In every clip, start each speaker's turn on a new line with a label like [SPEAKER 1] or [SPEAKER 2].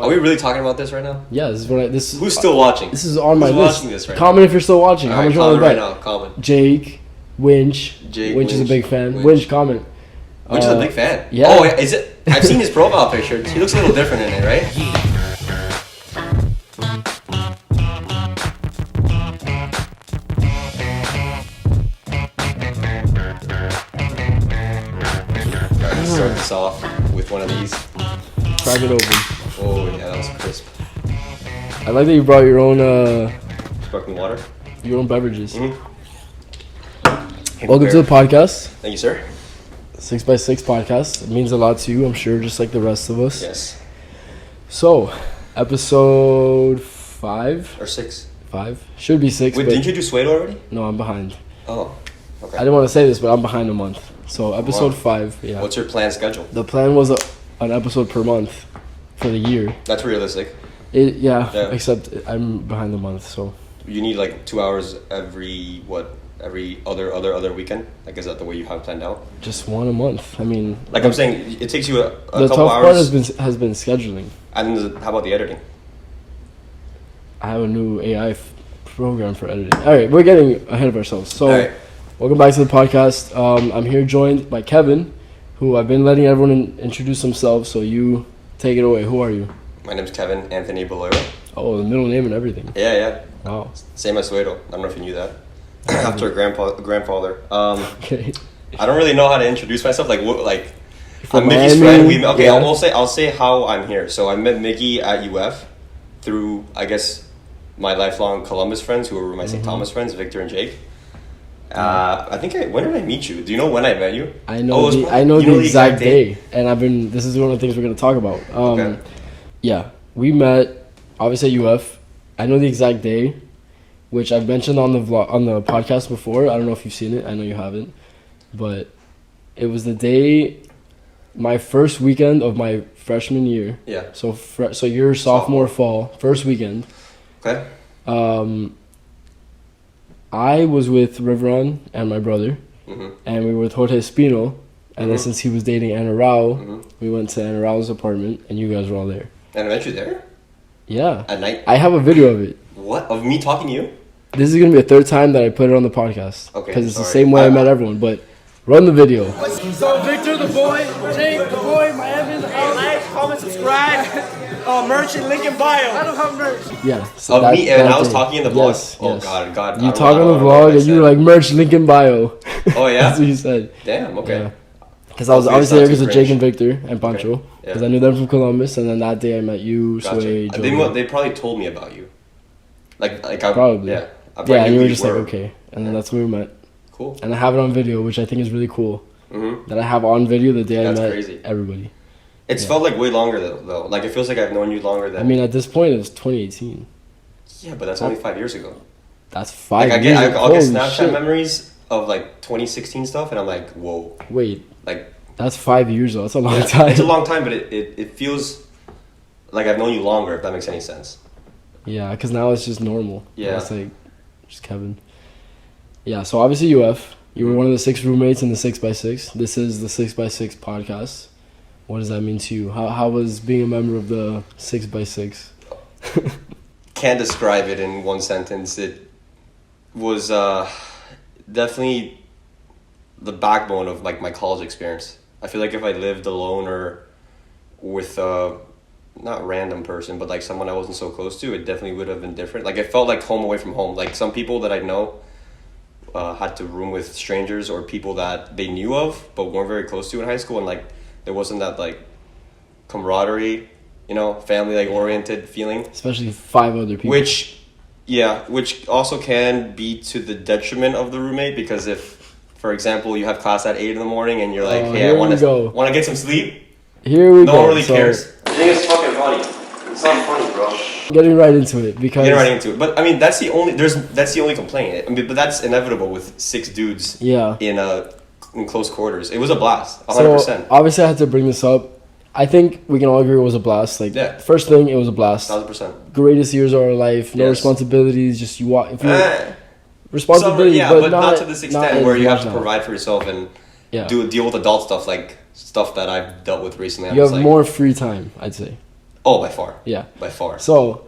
[SPEAKER 1] Are we really talking about this right now?
[SPEAKER 2] Yeah, this is what
[SPEAKER 1] Who's still watching?
[SPEAKER 2] This is on my
[SPEAKER 1] Who's
[SPEAKER 2] list.
[SPEAKER 1] watching this right
[SPEAKER 2] Comment if you're still watching.
[SPEAKER 1] now?
[SPEAKER 2] How
[SPEAKER 1] All
[SPEAKER 2] much
[SPEAKER 1] right,
[SPEAKER 2] you want
[SPEAKER 1] comment
[SPEAKER 2] to
[SPEAKER 1] right
[SPEAKER 2] bet?
[SPEAKER 1] now. Comment.
[SPEAKER 2] Jake, Winch.
[SPEAKER 1] Jake,
[SPEAKER 2] Winch is a big fan.
[SPEAKER 1] Winch.
[SPEAKER 2] Winch, comment.
[SPEAKER 1] Winch is a big fan.
[SPEAKER 2] yeah.
[SPEAKER 1] Oh, is it? I've seen his profile picture. He looks a little different in it, right? Let's start this off with one of these.
[SPEAKER 2] Crack it open.
[SPEAKER 1] Oh yeah, that was crisp.
[SPEAKER 2] I like that you brought your own
[SPEAKER 1] Sparkling water.
[SPEAKER 2] beverages.
[SPEAKER 1] Mm-hmm.
[SPEAKER 2] Welcome to the podcast.
[SPEAKER 1] Thank you, sir.
[SPEAKER 2] 6x6 podcast. It means a lot to you, I'm sure, just like the rest of us.
[SPEAKER 1] Yes.
[SPEAKER 2] So, episode 5?
[SPEAKER 1] Or 6.
[SPEAKER 2] 5? Should be 6.
[SPEAKER 1] Wait,
[SPEAKER 2] but
[SPEAKER 1] didn't you do Suedo already?
[SPEAKER 2] No, I'm behind.
[SPEAKER 1] Oh, okay.
[SPEAKER 2] I didn't want to say this, but I'm behind a month. So, episode
[SPEAKER 1] Wow.
[SPEAKER 2] 5, yeah.
[SPEAKER 1] What's your planned schedule?
[SPEAKER 2] The plan was an episode per month for the year.
[SPEAKER 1] That's realistic.
[SPEAKER 2] Yeah,
[SPEAKER 1] Yeah.
[SPEAKER 2] except I'm behind a month, so.
[SPEAKER 1] You need like 2 hours every other weekend? Like, is that the way you have planned out?
[SPEAKER 2] Just one a month. I mean,
[SPEAKER 1] Like I'm saying, it takes you a
[SPEAKER 2] the
[SPEAKER 1] couple
[SPEAKER 2] tough part
[SPEAKER 1] hours.
[SPEAKER 2] has been scheduling.
[SPEAKER 1] And how about the editing?
[SPEAKER 2] I have a new AI program for editing. All right, we're getting ahead of ourselves. So,
[SPEAKER 1] Alright.
[SPEAKER 2] welcome back to the podcast. I'm here joined by Kevin, who I've been letting everyone introduce themselves. So you take it away. Who are you?
[SPEAKER 1] My name's Kevin Anthony Bolero.
[SPEAKER 2] Oh, the middle name and everything.
[SPEAKER 1] Yeah.
[SPEAKER 2] Wow.
[SPEAKER 1] Same as Suedo. I don't know if you knew that. After a grandfather.
[SPEAKER 2] Okay.
[SPEAKER 1] I don't really know how to introduce myself. Like what? Like
[SPEAKER 2] From
[SPEAKER 1] I'm Mickey's
[SPEAKER 2] Miami,
[SPEAKER 1] friend. Okay,
[SPEAKER 2] yeah.
[SPEAKER 1] I'll say how I'm here. So I met Mickey at UF through, I guess, my lifelong Columbus friends who were my St. Thomas friends, Victor and Jake. I think when did I meet you? Do you know when I met you?
[SPEAKER 2] I know the exact day, and this is one of the things we're gonna talk about.
[SPEAKER 1] Okay.
[SPEAKER 2] Yeah, we met obviously at UF. I know the exact day, which I've mentioned on the podcast before. I don't know if you've seen it. I know you haven't, but it was the day, my first weekend of my freshman year.
[SPEAKER 1] Yeah.
[SPEAKER 2] So so your sophomore fall first weekend.
[SPEAKER 1] Okay.
[SPEAKER 2] I was with Riveron and my brother, and we were with Jorge Espino. And then since he was dating Ana Rao, we went to Ana Rao's apartment, and you guys were all there.
[SPEAKER 1] And I met you there
[SPEAKER 2] Yeah.
[SPEAKER 1] at night.
[SPEAKER 2] I have a video of it.
[SPEAKER 1] What, of me talking to you?
[SPEAKER 2] This is going to be a third time that I put it on the podcast.
[SPEAKER 1] Okay,
[SPEAKER 2] Because it's the
[SPEAKER 1] sorry.
[SPEAKER 2] same way I met everyone. But run the video.
[SPEAKER 3] So Victor, the boy, Jake, the boy, my Evan, like, comment, subscribe, merch in link in bio. I don't have merch.
[SPEAKER 2] Yeah. So
[SPEAKER 1] Of me, and
[SPEAKER 2] that
[SPEAKER 1] I was
[SPEAKER 2] day.
[SPEAKER 1] talking in the vlog.
[SPEAKER 2] Yes,
[SPEAKER 1] Oh
[SPEAKER 2] yes.
[SPEAKER 1] God.
[SPEAKER 2] You
[SPEAKER 1] I
[SPEAKER 2] talk
[SPEAKER 1] don't
[SPEAKER 2] on the
[SPEAKER 1] know what
[SPEAKER 2] vlog
[SPEAKER 1] I
[SPEAKER 2] and you were
[SPEAKER 1] said.
[SPEAKER 2] like, merch, link in bio.
[SPEAKER 1] Oh yeah.
[SPEAKER 2] That's what you said.
[SPEAKER 1] Damn. Okay.
[SPEAKER 2] Yeah. Because I was
[SPEAKER 1] Hopefully it's
[SPEAKER 2] obviously
[SPEAKER 1] not
[SPEAKER 2] there
[SPEAKER 1] too
[SPEAKER 2] because of Jake
[SPEAKER 1] cringe.
[SPEAKER 2] and Victor and Pancho.
[SPEAKER 1] Okay, yeah.
[SPEAKER 2] Because I knew them from Columbus. And then that day I met you,
[SPEAKER 1] Gotcha.
[SPEAKER 2] Sway, Joey.
[SPEAKER 1] They probably told me about you. Like I
[SPEAKER 2] Probably.
[SPEAKER 1] Yeah. I
[SPEAKER 2] Yeah, and
[SPEAKER 1] knew
[SPEAKER 2] you were
[SPEAKER 1] who
[SPEAKER 2] just like, okay. And then that's when we met.
[SPEAKER 1] Cool.
[SPEAKER 2] And I have it on video, which I think is really cool.
[SPEAKER 1] Mm-hmm.
[SPEAKER 2] That I have on video the day
[SPEAKER 1] That's
[SPEAKER 2] I met
[SPEAKER 1] crazy.
[SPEAKER 2] everybody.
[SPEAKER 1] It's felt like way longer though. Like it feels like I've known you longer than.
[SPEAKER 2] I mean, at this point, it was 2018.
[SPEAKER 1] Yeah, but that's only 5 years ago.
[SPEAKER 2] That's 5
[SPEAKER 1] Like
[SPEAKER 2] years.
[SPEAKER 1] I'll get
[SPEAKER 2] Holy
[SPEAKER 1] Snapchat
[SPEAKER 2] shit.
[SPEAKER 1] memories of like 2016 stuff, and I'm like, whoa.
[SPEAKER 2] Wait,
[SPEAKER 1] Like
[SPEAKER 2] that's 5 years though. That's a long time.
[SPEAKER 1] it's a long time, but it feels like I've known you longer. If that makes any sense.
[SPEAKER 2] Yeah, because now it's just normal.
[SPEAKER 1] Yeah.
[SPEAKER 2] Now it's like, just Kevin. Yeah, so obviously UF. You were one of the 6 roommates in the 6x6. This is the 6x6 podcast. What does that mean to you? How was being a member of the 6x6?
[SPEAKER 1] Can't describe it in one sentence. It was definitely the backbone of like my college experience. I feel like if I lived alone or with not random person, but like someone I wasn't so close to, it definitely would have been different. Like it felt like home away from home. Like some people that I know had to room with strangers or people that they knew of but weren't very close to in high school, and like there wasn't that like camaraderie, family like oriented feeling.
[SPEAKER 2] Especially 5 other people.
[SPEAKER 1] Which also can be to the detriment of the roommate, because if, for example, you have class at 8 in the morning and you're like, hey, I
[SPEAKER 2] here
[SPEAKER 1] want
[SPEAKER 2] we go.
[SPEAKER 1] to get some sleep.
[SPEAKER 2] Here we
[SPEAKER 1] No
[SPEAKER 2] go.
[SPEAKER 1] one really
[SPEAKER 2] So,
[SPEAKER 1] cares. I think it's fucking funny. It's not funny, bro.
[SPEAKER 2] Getting right into it because
[SPEAKER 1] Getting right into it, but I mean that's the only complaint. I mean, but that's inevitable with 6 dudes.
[SPEAKER 2] Yeah.
[SPEAKER 1] In close quarters. It was a blast. 100%.
[SPEAKER 2] So obviously I had to bring this up. I think we can all agree it was a blast. Like
[SPEAKER 1] Yeah.
[SPEAKER 2] first thing, it was a blast.
[SPEAKER 1] 1,000%.
[SPEAKER 2] Greatest years of our life. No
[SPEAKER 1] Yes.
[SPEAKER 2] responsibilities. Just you walk. If you
[SPEAKER 1] Eh.
[SPEAKER 2] responsibilities,
[SPEAKER 1] but not to this extent where you have to
[SPEAKER 2] now.
[SPEAKER 1] provide for yourself and
[SPEAKER 2] Yeah.
[SPEAKER 1] deal with adult stuff, like stuff that I've dealt with recently. I'm
[SPEAKER 2] You
[SPEAKER 1] just
[SPEAKER 2] have
[SPEAKER 1] like,
[SPEAKER 2] more free time, I'd say.
[SPEAKER 1] Oh, by far.
[SPEAKER 2] Yeah.
[SPEAKER 1] By far.
[SPEAKER 2] So,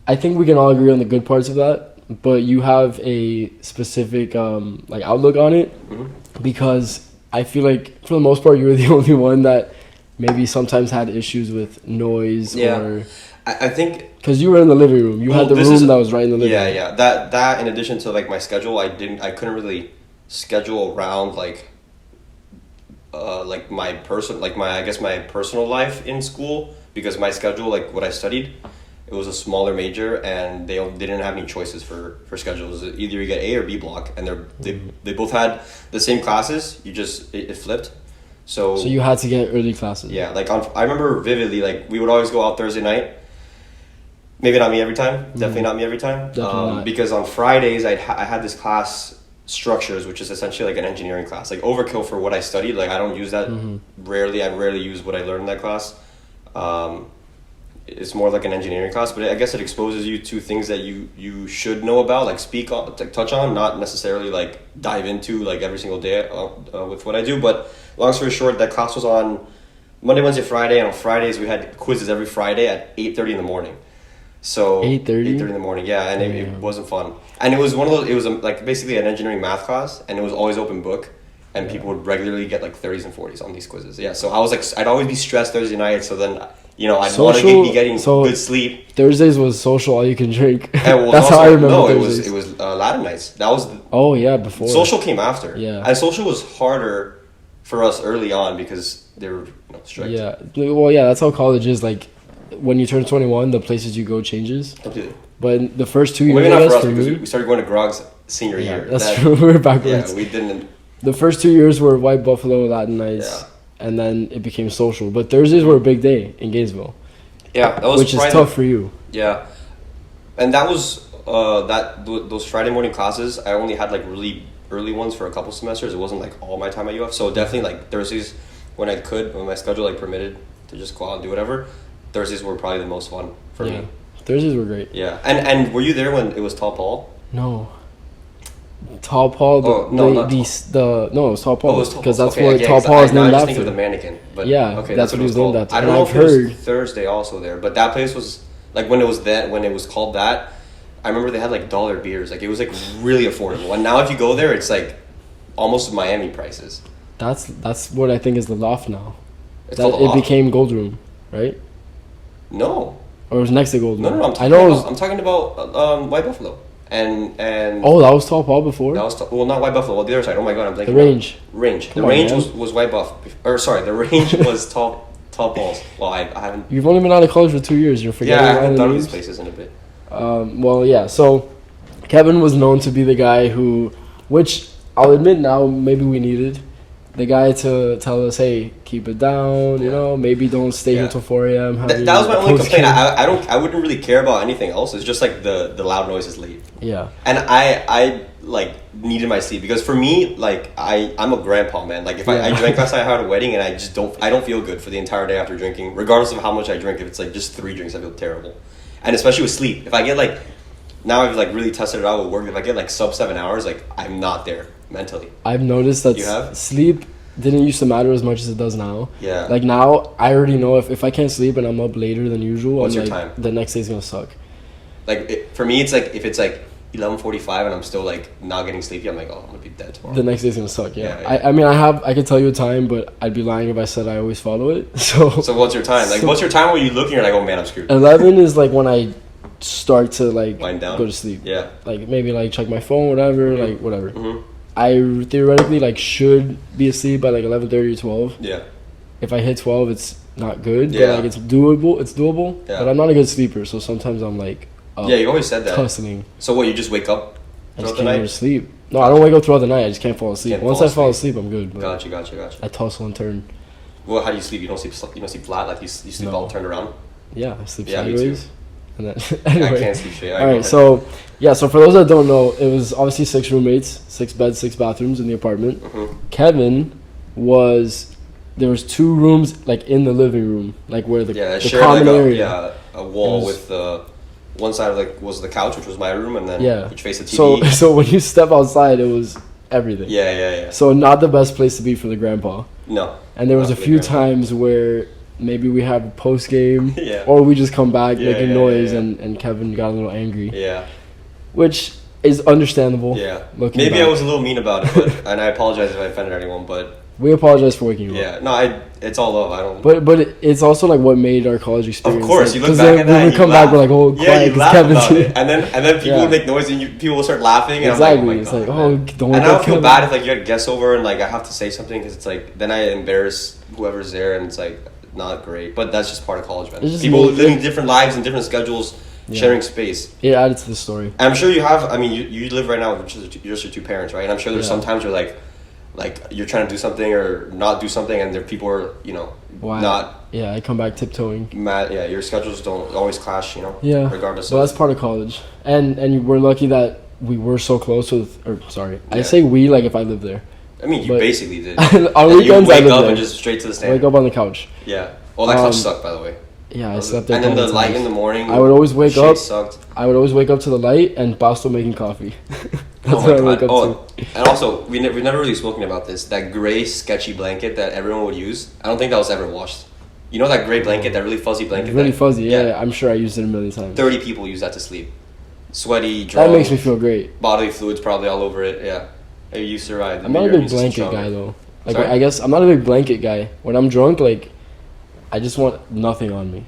[SPEAKER 2] I think we can all agree on the good parts of that, but you have a specific like outlook on it
[SPEAKER 1] Mhm.
[SPEAKER 2] because I feel like for the most part you were the only one that maybe sometimes had issues with noise
[SPEAKER 1] Yeah.
[SPEAKER 2] or
[SPEAKER 1] I think
[SPEAKER 2] because you were in the living room. You had the
[SPEAKER 1] this
[SPEAKER 2] room
[SPEAKER 1] is-
[SPEAKER 2] that was right in the living
[SPEAKER 1] yeah,
[SPEAKER 2] room.
[SPEAKER 1] yeah. That in addition to like my schedule, I couldn't really schedule around like my I guess my personal life in school because my schedule, like what I studied, it was a smaller major and they didn't have any choices for schedules. Either you get A or B block, and they both had the same classes. It flipped. So
[SPEAKER 2] So you had to get early classes.
[SPEAKER 1] yeah, like I remember vividly, like we would always go out Thursday night. Maybe not me every time. Definitely not me every time.
[SPEAKER 2] Definitely not.
[SPEAKER 1] Because on Fridays I had this class structures, which is essentially like an engineering class, like overkill for what I studied. Like I don't use that rarely. I rarely use what I learned in that class. It's more like an engineering class, but I guess it exposes you to things that you should know about, like speak on, like touch on, not necessarily like dive into like every single day with what I do. But long story short, that class was on Monday, Wednesday, Friday, and on Fridays we had quizzes every Friday at 8:30 in the morning. So
[SPEAKER 2] 8:30?
[SPEAKER 1] 8:30 in the morning, yeah, and it wasn't fun. And it was one of those. It was like basically an engineering math class, and it was always open book, and people would regularly get like 30s and 40s on these quizzes. Yeah, so I was like, I'd always be stressed Thursday night. So then, I'd want to be getting good sleep.
[SPEAKER 2] Thursdays was social, all you can drink.
[SPEAKER 1] And well,
[SPEAKER 2] That's how I remember.
[SPEAKER 1] No,
[SPEAKER 2] Thursdays.
[SPEAKER 1] it was Latin nights. That was
[SPEAKER 2] Oh yeah, before
[SPEAKER 1] social came after.
[SPEAKER 2] Yeah.
[SPEAKER 1] And social was harder for us early on because they were strict.
[SPEAKER 2] Yeah, well, yeah, that's how college is. Like, when you turn 21, the places you go changes.
[SPEAKER 1] Completely.
[SPEAKER 2] But the first 2 years,
[SPEAKER 1] Maybe
[SPEAKER 2] I
[SPEAKER 1] not
[SPEAKER 2] guess,
[SPEAKER 1] for us
[SPEAKER 2] for
[SPEAKER 1] because
[SPEAKER 2] me,
[SPEAKER 1] we started going to Grog's senior
[SPEAKER 2] yeah,
[SPEAKER 1] year.
[SPEAKER 2] that's true. We're backwards.
[SPEAKER 1] Yeah, we didn't.
[SPEAKER 2] The first 2 years were White Buffalo Latin nights,
[SPEAKER 1] Yeah.
[SPEAKER 2] and then it became social. But Thursdays were a big day in Gainesville,
[SPEAKER 1] Yeah, that was
[SPEAKER 2] which is
[SPEAKER 1] Friday.
[SPEAKER 2] tough for you.
[SPEAKER 1] Yeah, and that was those Friday morning classes. I only had like really early ones for a couple semesters. It wasn't like all my time at UF. So definitely like Thursdays when my schedule like permitted to just go out and do whatever. Thursdays were probably the most fun for
[SPEAKER 2] Yeah,
[SPEAKER 1] me.
[SPEAKER 2] Thursdays were great.
[SPEAKER 1] Yeah, and were you there when it was Tall Paul?
[SPEAKER 2] No. Tall Paul,
[SPEAKER 1] Oh, no, not
[SPEAKER 2] it was Tall
[SPEAKER 1] Oh,
[SPEAKER 2] Paul
[SPEAKER 1] it was Tall
[SPEAKER 2] because
[SPEAKER 1] Paul.
[SPEAKER 2] that's
[SPEAKER 1] Okay,
[SPEAKER 2] what
[SPEAKER 1] yeah,
[SPEAKER 2] Tall
[SPEAKER 1] 'cause
[SPEAKER 2] Paul is
[SPEAKER 1] I
[SPEAKER 2] named
[SPEAKER 1] just think of
[SPEAKER 2] after.
[SPEAKER 1] the mannequin, but
[SPEAKER 2] Yeah,
[SPEAKER 1] okay,
[SPEAKER 2] that's
[SPEAKER 1] what
[SPEAKER 2] what
[SPEAKER 1] it
[SPEAKER 2] he's
[SPEAKER 1] was
[SPEAKER 2] named
[SPEAKER 1] called.
[SPEAKER 2] after.
[SPEAKER 1] I don't
[SPEAKER 2] And
[SPEAKER 1] know
[SPEAKER 2] I've
[SPEAKER 1] if it
[SPEAKER 2] heard-
[SPEAKER 1] was Thursday also there, but that place was like when it was called that. I remember they had like dollar beers, like it was like really affordable. And now if you go there, it's like almost Miami prices.
[SPEAKER 2] That's what I think is the Loft now.
[SPEAKER 1] It's
[SPEAKER 2] That
[SPEAKER 1] called the
[SPEAKER 2] it
[SPEAKER 1] Loft.
[SPEAKER 2] became Gold Room, right?
[SPEAKER 1] No,
[SPEAKER 2] Or it was next to Gold Room.
[SPEAKER 1] no.
[SPEAKER 2] I know it was.
[SPEAKER 1] I'm talking about White Buffalo and
[SPEAKER 2] Oh, that was Tall Paul before.
[SPEAKER 1] that was well not White Buffalo. Well, the other side. Oh my god, I'm
[SPEAKER 2] The
[SPEAKER 1] thinking
[SPEAKER 2] Range.
[SPEAKER 1] Range. The
[SPEAKER 2] Come on,
[SPEAKER 1] Range
[SPEAKER 2] man.
[SPEAKER 1] was White Buff. Or sorry, the Range was Tall Paul's. Well, I haven't.
[SPEAKER 2] You've only been out of college for 2 years. You're forgetting
[SPEAKER 1] Yeah, I
[SPEAKER 2] all
[SPEAKER 1] haven't
[SPEAKER 2] the
[SPEAKER 1] done
[SPEAKER 2] names.
[SPEAKER 1] these places in a bit.
[SPEAKER 2] Well, yeah. So Kevin was known to be the guy who, which I'll admit now, maybe we needed the guy to tell us, hey, keep it down. You
[SPEAKER 1] Yeah.
[SPEAKER 2] know, maybe don't stay here
[SPEAKER 1] Yeah.
[SPEAKER 2] till 4 a.m. have
[SPEAKER 1] That
[SPEAKER 2] your
[SPEAKER 1] was my only complaint.
[SPEAKER 2] post-game.
[SPEAKER 1] I wouldn't really care about anything else. It's just like the loud noises late.
[SPEAKER 2] Yeah.
[SPEAKER 1] And I like needed my sleep because for me, like I'm a grandpa, man. Like if I
[SPEAKER 2] Yeah.
[SPEAKER 1] drank last night, I had a wedding, and I don't feel good for the entire day after drinking, regardless of how much I drink. If it's like just 3 drinks, I feel terrible, and especially with sleep. If I get like, now I've like really tested it out with work. If I get like sub 7 hours, like I'm not there mentally.
[SPEAKER 2] I've noticed that
[SPEAKER 1] You have?
[SPEAKER 2] sleep didn't used to matter as much as it does now.
[SPEAKER 1] Yeah.
[SPEAKER 2] Like now, I already know if I can't sleep and I'm up later than usual,
[SPEAKER 1] What's
[SPEAKER 2] I'm
[SPEAKER 1] your
[SPEAKER 2] like,
[SPEAKER 1] time?
[SPEAKER 2] the next day's gonna suck.
[SPEAKER 1] Like for me, it's like if it's like 11:45 and I'm still like not getting sleepy, I'm like, oh, I'm gonna be dead tomorrow.
[SPEAKER 2] The next day's gonna suck. Yeah.
[SPEAKER 1] Yeah, yeah.
[SPEAKER 2] I mean, I could tell you a time, but I'd be lying if I said I always follow it. So
[SPEAKER 1] So what's your time? Like,
[SPEAKER 2] So-
[SPEAKER 1] what's your time where you look and you're like, oh man, I'm screwed.
[SPEAKER 2] 11 is like when I start to like
[SPEAKER 1] Wind down.
[SPEAKER 2] go to sleep.
[SPEAKER 1] Yeah.
[SPEAKER 2] Like maybe like check my phone, whatever, like whatever.
[SPEAKER 1] hmm
[SPEAKER 2] I theoretically like should be asleep by like 11:30 or 12.
[SPEAKER 1] Yeah.
[SPEAKER 2] If I hit 12, it's not good,
[SPEAKER 1] Yeah.
[SPEAKER 2] but like it's doable. It's doable.
[SPEAKER 1] Yeah.
[SPEAKER 2] But I'm not a good sleeper, so sometimes I'm like up,
[SPEAKER 1] Yeah, you always said that.
[SPEAKER 2] tussling.
[SPEAKER 1] So what? You just wake up
[SPEAKER 2] I
[SPEAKER 1] throughout
[SPEAKER 2] just
[SPEAKER 1] the
[SPEAKER 2] can't go to
[SPEAKER 1] night?
[SPEAKER 2] sleep. No, I don't wake up throughout the night. I just can't fall asleep.
[SPEAKER 1] Can't
[SPEAKER 2] Once
[SPEAKER 1] fall
[SPEAKER 2] I fall
[SPEAKER 1] asleep.
[SPEAKER 2] asleep, I'm good. But
[SPEAKER 1] Gotcha.
[SPEAKER 2] I tussle and turn.
[SPEAKER 1] Well, how do you sleep? You don't sleep flat. Like you sleep
[SPEAKER 2] No.
[SPEAKER 1] all turned around.
[SPEAKER 2] Yeah, I sleep
[SPEAKER 1] Yeah, me too.
[SPEAKER 2] sideways. And then
[SPEAKER 1] I
[SPEAKER 2] anyway.
[SPEAKER 1] can't sleep straight.
[SPEAKER 2] All right, so yeah, so for those that don't know, it was obviously 6 roommates, 6 beds, 6 bathrooms in the apartment.
[SPEAKER 1] Mhm.
[SPEAKER 2] Kevin there was 2 rooms like in the living room, like where the
[SPEAKER 1] Yeah, I
[SPEAKER 2] the
[SPEAKER 1] shared
[SPEAKER 2] common
[SPEAKER 1] like
[SPEAKER 2] area.
[SPEAKER 1] a wall
[SPEAKER 2] It was-
[SPEAKER 1] with one side of like was the couch, which was my room, and then
[SPEAKER 2] Yeah.
[SPEAKER 1] which faced the TV.
[SPEAKER 2] So when you step outside, it was everything.
[SPEAKER 1] yeah.
[SPEAKER 2] So not the best place to be for the grandpa.
[SPEAKER 1] No.
[SPEAKER 2] And there was
[SPEAKER 1] Not
[SPEAKER 2] a
[SPEAKER 1] for the
[SPEAKER 2] few
[SPEAKER 1] grandpa.
[SPEAKER 2] times where maybe we have a post game,
[SPEAKER 1] Yeah.
[SPEAKER 2] or we just come back
[SPEAKER 1] Yeah,
[SPEAKER 2] making
[SPEAKER 1] yeah,
[SPEAKER 2] noise,
[SPEAKER 1] yeah.
[SPEAKER 2] and Kevin got a little angry,
[SPEAKER 1] Yeah.
[SPEAKER 2] which is understandable.
[SPEAKER 1] Yeah.
[SPEAKER 2] Looking
[SPEAKER 1] Maybe
[SPEAKER 2] back.
[SPEAKER 1] I was a little mean about it, but and I apologize if I offended anyone, but
[SPEAKER 2] We apologize for waking you up.
[SPEAKER 1] yeah. No, it's all love. I don't.
[SPEAKER 2] But it's also like what made our college experience.
[SPEAKER 1] Of course,
[SPEAKER 2] like,
[SPEAKER 1] you look
[SPEAKER 2] 'cause
[SPEAKER 1] back
[SPEAKER 2] then
[SPEAKER 1] at that.
[SPEAKER 2] when we
[SPEAKER 1] and you
[SPEAKER 2] come back,
[SPEAKER 1] laugh.
[SPEAKER 2] we're like, oh,
[SPEAKER 1] yeah,
[SPEAKER 2] quiet,
[SPEAKER 1] you
[SPEAKER 2] 'cause
[SPEAKER 1] laugh
[SPEAKER 2] Kevin's
[SPEAKER 1] about
[SPEAKER 2] here.
[SPEAKER 1] it, and then people
[SPEAKER 2] Yeah.
[SPEAKER 1] would make noise, and people will start laughing, and
[SPEAKER 2] Exactly.
[SPEAKER 1] I'm like,
[SPEAKER 2] It's
[SPEAKER 1] oh my
[SPEAKER 2] like,
[SPEAKER 1] God,
[SPEAKER 2] oh,
[SPEAKER 1] man.
[SPEAKER 2] don't.
[SPEAKER 1] And I
[SPEAKER 2] get
[SPEAKER 1] don't feel
[SPEAKER 2] Kevin.
[SPEAKER 1] bad if like you had guests over and like I have to say something because it's like then I embarrass whoever's there, and it's like not great. But that's just part of college, man.
[SPEAKER 2] It's just
[SPEAKER 1] People
[SPEAKER 2] more-
[SPEAKER 1] living different lives and different schedules,
[SPEAKER 2] Yeah.
[SPEAKER 1] sharing space.
[SPEAKER 2] It added to the story.
[SPEAKER 1] And I'm sure you have. I mean, you live right now with just your two parents, right? And I'm sure there's
[SPEAKER 2] Yeah.
[SPEAKER 1] sometimes you're like you're trying to do something or not do something, and there people are
[SPEAKER 2] Why?
[SPEAKER 1] not
[SPEAKER 2] Yeah, I come back tiptoeing.
[SPEAKER 1] mad. Yeah, your schedules don't always clash,
[SPEAKER 2] Yeah.
[SPEAKER 1] regardless.
[SPEAKER 2] So that's part of college, and we're lucky that we were so close with. Or sorry, I
[SPEAKER 1] Yeah.
[SPEAKER 2] say we like if I lived there.
[SPEAKER 1] I mean, you
[SPEAKER 2] but-
[SPEAKER 1] basically did.
[SPEAKER 2] On
[SPEAKER 1] And
[SPEAKER 2] weekends,
[SPEAKER 1] you
[SPEAKER 2] I
[SPEAKER 1] wake
[SPEAKER 2] lived
[SPEAKER 1] up
[SPEAKER 2] there.
[SPEAKER 1] and just straight to the
[SPEAKER 2] I
[SPEAKER 1] stand.
[SPEAKER 2] wake up on the couch.
[SPEAKER 1] Yeah. Well, that couch
[SPEAKER 2] Um,
[SPEAKER 1] sucked, by the way.
[SPEAKER 2] Yeah, I slept there.
[SPEAKER 1] And then the
[SPEAKER 2] plenty of
[SPEAKER 1] light
[SPEAKER 2] times.
[SPEAKER 1] in the morning.
[SPEAKER 2] I would always wake
[SPEAKER 1] shit
[SPEAKER 2] up.
[SPEAKER 1] Sucked.
[SPEAKER 2] I would always wake up to the light and Basto making coffee. That's
[SPEAKER 1] Oh
[SPEAKER 2] what I
[SPEAKER 1] my
[SPEAKER 2] wake
[SPEAKER 1] god.
[SPEAKER 2] up
[SPEAKER 1] Oh,
[SPEAKER 2] to.
[SPEAKER 1] and also we've never really spoken about this. That gray sketchy blanket that everyone would use. I don't think that was ever washed. You know that gray blanket, that really fuzzy blanket.
[SPEAKER 2] It's really
[SPEAKER 1] that-
[SPEAKER 2] fuzzy. Yeah, I'm sure I used it a million times.
[SPEAKER 1] 30 people use that to sleep. Sweaty,
[SPEAKER 2] That
[SPEAKER 1] drunk.
[SPEAKER 2] makes me feel great.
[SPEAKER 1] Bodily fluids probably all over it. Yeah. Hey, you survived.
[SPEAKER 2] I'm not a
[SPEAKER 1] Your
[SPEAKER 2] big
[SPEAKER 1] immune system's
[SPEAKER 2] blanket guy
[SPEAKER 1] stronger.
[SPEAKER 2] though. Like
[SPEAKER 1] Sorry?
[SPEAKER 2] I guess I'm not a big blanket guy. When I'm drunk, like I just want nothing on me.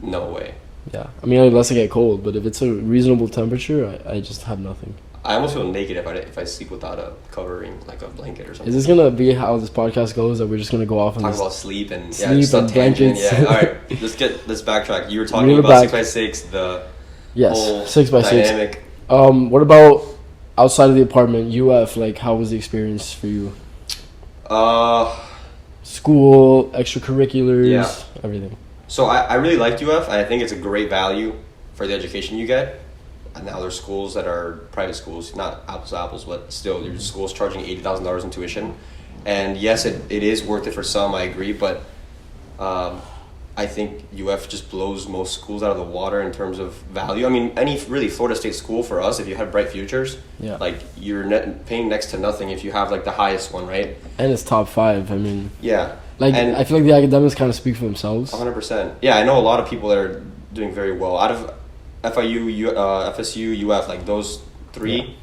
[SPEAKER 1] No way.
[SPEAKER 2] Yeah, I mean unless I get cold, but if it's a reasonable temperature, I just have nothing.
[SPEAKER 1] I almost feel naked if I sleep without a covering, like a blanket or something.
[SPEAKER 2] Is this gonna be how this podcast goes? That we're just gonna go off on
[SPEAKER 1] Talk
[SPEAKER 2] this?
[SPEAKER 1] about sleep and
[SPEAKER 2] Sleep
[SPEAKER 1] just a
[SPEAKER 2] and
[SPEAKER 1] tangent.
[SPEAKER 2] blankets.
[SPEAKER 1] Yeah. All right. Let's backtrack. You were talking
[SPEAKER 2] Reel it
[SPEAKER 1] about
[SPEAKER 2] back.
[SPEAKER 1] 6x6, the
[SPEAKER 2] Yes,
[SPEAKER 1] whole
[SPEAKER 2] 6x6.
[SPEAKER 1] dynamic.
[SPEAKER 2] What about outside of the apartment? UF, like how was the experience for you? School, extracurriculars,
[SPEAKER 1] Yeah.
[SPEAKER 2] everything.
[SPEAKER 1] So I really liked UF, and I think it's a great value for the education you get. And now there's schools that are private schools, not apples to apples, but still, your school's charging $80,000 in tuition. And yes, it is worth it for some, I agree, but I think UF just blows most schools out of the water in terms of value. I mean, any really Florida State school for us, if you have bright futures,
[SPEAKER 2] Yeah.
[SPEAKER 1] like you're paying next to nothing if you have like the highest one, right?
[SPEAKER 2] And it's top 5. I mean,
[SPEAKER 1] Yeah.
[SPEAKER 2] like
[SPEAKER 1] And-
[SPEAKER 2] I feel like the academics kind of speak for themselves.
[SPEAKER 1] 100%. Yeah, I know a lot of people that are doing very well out of FIU, FSU, UF. Like those three,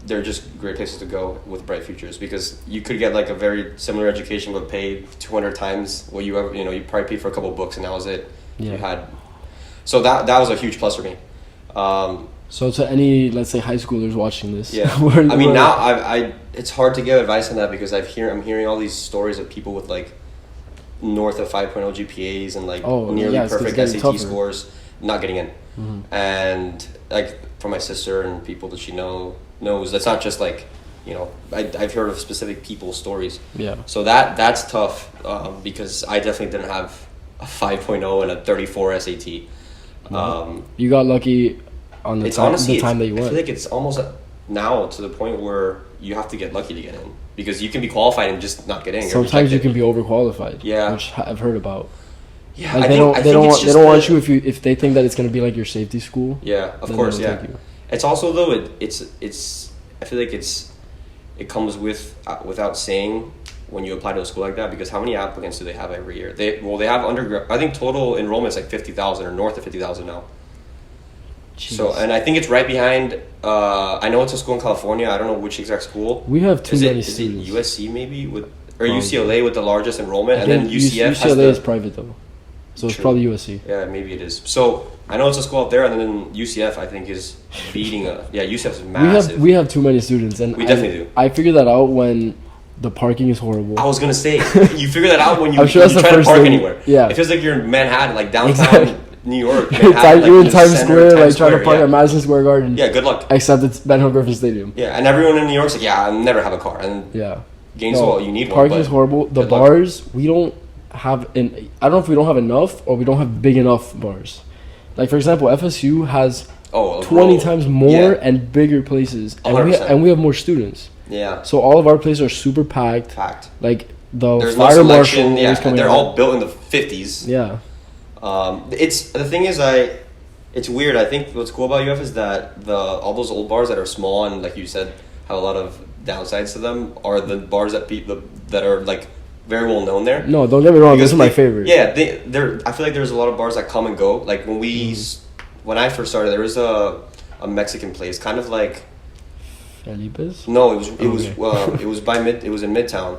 [SPEAKER 1] they're just great places to go with bright futures because you could get like a very similar education but pay 200 times what you ever you probably paid for a couple books and that was it.
[SPEAKER 2] Yeah.
[SPEAKER 1] You had, so that was a huge plus for me.
[SPEAKER 2] So to any, let's say, high schoolers watching this,
[SPEAKER 1] Yeah,
[SPEAKER 2] we're-
[SPEAKER 1] I mean
[SPEAKER 2] we're-
[SPEAKER 1] now I it's hard to give advice on that because I'm hearing all these stories of people with like north of 5.0 GPAs and like
[SPEAKER 2] Oh,
[SPEAKER 1] nearly
[SPEAKER 2] yeah, it's
[SPEAKER 1] perfect
[SPEAKER 2] getting
[SPEAKER 1] SAT
[SPEAKER 2] tougher.
[SPEAKER 1] scores not getting in.
[SPEAKER 2] Mhm.
[SPEAKER 1] And like for my sister and people that she knows that's not just like I've heard of specific people's stories.
[SPEAKER 2] Yeah.
[SPEAKER 1] So that's tough because I definitely didn't have a 5.0 and a 34 SAT.
[SPEAKER 2] You got lucky on the
[SPEAKER 1] It's
[SPEAKER 2] time,
[SPEAKER 1] honestly
[SPEAKER 2] the time that
[SPEAKER 1] I
[SPEAKER 2] you
[SPEAKER 1] feel
[SPEAKER 2] went.
[SPEAKER 1] like it's almost now to the point where you have to get lucky to get in because you can be qualified and just not get in. You're
[SPEAKER 2] Sometimes you
[SPEAKER 1] rejected.
[SPEAKER 2] can be overqualified.
[SPEAKER 1] Yeah.
[SPEAKER 2] Which I've heard about.
[SPEAKER 1] Yeah,
[SPEAKER 2] Like
[SPEAKER 1] I
[SPEAKER 2] they
[SPEAKER 1] think- I
[SPEAKER 2] don't
[SPEAKER 1] think it's
[SPEAKER 2] they
[SPEAKER 1] just
[SPEAKER 2] don't want
[SPEAKER 1] the-
[SPEAKER 2] you if they think that it's gonna be like your safety school.
[SPEAKER 1] Yeah, of
[SPEAKER 2] then
[SPEAKER 1] course,
[SPEAKER 2] they
[SPEAKER 1] yeah.
[SPEAKER 2] don't take you.
[SPEAKER 1] It's also though it's I feel like it comes with without saying when you apply to a school like that because how many applicants do they have every year? They have undergrad. I think total enrollment is like 50,000 or north of 50,000 now. So
[SPEAKER 2] Jeez.
[SPEAKER 1] and I think it's right behind. I know it's a school in California. I don't know which exact school.
[SPEAKER 2] We have too
[SPEAKER 1] Is
[SPEAKER 2] many
[SPEAKER 1] it
[SPEAKER 2] students.
[SPEAKER 1] USC maybe with or
[SPEAKER 2] Probably.
[SPEAKER 1] UCLA with the largest enrollment,
[SPEAKER 2] I
[SPEAKER 1] and then
[SPEAKER 2] think
[SPEAKER 1] UCF has
[SPEAKER 2] UCLA
[SPEAKER 1] the
[SPEAKER 2] is private though, so it's
[SPEAKER 1] True.
[SPEAKER 2] probably USC.
[SPEAKER 1] yeah maybe it is. So I know it's a school up there, and then UCF I think is beating UCF is massive.
[SPEAKER 2] We have too many students, and
[SPEAKER 1] We definitely do.
[SPEAKER 2] I figured that out when the parking is horrible.
[SPEAKER 1] I was gonna say you figure that out when you,
[SPEAKER 2] I'm sure
[SPEAKER 1] when
[SPEAKER 2] that's
[SPEAKER 1] you
[SPEAKER 2] the
[SPEAKER 1] try to
[SPEAKER 2] first
[SPEAKER 1] park
[SPEAKER 2] thing.
[SPEAKER 1] anywhere.
[SPEAKER 2] Yeah.
[SPEAKER 1] It feels like you're in Manhattan, like downtown
[SPEAKER 2] Exactly.
[SPEAKER 1] New York.
[SPEAKER 2] It's
[SPEAKER 1] Manhattan,
[SPEAKER 2] like you're in
[SPEAKER 1] the
[SPEAKER 2] Times
[SPEAKER 1] center
[SPEAKER 2] Square,
[SPEAKER 1] of
[SPEAKER 2] like
[SPEAKER 1] Times
[SPEAKER 2] trying to
[SPEAKER 1] Square,
[SPEAKER 2] park
[SPEAKER 1] yeah.
[SPEAKER 2] at Madison Square Garden.
[SPEAKER 1] Yeah, good luck.
[SPEAKER 2] Except it's Ben Hill Griffin Stadium.
[SPEAKER 1] Yeah, and everyone in New York's like, yeah, I'll never have a car. And
[SPEAKER 2] Yeah.
[SPEAKER 1] Gainesville, you need one.
[SPEAKER 2] Parking
[SPEAKER 1] but
[SPEAKER 2] is horrible. The
[SPEAKER 1] good luck.
[SPEAKER 2] bars, we don't have I don't know if we don't have enough or we don't have big enough bars. Like for example, FSU has
[SPEAKER 1] Oh,
[SPEAKER 2] 20
[SPEAKER 1] bro.
[SPEAKER 2] times more
[SPEAKER 1] Yeah.
[SPEAKER 2] and bigger places, and
[SPEAKER 1] 100%.
[SPEAKER 2] we have more students.
[SPEAKER 1] Yeah,
[SPEAKER 2] So all of our places are super packed.
[SPEAKER 1] fact.
[SPEAKER 2] Like the
[SPEAKER 1] There's no
[SPEAKER 2] fire marshal
[SPEAKER 1] selection. Yeah,
[SPEAKER 2] is coming
[SPEAKER 1] they're
[SPEAKER 2] out.
[SPEAKER 1] all built in the 50s.
[SPEAKER 2] Yeah.
[SPEAKER 1] It's the thing is it's weird. I think what's cool about UF is that all those old bars that are small and like you said have a lot of downsides to them are the bars that people that are like very well known there.
[SPEAKER 2] No, don't get me wrong.
[SPEAKER 1] Because
[SPEAKER 2] This is my
[SPEAKER 1] they-
[SPEAKER 2] favorite.
[SPEAKER 1] Yeah, I feel like there's a lot of bars that come and go. Like when I first started, there was a Mexican place, kind of like
[SPEAKER 2] Felipe's?
[SPEAKER 1] no, it
[SPEAKER 2] Okay.
[SPEAKER 1] was in Midtown.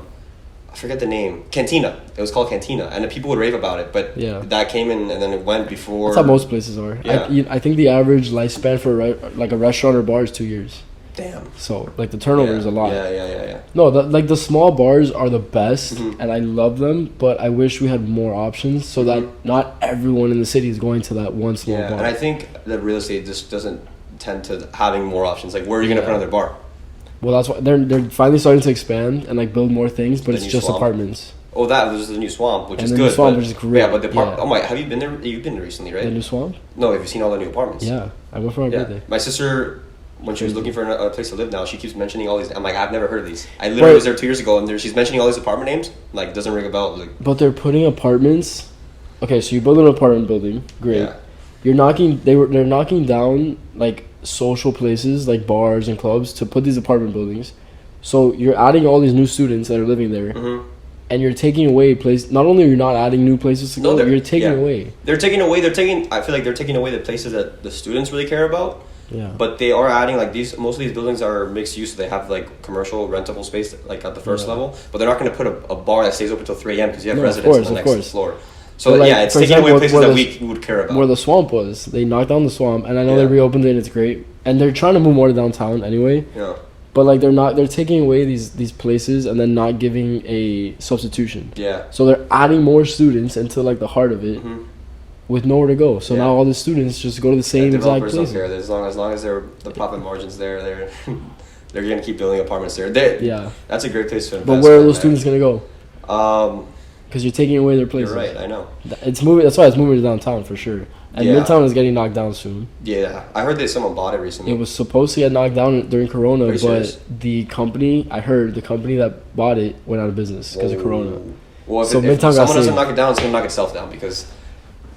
[SPEAKER 1] I forget the name. Cantina. It was called Cantina, and the people would rave about it. But
[SPEAKER 2] Yeah.
[SPEAKER 1] that came in, and then it went before.
[SPEAKER 2] That's how most places are.
[SPEAKER 1] Yeah.
[SPEAKER 2] I think the average lifespan for like a restaurant or bar is 2 years.
[SPEAKER 1] Damn.
[SPEAKER 2] So like the turnover is a lot.
[SPEAKER 1] Yeah.
[SPEAKER 2] No, like the small bars are the best,
[SPEAKER 1] Mhm.
[SPEAKER 2] and I love them. But I wish we had more options so that not everyone in the city is going to that one small
[SPEAKER 1] Yeah,
[SPEAKER 2] bar.
[SPEAKER 1] and I think that real estate just doesn't tend to having more options. Like, where are you gonna put
[SPEAKER 2] Yeah.
[SPEAKER 1] another bar?
[SPEAKER 2] Well, that's why they're finally starting to expand and like build more things, but
[SPEAKER 1] The
[SPEAKER 2] it's
[SPEAKER 1] new
[SPEAKER 2] just
[SPEAKER 1] Swamp.
[SPEAKER 2] apartments.
[SPEAKER 1] Oh, that was the new Swamp, which
[SPEAKER 2] And
[SPEAKER 1] is
[SPEAKER 2] the
[SPEAKER 1] good.
[SPEAKER 2] new Swamp,
[SPEAKER 1] but,
[SPEAKER 2] which is great.
[SPEAKER 1] Yeah, but the
[SPEAKER 2] Yeah.
[SPEAKER 1] oh my, have you been there? You've been there recently, right?
[SPEAKER 2] The new Swamp?
[SPEAKER 1] No, have you seen all the new apartments?
[SPEAKER 2] Yeah, I went for my
[SPEAKER 1] Yeah.
[SPEAKER 2] birthday.
[SPEAKER 1] My sister, when she was looking for a place to live now, she keeps mentioning all these. I'm like, I've never heard of these. I literally
[SPEAKER 2] Right.
[SPEAKER 1] was there 2 years ago, and she's mentioning all these apartment names. Like, doesn't ring a bell. Like,
[SPEAKER 2] But they're putting apartments. Okay, so you build an apartment building, great.
[SPEAKER 1] yeah,
[SPEAKER 2] They're knocking down like social places like bars and clubs to put these apartment buildings. So you're adding all these new students that are living there,
[SPEAKER 1] hmm
[SPEAKER 2] and you're taking away place. Not only are you not adding new places to
[SPEAKER 1] No,
[SPEAKER 2] go,
[SPEAKER 1] they're-
[SPEAKER 2] you're taking
[SPEAKER 1] yeah.
[SPEAKER 2] away.
[SPEAKER 1] they're taking away. I feel like they're taking away the places that the students really care about.
[SPEAKER 2] Yeah.
[SPEAKER 1] But they are adding like these. Most of these buildings are mixed use. So they have like commercial rentable space like at the first
[SPEAKER 2] Yeah.
[SPEAKER 1] level. But they're not going to put a bar that stays open until 3 a.m. because you have
[SPEAKER 2] No, of
[SPEAKER 1] residents
[SPEAKER 2] course,
[SPEAKER 1] on the
[SPEAKER 2] of
[SPEAKER 1] next
[SPEAKER 2] course.
[SPEAKER 1] floor. So
[SPEAKER 2] But, like,
[SPEAKER 1] yeah, it's
[SPEAKER 2] for
[SPEAKER 1] taking
[SPEAKER 2] example,
[SPEAKER 1] away places
[SPEAKER 2] where
[SPEAKER 1] that
[SPEAKER 2] the-
[SPEAKER 1] we would care about.
[SPEAKER 2] Where the swamp was, they knocked down the swamp, and I know they
[SPEAKER 1] Yeah.
[SPEAKER 2] reopened it. And it's great, and they're trying to move more to downtown anyway.
[SPEAKER 1] yeah.
[SPEAKER 2] But like they're taking away these places and then not giving a substitution.
[SPEAKER 1] Yeah.
[SPEAKER 2] So they're adding more students into like the heart of it
[SPEAKER 1] Mhm.
[SPEAKER 2] with nowhere to go. So
[SPEAKER 1] Yeah.
[SPEAKER 2] now all the students just go to the
[SPEAKER 1] Yeah,
[SPEAKER 2] same exact
[SPEAKER 1] developers don't
[SPEAKER 2] places.
[SPEAKER 1] care. As long as the profit margins there, they're gonna keep building apartments there.
[SPEAKER 2] Yeah.
[SPEAKER 1] That's a great place to invest.
[SPEAKER 2] But where are
[SPEAKER 1] in,
[SPEAKER 2] those
[SPEAKER 1] man.
[SPEAKER 2] students gonna go?
[SPEAKER 1] Um,
[SPEAKER 2] Because you're taking away their
[SPEAKER 1] you're
[SPEAKER 2] places.
[SPEAKER 1] right. I know.
[SPEAKER 2] It's moving. That's why it's moving to downtown for sure. And
[SPEAKER 1] Yeah.
[SPEAKER 2] Midtown is getting knocked down soon.
[SPEAKER 1] Yeah, I heard that someone bought it recently.
[SPEAKER 2] It was supposed to get knocked down during Corona,
[SPEAKER 1] Are you
[SPEAKER 2] but
[SPEAKER 1] serious?
[SPEAKER 2] the company that bought it went out of business because of Corona.
[SPEAKER 1] Well,
[SPEAKER 2] So
[SPEAKER 1] if
[SPEAKER 2] Midtown got
[SPEAKER 1] someone doesn't
[SPEAKER 2] saved.
[SPEAKER 1] knock it down, it's gonna knock itself down because.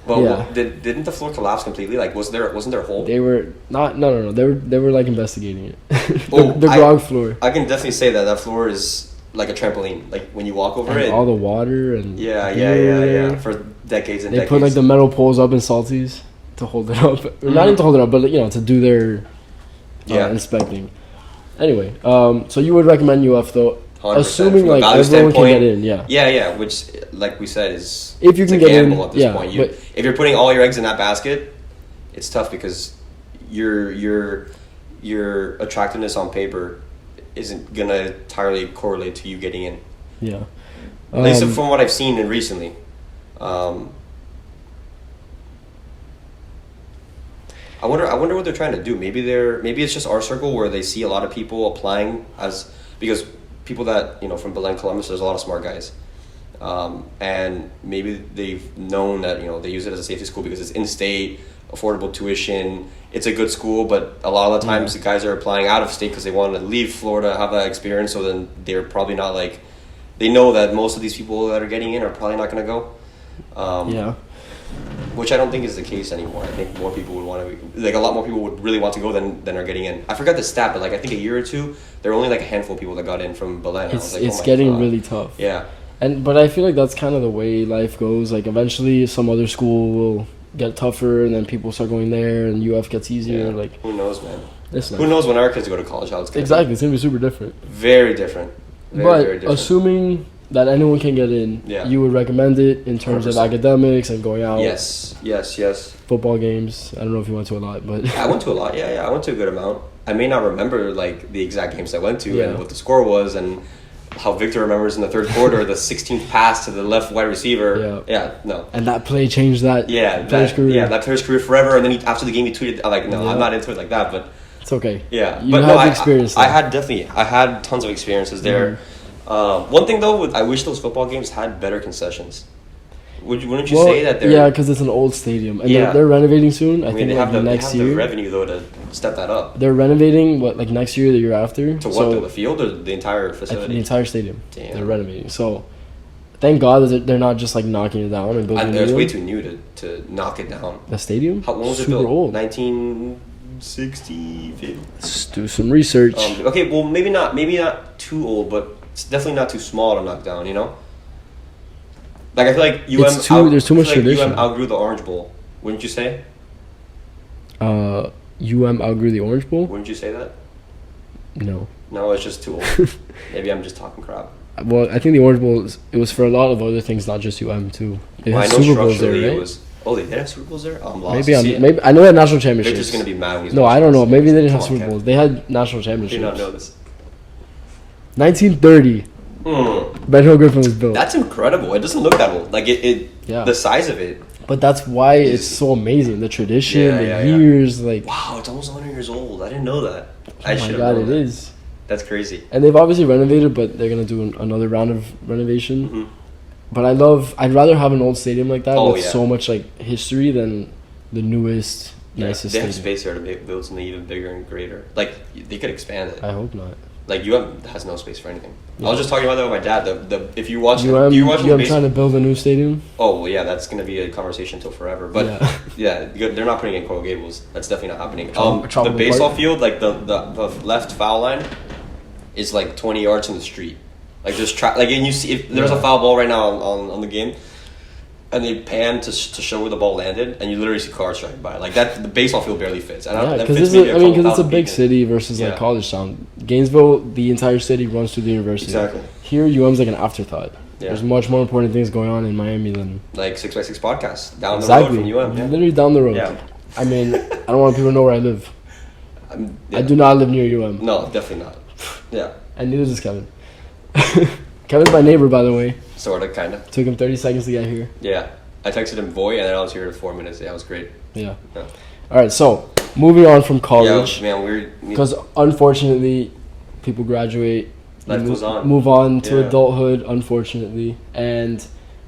[SPEAKER 1] Well,
[SPEAKER 2] Yeah.
[SPEAKER 1] didn't the floor collapse completely? Like, wasn't there a hole?
[SPEAKER 2] They were not. No. They were like investigating it.
[SPEAKER 1] Oh,
[SPEAKER 2] the ground floor.
[SPEAKER 1] I can definitely say that floor is like a trampoline. Like when you walk over
[SPEAKER 2] And
[SPEAKER 1] it.
[SPEAKER 2] all the water and
[SPEAKER 1] Yeah. For decades and
[SPEAKER 2] They
[SPEAKER 1] decades.
[SPEAKER 2] put like the metal poles up in Salties to hold it up. Or not even to hold it up, but to do their
[SPEAKER 1] Yeah.
[SPEAKER 2] inspecting. Anyway, so you would recommend UF though,
[SPEAKER 1] 100%.
[SPEAKER 2] assuming
[SPEAKER 1] From a
[SPEAKER 2] like
[SPEAKER 1] value
[SPEAKER 2] everyone can
[SPEAKER 1] standpoint,
[SPEAKER 2] get in. Yeah.
[SPEAKER 1] Yeah, which, like we said, is
[SPEAKER 2] If you
[SPEAKER 1] it's
[SPEAKER 2] can
[SPEAKER 1] a
[SPEAKER 2] get in,
[SPEAKER 1] gamble at this
[SPEAKER 2] yeah,
[SPEAKER 1] point.
[SPEAKER 2] but-
[SPEAKER 1] If you're putting all your eggs in that basket, it's tough because your attractiveness on paper isn't gonna entirely correlate to you getting in.
[SPEAKER 2] Yeah.
[SPEAKER 1] At least from what I've seen recently. I wonder what they're trying to do. Maybe it's just our circle where they see a lot of people applying because people that from Belen, Columbus, there's a lot of smart guys, and maybe they've known that they use it as a safety school because it's in-state, affordable tuition. It's a good school, but a lot of the times the guys are applying out of state because they want to leave Florida, have that experience. So then they're probably not like. They know that most of these people that are getting in are probably not going to go.
[SPEAKER 2] Yeah.
[SPEAKER 1] Which I don't think is the case anymore. I think more people would want to, a lot more people would really want to go than are getting in. I forgot the stat, but I think a year or two, there were only a handful of people that got in from Belen. I was
[SPEAKER 2] It's
[SPEAKER 1] oh my
[SPEAKER 2] getting
[SPEAKER 1] God.
[SPEAKER 2] really tough.
[SPEAKER 1] Yeah.
[SPEAKER 2] But I feel like that's kind of the way life goes. Like eventually, some other school will get tougher, and then people start going there, and UF gets easier.
[SPEAKER 1] Yeah.
[SPEAKER 2] Like
[SPEAKER 1] Who knows, man?
[SPEAKER 2] it's
[SPEAKER 1] Who knows when our kids go to college? How it's gonna
[SPEAKER 2] Exactly, it's gonna be super different.
[SPEAKER 1] be. Very different. Very,
[SPEAKER 2] But
[SPEAKER 1] very different.
[SPEAKER 2] assuming that anyone can get in,
[SPEAKER 1] Yeah.
[SPEAKER 2] you would recommend it in terms of
[SPEAKER 1] 100%.
[SPEAKER 2] academics and going out.
[SPEAKER 1] Yes.
[SPEAKER 2] Football games. I don't know if you went to a lot, but
[SPEAKER 1] I went to a lot. Yeah. I went to a good amount. I may not remember the exact games I went to
[SPEAKER 2] Yeah.
[SPEAKER 1] and what the score was and how Victor remembers in the third quarter the 16th pass to the left wide receiver.
[SPEAKER 2] Yeah.
[SPEAKER 1] No.
[SPEAKER 2] and that play changed that player's career.
[SPEAKER 1] that player's career forever. And then after the game, he tweeted, no,
[SPEAKER 2] Yeah.
[SPEAKER 1] I'm not into it like that. But
[SPEAKER 2] It's okay.
[SPEAKER 1] yeah,
[SPEAKER 2] You
[SPEAKER 1] but
[SPEAKER 2] had
[SPEAKER 1] no,
[SPEAKER 2] the experience.
[SPEAKER 1] I
[SPEAKER 2] though. Mm-hmm.
[SPEAKER 1] had tons of experiences there. One thing though, I wish those football games had better concessions. Wouldn't you say that they're?
[SPEAKER 2] Yeah, because it's an old stadium, and
[SPEAKER 1] Yeah.
[SPEAKER 2] they're renovating soon. I
[SPEAKER 1] I mean,
[SPEAKER 2] think
[SPEAKER 1] they
[SPEAKER 2] like
[SPEAKER 1] have the
[SPEAKER 2] next year.
[SPEAKER 1] revenue though to step that up.
[SPEAKER 2] They're renovating next year, the year after.
[SPEAKER 1] To what?
[SPEAKER 2] So,
[SPEAKER 1] To the field or the entire
[SPEAKER 2] the
[SPEAKER 1] facility?
[SPEAKER 2] entire stadium.
[SPEAKER 1] Damn.
[SPEAKER 2] They're renovating. So, thank God that they're not just knocking it down and building a
[SPEAKER 1] And
[SPEAKER 2] new
[SPEAKER 1] it was way
[SPEAKER 2] one.
[SPEAKER 1] too new to knock it down.
[SPEAKER 2] The stadium.
[SPEAKER 1] When was it
[SPEAKER 2] super
[SPEAKER 1] built?
[SPEAKER 2] old.
[SPEAKER 1] 1960. 50?
[SPEAKER 2] Let's do some research.
[SPEAKER 1] Okay, well maybe not too old, but it's definitely not too small to knock down. Like I feel like UM.
[SPEAKER 2] It's too- there's too much
[SPEAKER 1] I feel like
[SPEAKER 2] tradition.
[SPEAKER 1] UM outgrew the Orange Bowl. Wouldn't you say?
[SPEAKER 2] UM outgrew the Orange Bowl.
[SPEAKER 1] Wouldn't you say that?
[SPEAKER 2] No.
[SPEAKER 1] No, it's just too old. Maybe I'm just talking crap.
[SPEAKER 2] Well, I think the Orange Bowl it was for a lot of other things, not just UM too. It
[SPEAKER 1] Well, I
[SPEAKER 2] had
[SPEAKER 1] know
[SPEAKER 2] Super Bowls there,
[SPEAKER 1] structurally
[SPEAKER 2] right?
[SPEAKER 1] it was. Oh, they did have Super Bowls there. I'm lost.
[SPEAKER 2] Maybe
[SPEAKER 1] See,
[SPEAKER 2] maybe I know they had national
[SPEAKER 1] They're
[SPEAKER 2] championships.
[SPEAKER 1] just gonna be mad when he's
[SPEAKER 2] No, I
[SPEAKER 1] watching
[SPEAKER 2] don't know.
[SPEAKER 1] this.
[SPEAKER 2] Maybe they didn't
[SPEAKER 1] Come
[SPEAKER 2] have
[SPEAKER 1] on,
[SPEAKER 2] Super
[SPEAKER 1] Kev.
[SPEAKER 2] Bowls. They had national
[SPEAKER 1] I did
[SPEAKER 2] championships.
[SPEAKER 1] not know this.
[SPEAKER 2] 1930. Ben Hill Griffin was built.
[SPEAKER 1] That's incredible. It doesn't look that old. Like it
[SPEAKER 2] Yeah.
[SPEAKER 1] the size of it.
[SPEAKER 2] But that's why it's so amazing. The tradition,
[SPEAKER 1] Yeah,
[SPEAKER 2] the
[SPEAKER 1] yeah, yeah.
[SPEAKER 2] years, like.
[SPEAKER 1] Wow, it's almost 100 years old. I didn't know that.
[SPEAKER 2] Oh my god, it is.
[SPEAKER 1] That's crazy.
[SPEAKER 2] And they've obviously renovated, but they're gonna do another round of renovation.
[SPEAKER 1] Mhm.
[SPEAKER 2] But I'd rather have an old stadium like that
[SPEAKER 1] Oh,
[SPEAKER 2] with
[SPEAKER 1] yeah.
[SPEAKER 2] so much like history than the newest,
[SPEAKER 1] Yeah,
[SPEAKER 2] nicest
[SPEAKER 1] they have
[SPEAKER 2] stadium.
[SPEAKER 1] space there to build something even bigger and greater. Like they could expand it.
[SPEAKER 2] I hope not.
[SPEAKER 1] Like UM has no space for anything.
[SPEAKER 2] Yeah.
[SPEAKER 1] I was just talking about that with my dad. The if you watch
[SPEAKER 2] UM,
[SPEAKER 1] do you watch
[SPEAKER 2] UM trying to build a new stadium.
[SPEAKER 1] Oh well, yeah, that's gonna be a conversation till forever. But
[SPEAKER 2] Yeah.
[SPEAKER 1] yeah, they're not putting in Coral Gables. That's definitely not happening.
[SPEAKER 2] Tropical
[SPEAKER 1] The baseball
[SPEAKER 2] Park?
[SPEAKER 1] field, like the left foul line, is like 20 yards from the street. Like there's like and you see if there's a
[SPEAKER 2] Yeah.
[SPEAKER 1] foul ball right now on the game, and they pan to show where the ball landed, and you literally see cars driving by. Like that, the baseball field barely fits. And
[SPEAKER 2] Yeah,
[SPEAKER 1] that
[SPEAKER 2] because
[SPEAKER 1] fits
[SPEAKER 2] it's
[SPEAKER 1] maybe
[SPEAKER 2] I mean,
[SPEAKER 1] couple
[SPEAKER 2] because it's a
[SPEAKER 1] thousand
[SPEAKER 2] big
[SPEAKER 1] people.
[SPEAKER 2] city versus
[SPEAKER 1] Yeah.
[SPEAKER 2] like college town. Gainesville, the entire city runs through the university.
[SPEAKER 1] Exactly.
[SPEAKER 2] Here, UM's like an afterthought.
[SPEAKER 1] Yeah.
[SPEAKER 2] There's much more important things going on in Miami than
[SPEAKER 1] Like 6x6 podcasts down
[SPEAKER 2] exactly.
[SPEAKER 1] the road from UM. Yeah.
[SPEAKER 2] Literally down the road.
[SPEAKER 1] Yeah.
[SPEAKER 2] I mean, I don't want people to know where I live.
[SPEAKER 1] Yeah.
[SPEAKER 2] I do not live near UM.
[SPEAKER 1] No, definitely not. Yeah,
[SPEAKER 2] And neither does Kevin. Kevin's my neighbor, by the way.
[SPEAKER 1] sort of, kind of.
[SPEAKER 2] Took him 30 seconds to get here.
[SPEAKER 1] Yeah, I texted him boy, and then I was here in 4 minutes. Yeah, it was great.
[SPEAKER 2] Yeah.
[SPEAKER 1] Yeah.
[SPEAKER 2] All right, so moving on from college.
[SPEAKER 1] Yeah, man, we're
[SPEAKER 2] Because unfortunately, people graduate.
[SPEAKER 1] Life
[SPEAKER 2] move,
[SPEAKER 1] goes on.
[SPEAKER 2] Move on to
[SPEAKER 1] Yeah.
[SPEAKER 2] adulthood, unfortunately. And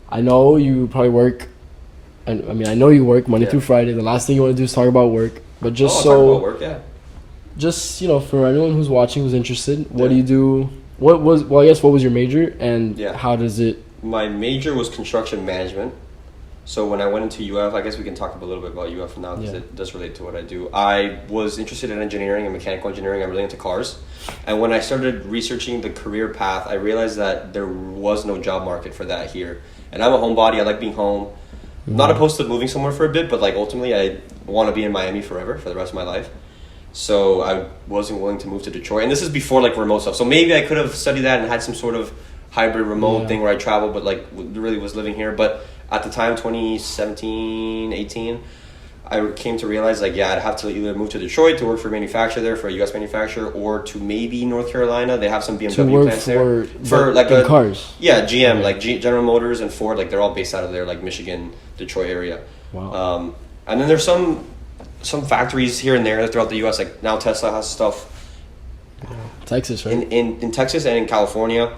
[SPEAKER 2] I know you probably work. And I mean, I know you work Monday
[SPEAKER 1] Yeah.
[SPEAKER 2] through Friday. The last thing you want to do is talk about work. But just
[SPEAKER 1] I'll
[SPEAKER 2] so,
[SPEAKER 1] talk about work, yeah.
[SPEAKER 2] just for anyone who's watching, who's interested, what
[SPEAKER 1] Yeah.
[SPEAKER 2] do you do? What was your major, and
[SPEAKER 1] Yeah.
[SPEAKER 2] how does it?
[SPEAKER 1] My major was construction management. So when I went into UF, I guess we can talk a little bit about UF now because
[SPEAKER 2] Yeah.
[SPEAKER 1] it does relate to what I do. I was interested in engineering and mechanical engineering. I'm really into cars. And when I started researching the career path, I realized that there was no job market for that here. And I'm a homebody. I like being home. Not opposed to moving somewhere for a bit, but like ultimately I want to be in Miami forever for the rest of my life. So I wasn't willing to move to Detroit. And this is before like remote stuff. So maybe I could have studied that and had some sort of hybrid remote
[SPEAKER 2] Yeah.
[SPEAKER 1] thing where I travel, but like really was living here. But at the time, 2017, 18, I came to realize like, yeah, I'd have to either move to Detroit to work for a manufacturer there, for a US manufacturer, or to maybe North Carolina. They have some BMW
[SPEAKER 2] To work
[SPEAKER 1] plants there.
[SPEAKER 2] for
[SPEAKER 1] like
[SPEAKER 2] in
[SPEAKER 1] a
[SPEAKER 2] cars.
[SPEAKER 1] Yeah, GM,
[SPEAKER 2] Okay.
[SPEAKER 1] like General Motors and Ford, like they're all based out of there, like Michigan, Detroit area.
[SPEAKER 2] Wow.
[SPEAKER 1] And then there's some factories here and there throughout the U.S. Like now Tesla has stuff
[SPEAKER 2] Texas, right?
[SPEAKER 1] in Texas and in California.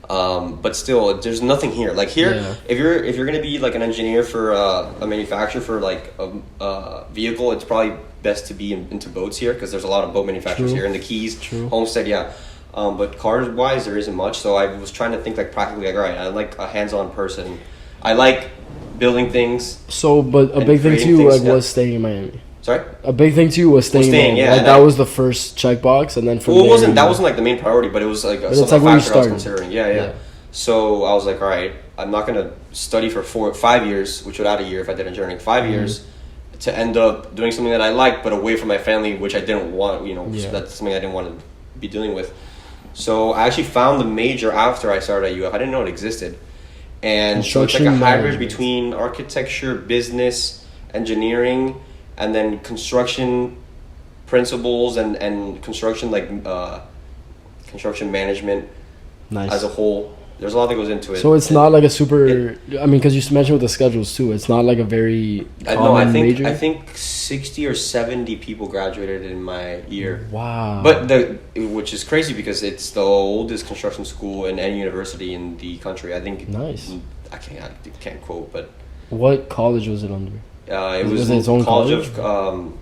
[SPEAKER 1] But still, there's nothing here. Like here,
[SPEAKER 2] Yeah.
[SPEAKER 1] if you're gonna be like an engineer for a manufacturer for like a vehicle, it's probably best to be into boats here because there's a lot of boat manufacturers
[SPEAKER 2] True.
[SPEAKER 1] here in the Keys,
[SPEAKER 2] True.
[SPEAKER 1] Homestead, yeah. But cars wise, there isn't much. So I was trying to think like practically, like all right, I like a hands-on person. I like building things.
[SPEAKER 2] So, but a
[SPEAKER 1] And
[SPEAKER 2] big thing to
[SPEAKER 1] creating
[SPEAKER 2] you
[SPEAKER 1] things,
[SPEAKER 2] like
[SPEAKER 1] yeah.
[SPEAKER 2] was staying in Miami.
[SPEAKER 1] Sorry.
[SPEAKER 2] A big thing to you was staying,
[SPEAKER 1] staying,
[SPEAKER 2] in Miami.
[SPEAKER 1] yeah,
[SPEAKER 2] Like,
[SPEAKER 1] and
[SPEAKER 2] that
[SPEAKER 1] I-
[SPEAKER 2] was the first checkbox, and then from
[SPEAKER 1] Well,
[SPEAKER 2] there
[SPEAKER 1] it wasn't.
[SPEAKER 2] you-
[SPEAKER 1] That wasn't like the main priority, but it was like
[SPEAKER 2] it's
[SPEAKER 1] some
[SPEAKER 2] like where you
[SPEAKER 1] factor I was
[SPEAKER 2] started.
[SPEAKER 1] considering. Yeah, yeah,
[SPEAKER 2] Yeah.
[SPEAKER 1] So I was like, all right, I'm not gonna study for 5 years, which would add a year if I did engineering. 5
[SPEAKER 2] Mm-hmm.
[SPEAKER 1] years to end up doing something that I liked, but away from my family, which I didn't want. You know,
[SPEAKER 2] Yeah.
[SPEAKER 1] that's something I didn't want to be dealing with. So I actually found the major after I started at UF. I didn't know it existed, and so it's like a
[SPEAKER 2] Construction
[SPEAKER 1] hybrid
[SPEAKER 2] management.
[SPEAKER 1] between architecture, business, engineering, and then construction principles and construction construction management
[SPEAKER 2] Nice.
[SPEAKER 1] as a whole. There's a lot that goes into it.
[SPEAKER 2] So it's
[SPEAKER 1] And
[SPEAKER 2] not like a super. I mean, because you mentioned with the schedules too. It's not like a very common
[SPEAKER 1] no, I
[SPEAKER 2] major.
[SPEAKER 1] think 60 or 70 people graduated in my year.
[SPEAKER 2] Wow.
[SPEAKER 1] But which is crazy because it's the oldest construction school in any university in the country. I think.
[SPEAKER 2] Nice.
[SPEAKER 1] I can't quote, but
[SPEAKER 2] What college was it under?
[SPEAKER 1] it
[SPEAKER 2] Was
[SPEAKER 1] was
[SPEAKER 2] it its own
[SPEAKER 1] college
[SPEAKER 2] college?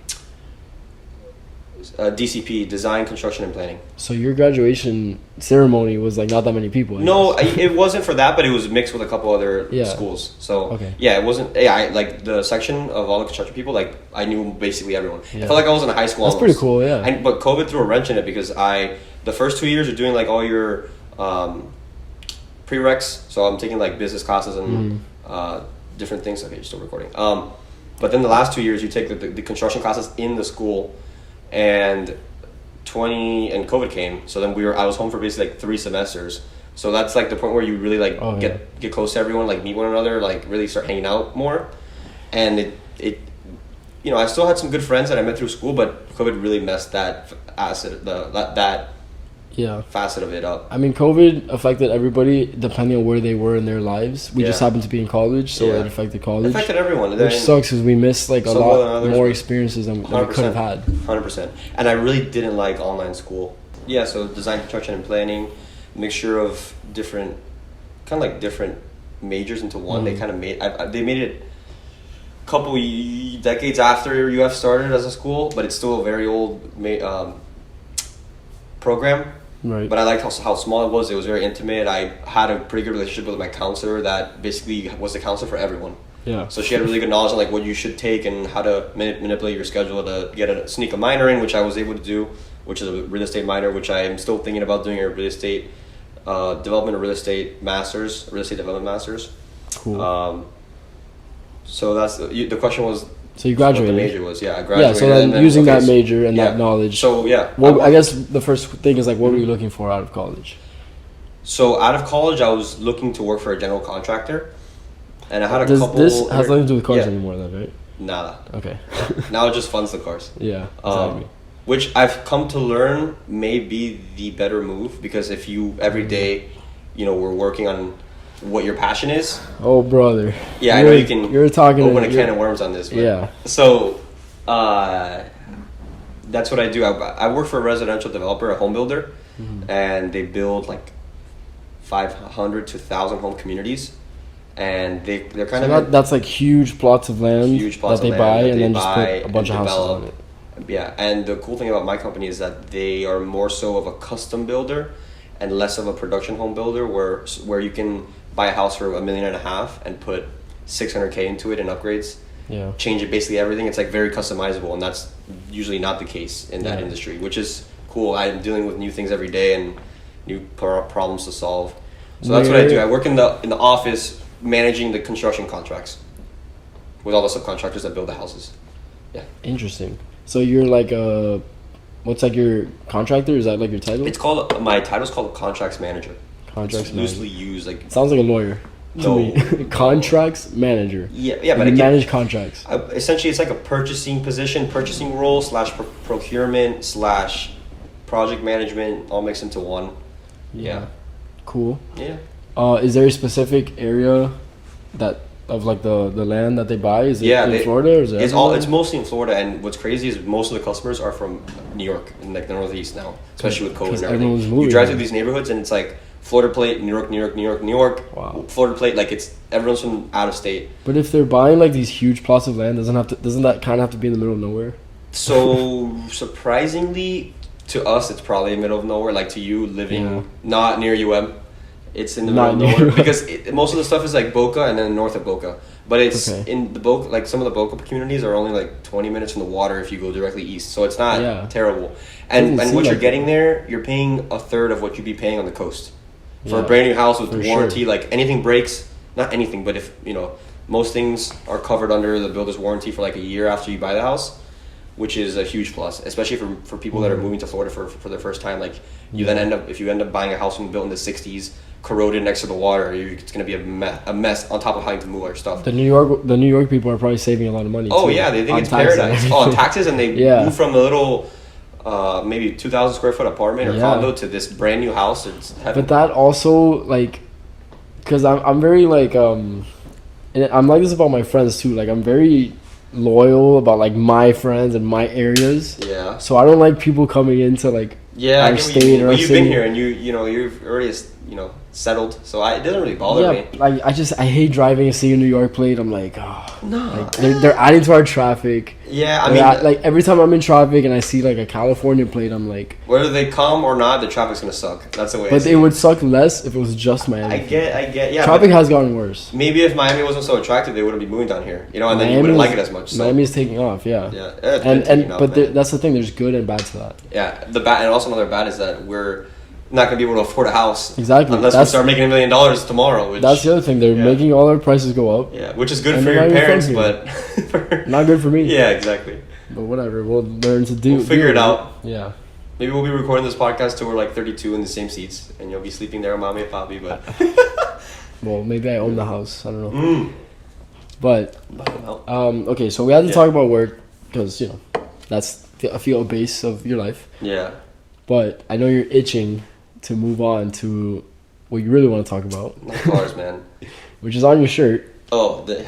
[SPEAKER 1] of DCP, Design, Construction, and Planning.
[SPEAKER 2] So your graduation ceremony was like not that many people. I
[SPEAKER 1] No,
[SPEAKER 2] guess.
[SPEAKER 1] it wasn't for that, but it was mixed with a couple other
[SPEAKER 2] Yeah.
[SPEAKER 1] schools. So
[SPEAKER 2] Okay.
[SPEAKER 1] yeah, it wasn't. Yeah, I like the section of all the construction people. Like I knew basically everyone.
[SPEAKER 2] Yeah.
[SPEAKER 1] I felt like I was in a high school.
[SPEAKER 2] That's
[SPEAKER 1] almost.
[SPEAKER 2] pretty cool. Yeah.
[SPEAKER 1] But COVID threw a wrench in it because the first 2 years are doing like all your prereqs. So I'm taking like business classes and different things. Okay, you're still recording. But then the last 2 years, you take the construction classes in the school, and COVID came. So then I was home for basically like 3 semesters. So that's like the point where you really like get close to everyone, like meet one another, like really start hanging out more. And it you know, I still had some good friends that I met through school, but COVID really messed that facet of it up.
[SPEAKER 2] I mean, COVID affected everybody depending on where they were in their lives. We just happened to be in college, so it affected college.
[SPEAKER 1] It affected everyone.
[SPEAKER 2] Which sucks because we missed like a lot more experiences than we could have had.
[SPEAKER 1] 100%. And I really didn't like online school. Yeah, so design, construction, and planning, mixture of different majors into one. They kind of they made it a couple decades after UF started as a school, but it's still a very old program.
[SPEAKER 2] Right.
[SPEAKER 1] But I liked how small it was. It was very intimate. I had a pretty good relationship with my counselor that basically was the counselor for everyone.
[SPEAKER 2] Yeah.
[SPEAKER 1] So she had really good knowledge on like what you should take and how to manipulate your schedule to sneak a minor in, which I was able to do, which is a real estate minor, which I am still thinking about doing a real estate development or real estate development masters.
[SPEAKER 2] Cool.
[SPEAKER 1] So that's the question was.
[SPEAKER 2] So you graduated.
[SPEAKER 1] What the major was, I graduated.
[SPEAKER 2] Yeah, so then using that major and that knowledge.
[SPEAKER 1] So yeah.
[SPEAKER 2] Well, I guess the first thing is like, what were you looking for out of college?
[SPEAKER 1] So out of college, I was looking to work for a general contractor, and I had a couple.
[SPEAKER 2] This has nothing to do with cars anymore, then, right?
[SPEAKER 1] Nada.
[SPEAKER 2] Okay.
[SPEAKER 1] Now it just funds the cars.
[SPEAKER 2] Yeah. Exactly.
[SPEAKER 1] Which I've come to learn may be the better move, because if you every day, we're working on what your passion is.
[SPEAKER 2] Oh, brother.
[SPEAKER 1] Yeah, I know you can.
[SPEAKER 2] You're talking.
[SPEAKER 1] Open a can of worms on this. But,
[SPEAKER 2] yeah.
[SPEAKER 1] So, that's what I do. I work for a residential developer, a home builder, and they build like 500 to 1,000 home communities, and they're kind of
[SPEAKER 2] that's like huge plots of land that they buy and then just put a bunch of houses on it.
[SPEAKER 1] Yeah, and the cool thing about my company is that they are more so of a custom builder and less of a production home builder, where you can buy a house for $1.5 million and put $600K into it in upgrades.
[SPEAKER 2] Yeah.
[SPEAKER 1] Change it, basically everything. It's like very customizable, and that's usually not the case in that industry, which is cool. I'm dealing with new things every day and new problems to solve. So that's what I do. I work in the office managing the construction contracts with all the subcontractors that build the houses. Yeah.
[SPEAKER 2] Interesting. So you're like what's like your contractor? Is that like your title?
[SPEAKER 1] It's called, my title's called contracts manager. Contracts manager. Loosely used, like.
[SPEAKER 2] Sounds like a lawyer.
[SPEAKER 1] No.
[SPEAKER 2] Contracts manager.
[SPEAKER 1] Yeah, but
[SPEAKER 2] you manage contracts.
[SPEAKER 1] Essentially, it's like a purchasing role / procurement / project management, all mixed into one. Yeah.
[SPEAKER 2] Cool.
[SPEAKER 1] Yeah.
[SPEAKER 2] Is there a specific area of like the land that they buy? Is it in Florida, or is it
[SPEAKER 1] it's mostly in Florida, and what's crazy is most of the customers are from New York and like the Northeast now, especially with COVID and everything. You drive through these neighborhoods and it's like Florida plate, New York, New York, New York, New York.
[SPEAKER 2] Wow.
[SPEAKER 1] Florida plate, like everyone's from out of state.
[SPEAKER 2] But if they're buying like these huge plots of land, doesn't that kind of have to be in the middle of nowhere?
[SPEAKER 1] So surprisingly, to us, it's probably in the middle of nowhere. Like to you, living not near UM, it's in the middle of nowhere because most of the stuff is like Boca and then north of Boca. But it's in the Boca, like some of the Boca communities are only like 20 minutes from the water if you go directly east. So it's not terrible. And what you're getting there, you're paying a third of what you'd be paying on the coast. For a brand new house with warranty, like anything breaks, not anything, but if, most things are covered under the builder's warranty for like a year after you buy the house, which is a huge plus, especially for people that are moving to Florida for their first time. Like you then if you end up buying a house built in the 60s, corroded next to the water, it's going to be a mess on top of having to move all your stuff.
[SPEAKER 2] The New York people are probably saving a lot of money.
[SPEAKER 1] Oh
[SPEAKER 2] too,
[SPEAKER 1] yeah, they think it's paradise. On taxes, and they move from a little maybe 2,000 square foot apartment or condo to this brand new house. It's heaven.
[SPEAKER 2] But that also, like, because I'm very like and I'm like this about my friends too. Like I'm very loyal about like my friends and my areas.
[SPEAKER 1] Yeah.
[SPEAKER 2] So I don't like people coming into like our state or our
[SPEAKER 1] you've
[SPEAKER 2] city.
[SPEAKER 1] been here and you've already settled, so it doesn't really bother me.
[SPEAKER 2] Like I hate driving and seeing a New York plate. I'm like,
[SPEAKER 1] no,
[SPEAKER 2] like they're adding to our traffic.
[SPEAKER 1] Yeah, I mean,
[SPEAKER 2] like every time I'm in traffic and I see like a California plate, I'm like,
[SPEAKER 1] whether they come or not, the traffic's gonna suck. That's the way.
[SPEAKER 2] But it would suck less if it was just Miami.
[SPEAKER 1] I get. Yeah,
[SPEAKER 2] traffic has gotten worse.
[SPEAKER 1] Maybe if Miami wasn't so attractive, they wouldn't be moving down here. And then you wouldn't like it as much. So.
[SPEAKER 2] Miami's taking off. Yeah.
[SPEAKER 1] Yeah.
[SPEAKER 2] But that's the thing. There's good and bad to that.
[SPEAKER 1] Yeah. And also another bad is that we're not gonna be able to afford a house.
[SPEAKER 2] Exactly.
[SPEAKER 1] Unless we start making $1 million tomorrow. Which,
[SPEAKER 2] that's the other thing. They're making all their prices go up.
[SPEAKER 1] Yeah, which is good
[SPEAKER 2] And
[SPEAKER 1] for
[SPEAKER 2] they're
[SPEAKER 1] your
[SPEAKER 2] not even
[SPEAKER 1] parents,
[SPEAKER 2] from
[SPEAKER 1] but
[SPEAKER 2] Not good for me.
[SPEAKER 1] yeah, exactly.
[SPEAKER 2] But whatever. We'll learn to do.
[SPEAKER 1] We'll figure it out.
[SPEAKER 2] Yeah.
[SPEAKER 1] Maybe we'll be recording this podcast till we're like 32 in the same seats, and you'll be sleeping there with mommy and papi. But
[SPEAKER 2] Well, maybe I own the house. I don't know. But
[SPEAKER 1] well,
[SPEAKER 2] okay, so we had to
[SPEAKER 1] Yeah.
[SPEAKER 2] talk about work because that's a field base of your life.
[SPEAKER 1] yeah.
[SPEAKER 2] But I know you're itching to move on to what you really want to talk about,
[SPEAKER 1] Not cars, man.
[SPEAKER 2] which is on your shirt.
[SPEAKER 1] Oh, of course.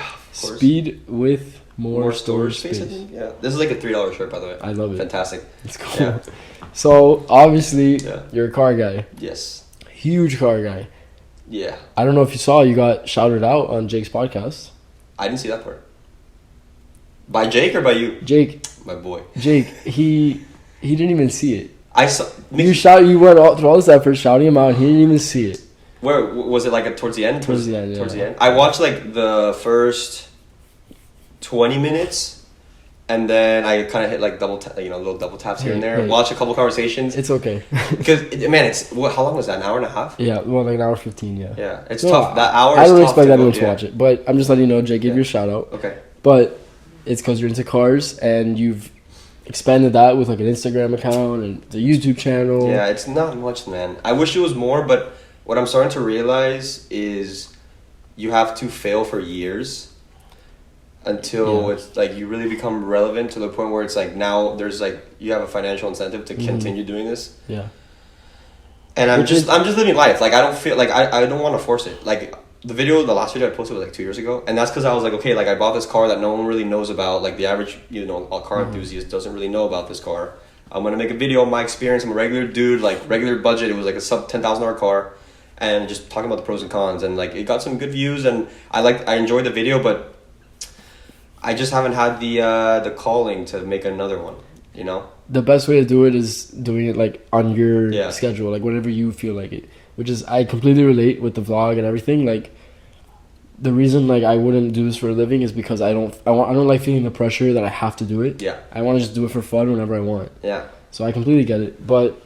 [SPEAKER 2] Speed with more
[SPEAKER 1] storage space. I think. Yeah, this is like a $3 shirt, by the way.
[SPEAKER 2] I love it.
[SPEAKER 1] Fantastic.
[SPEAKER 2] It's cool.
[SPEAKER 1] Yeah.
[SPEAKER 2] So obviously
[SPEAKER 1] Yeah.
[SPEAKER 2] you're a car guy,
[SPEAKER 1] Yes.
[SPEAKER 2] huge car guy.
[SPEAKER 1] Yeah.
[SPEAKER 2] I don't know if you saw, you got shouted out on Jake's podcast.
[SPEAKER 1] I didn't see that part. By Jake or by you?
[SPEAKER 2] Jake,
[SPEAKER 1] My boy.
[SPEAKER 2] he didn't even see it.
[SPEAKER 1] I saw.
[SPEAKER 2] You went through all this effort shouting him out, and he didn't even see it.
[SPEAKER 1] Where was it? Like towards the end?
[SPEAKER 2] Towards the end,
[SPEAKER 1] Towards
[SPEAKER 2] yeah.
[SPEAKER 1] the end. I watched like the first 20 minutes, and then I kind of hit like little double taps here and there.
[SPEAKER 2] Hey.
[SPEAKER 1] Watch a couple conversations.
[SPEAKER 2] It's okay.
[SPEAKER 1] Because man, how long was that? An hour and a half?
[SPEAKER 2] Yeah, well, like an hour 15, yeah.
[SPEAKER 1] Yeah, it's
[SPEAKER 2] No,
[SPEAKER 1] tough. That hour.
[SPEAKER 2] I
[SPEAKER 1] is
[SPEAKER 2] don't
[SPEAKER 1] tough
[SPEAKER 2] expect
[SPEAKER 1] to
[SPEAKER 2] anyone
[SPEAKER 1] go-
[SPEAKER 2] to watch it, but I'm just letting you know, Jake gave
[SPEAKER 1] Yeah.
[SPEAKER 2] you a shout out.
[SPEAKER 1] Okay.
[SPEAKER 2] But it's because you're into cars, and you've expanded that with like an Instagram account and the YouTube channel.
[SPEAKER 1] Yeah, it's not much, man. I wish it was more, but what I'm starting to realize is you have to fail for years until
[SPEAKER 2] Yeah.
[SPEAKER 1] it's like you really become relevant to the point where it's like now there's like you have a financial incentive to continue doing this.
[SPEAKER 2] Yeah.
[SPEAKER 1] And I'm
[SPEAKER 2] Which
[SPEAKER 1] just
[SPEAKER 2] is-
[SPEAKER 1] I'm just living life. Like I don't feel like I don't want to force it. Like the last video I posted was like 2 years ago, and that's because I was like, okay, like I bought this car that no one really knows about. Like the average car enthusiast doesn't really know about this car. I'm gonna make a video on my experience. I'm a regular dude, like regular budget. It was like a sub $10,000 car, and just talking about the pros and cons. And like it got some good views, and I enjoyed the video, but I just haven't had the calling to make another one. You know.
[SPEAKER 2] The best way to do it is doing it like on your
[SPEAKER 1] Yeah.
[SPEAKER 2] schedule, like whenever you feel like it. Which is, I completely relate with the vlog and everything. Like, the reason like I wouldn't do this for a living is because I don't like feeling the pressure that I have to do it.
[SPEAKER 1] Yeah.
[SPEAKER 2] I want to just do it for fun whenever I want.
[SPEAKER 1] Yeah.
[SPEAKER 2] So I completely get it. But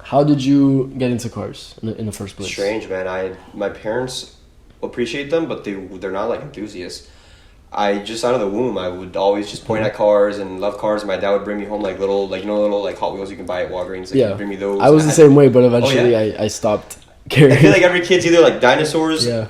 [SPEAKER 2] how did you get into cars in the first place?
[SPEAKER 1] Strange, man. My parents appreciate them, but they're not like enthusiasts. I just out of the womb, I would always just point at cars and love cars. And my dad would bring me home like little Hot Wheels you can buy at Walgreens. Like,
[SPEAKER 2] Yeah.
[SPEAKER 1] he'd bring me those.
[SPEAKER 2] I was the same way, but eventually
[SPEAKER 1] Oh,
[SPEAKER 2] I stopped
[SPEAKER 1] I
[SPEAKER 2] caring.
[SPEAKER 1] feel like every kid's either like dinosaurs,
[SPEAKER 2] Yeah.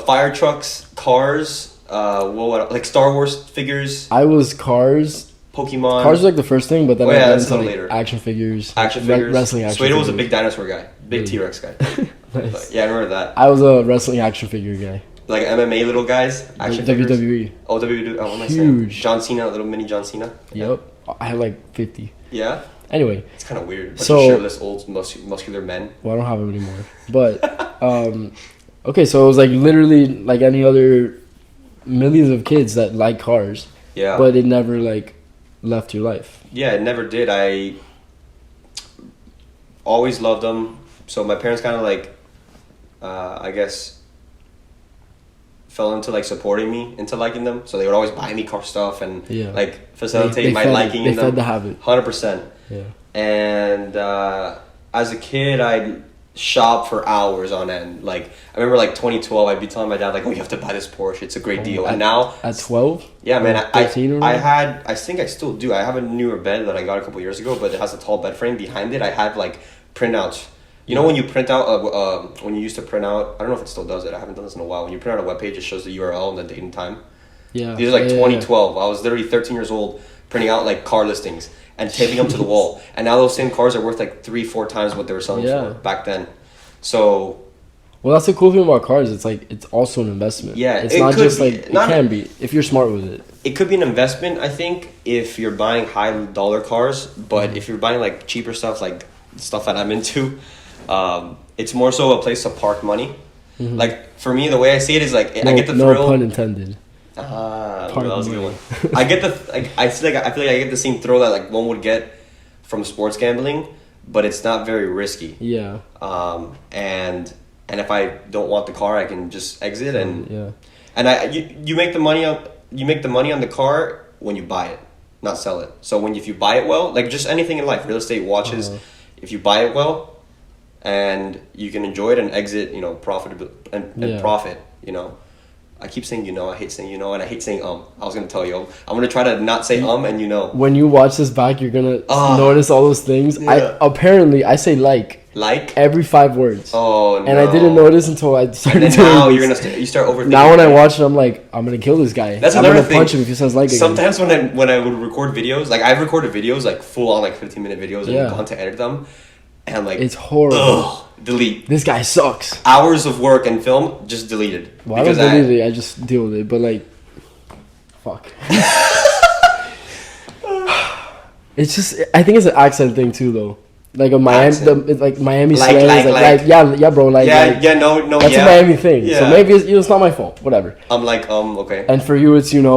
[SPEAKER 1] Fire trucks, cars, like Star Wars figures,
[SPEAKER 2] I was cars.
[SPEAKER 1] Pokemon.
[SPEAKER 2] Cars was like the first thing, but then
[SPEAKER 1] Oh,
[SPEAKER 2] I
[SPEAKER 1] yeah,
[SPEAKER 2] got
[SPEAKER 1] that's
[SPEAKER 2] into
[SPEAKER 1] a
[SPEAKER 2] like
[SPEAKER 1] little later.
[SPEAKER 2] action figures.
[SPEAKER 1] Action figures.
[SPEAKER 2] Wrestling action
[SPEAKER 1] Suedo
[SPEAKER 2] figures.
[SPEAKER 1] was a big dinosaur guy, big
[SPEAKER 2] Really?
[SPEAKER 1] T-Rex guy.
[SPEAKER 2] Nice.
[SPEAKER 1] But, yeah, I remember that.
[SPEAKER 2] I was a wrestling action figure guy.
[SPEAKER 1] Like MMA little guys, action figures.
[SPEAKER 2] WWE.
[SPEAKER 1] Oh, WWE. Oh, what am I saying?
[SPEAKER 2] Huge.
[SPEAKER 1] John Cena, little mini John Cena.
[SPEAKER 2] Yep. I had like 50.
[SPEAKER 1] Yeah.
[SPEAKER 2] Anyway,
[SPEAKER 1] It's kind of weird. Bunch
[SPEAKER 2] So-
[SPEAKER 1] of shirtless, old, muscular men.
[SPEAKER 2] well, I don't have them anymore. But, okay, so it was like literally like any other millions of kids that like cars,
[SPEAKER 1] Yeah.
[SPEAKER 2] but it never like left your life.
[SPEAKER 1] Yeah, it never did. I always loved them. So my parents kind of like, I guess, fell into like supporting me into liking them. So they would always buy me car stuff and
[SPEAKER 2] Yeah.
[SPEAKER 1] like facilitate
[SPEAKER 2] They
[SPEAKER 1] my
[SPEAKER 2] fed it.
[SPEAKER 1] liking
[SPEAKER 2] They
[SPEAKER 1] in them.
[SPEAKER 2] fed the habit.
[SPEAKER 1] 100%.
[SPEAKER 2] Yeah.
[SPEAKER 1] And as a kid, I'd shop for hours on end. Like I remember, like 2012, I'd be telling my dad like, "Oh, you have to buy this Porsche. It's a great deal." And now,
[SPEAKER 2] At 12?
[SPEAKER 1] yeah, man,
[SPEAKER 2] Or
[SPEAKER 1] I
[SPEAKER 2] 13 or
[SPEAKER 1] I think I still do. I have a newer bed that I got a couple years ago, but it has a tall bed frame. Behind it, I have like printouts. You know when you print out when you used to print out, I don't know if it still does it. I haven't done this in a while. When you print out a webpage, it shows the URL and the date and time.
[SPEAKER 2] Yeah.
[SPEAKER 1] These are like
[SPEAKER 2] Yeah,
[SPEAKER 1] 2012. I was literally 13 years old printing out like car listings and taping them to the wall. And now those same cars are worth like 3-4 times what they were selling
[SPEAKER 2] Yeah.
[SPEAKER 1] for back then. So
[SPEAKER 2] Well, that's the cool thing about cars. It's like it's also an investment.
[SPEAKER 1] Yeah,
[SPEAKER 2] it's
[SPEAKER 1] it
[SPEAKER 2] not
[SPEAKER 1] could
[SPEAKER 2] just
[SPEAKER 1] be.
[SPEAKER 2] like it
[SPEAKER 1] Not-
[SPEAKER 2] can be if you're smart with it.
[SPEAKER 1] it could be an investment, I think, if you're buying high dollar cars. But if you're buying like cheaper stuff, like stuff that I'm into, it's more so a place to park money. Like for me, the way I see it is like I get the
[SPEAKER 2] no
[SPEAKER 1] thrill.
[SPEAKER 2] pun intended.
[SPEAKER 1] Ah,
[SPEAKER 2] Part
[SPEAKER 1] that
[SPEAKER 2] of
[SPEAKER 1] was a
[SPEAKER 2] the
[SPEAKER 1] good
[SPEAKER 2] money.
[SPEAKER 1] one. I get the I feel like I get the same thrill that like one would get from sports gambling, but it's not very risky.
[SPEAKER 2] Yeah.
[SPEAKER 1] And if I don't want the car, I can just exit and
[SPEAKER 2] Yeah.
[SPEAKER 1] and you make the money on the car when you buy it, not sell it. So if you buy it well, like just anything in life, real estate, watches, if you buy it well, and you can enjoy it and exit, profitable and
[SPEAKER 2] Yeah.
[SPEAKER 1] profit, I keep saying I hate saying and I hate saying I was gonna tell you I'm gonna try to not say and
[SPEAKER 2] When you watch this back, you're gonna
[SPEAKER 1] Ah.
[SPEAKER 2] notice all those things.
[SPEAKER 1] Yeah.
[SPEAKER 2] I say like every 5 words.
[SPEAKER 1] Oh no!
[SPEAKER 2] And I didn't notice until I started
[SPEAKER 1] And then
[SPEAKER 2] doing
[SPEAKER 1] now
[SPEAKER 2] this.
[SPEAKER 1] you're gonna you start overthinking.
[SPEAKER 2] Now when I
[SPEAKER 1] it.
[SPEAKER 2] watch it, I'm like, I'm gonna kill this guy.
[SPEAKER 1] That's
[SPEAKER 2] I'm
[SPEAKER 1] another
[SPEAKER 2] gonna
[SPEAKER 1] thing.
[SPEAKER 2] punch him if he says like again.
[SPEAKER 1] Sometimes when I would record videos, like I've recorded videos like full on like 15-minute videos and
[SPEAKER 2] Yeah.
[SPEAKER 1] gone to edit them, and I'm like
[SPEAKER 2] It's horrible.
[SPEAKER 1] ugh, delete.
[SPEAKER 2] This guy sucks.
[SPEAKER 1] Hours of work and film just deleted.
[SPEAKER 2] Well, I don't delete it. I just deal with it. But like, fuck. It's just. I think it's an accent thing too, though. Like a Miami,
[SPEAKER 1] Accent.
[SPEAKER 2] it's like Miami
[SPEAKER 1] Like-
[SPEAKER 2] slang.
[SPEAKER 1] like-
[SPEAKER 2] is
[SPEAKER 1] like-
[SPEAKER 2] yeah, bro. Like,
[SPEAKER 1] no,
[SPEAKER 2] that's
[SPEAKER 1] yeah.
[SPEAKER 2] a Miami thing. So
[SPEAKER 1] Yeah.
[SPEAKER 2] maybe it's not my fault. Whatever.
[SPEAKER 1] I'm like okay.
[SPEAKER 2] And for you, it's and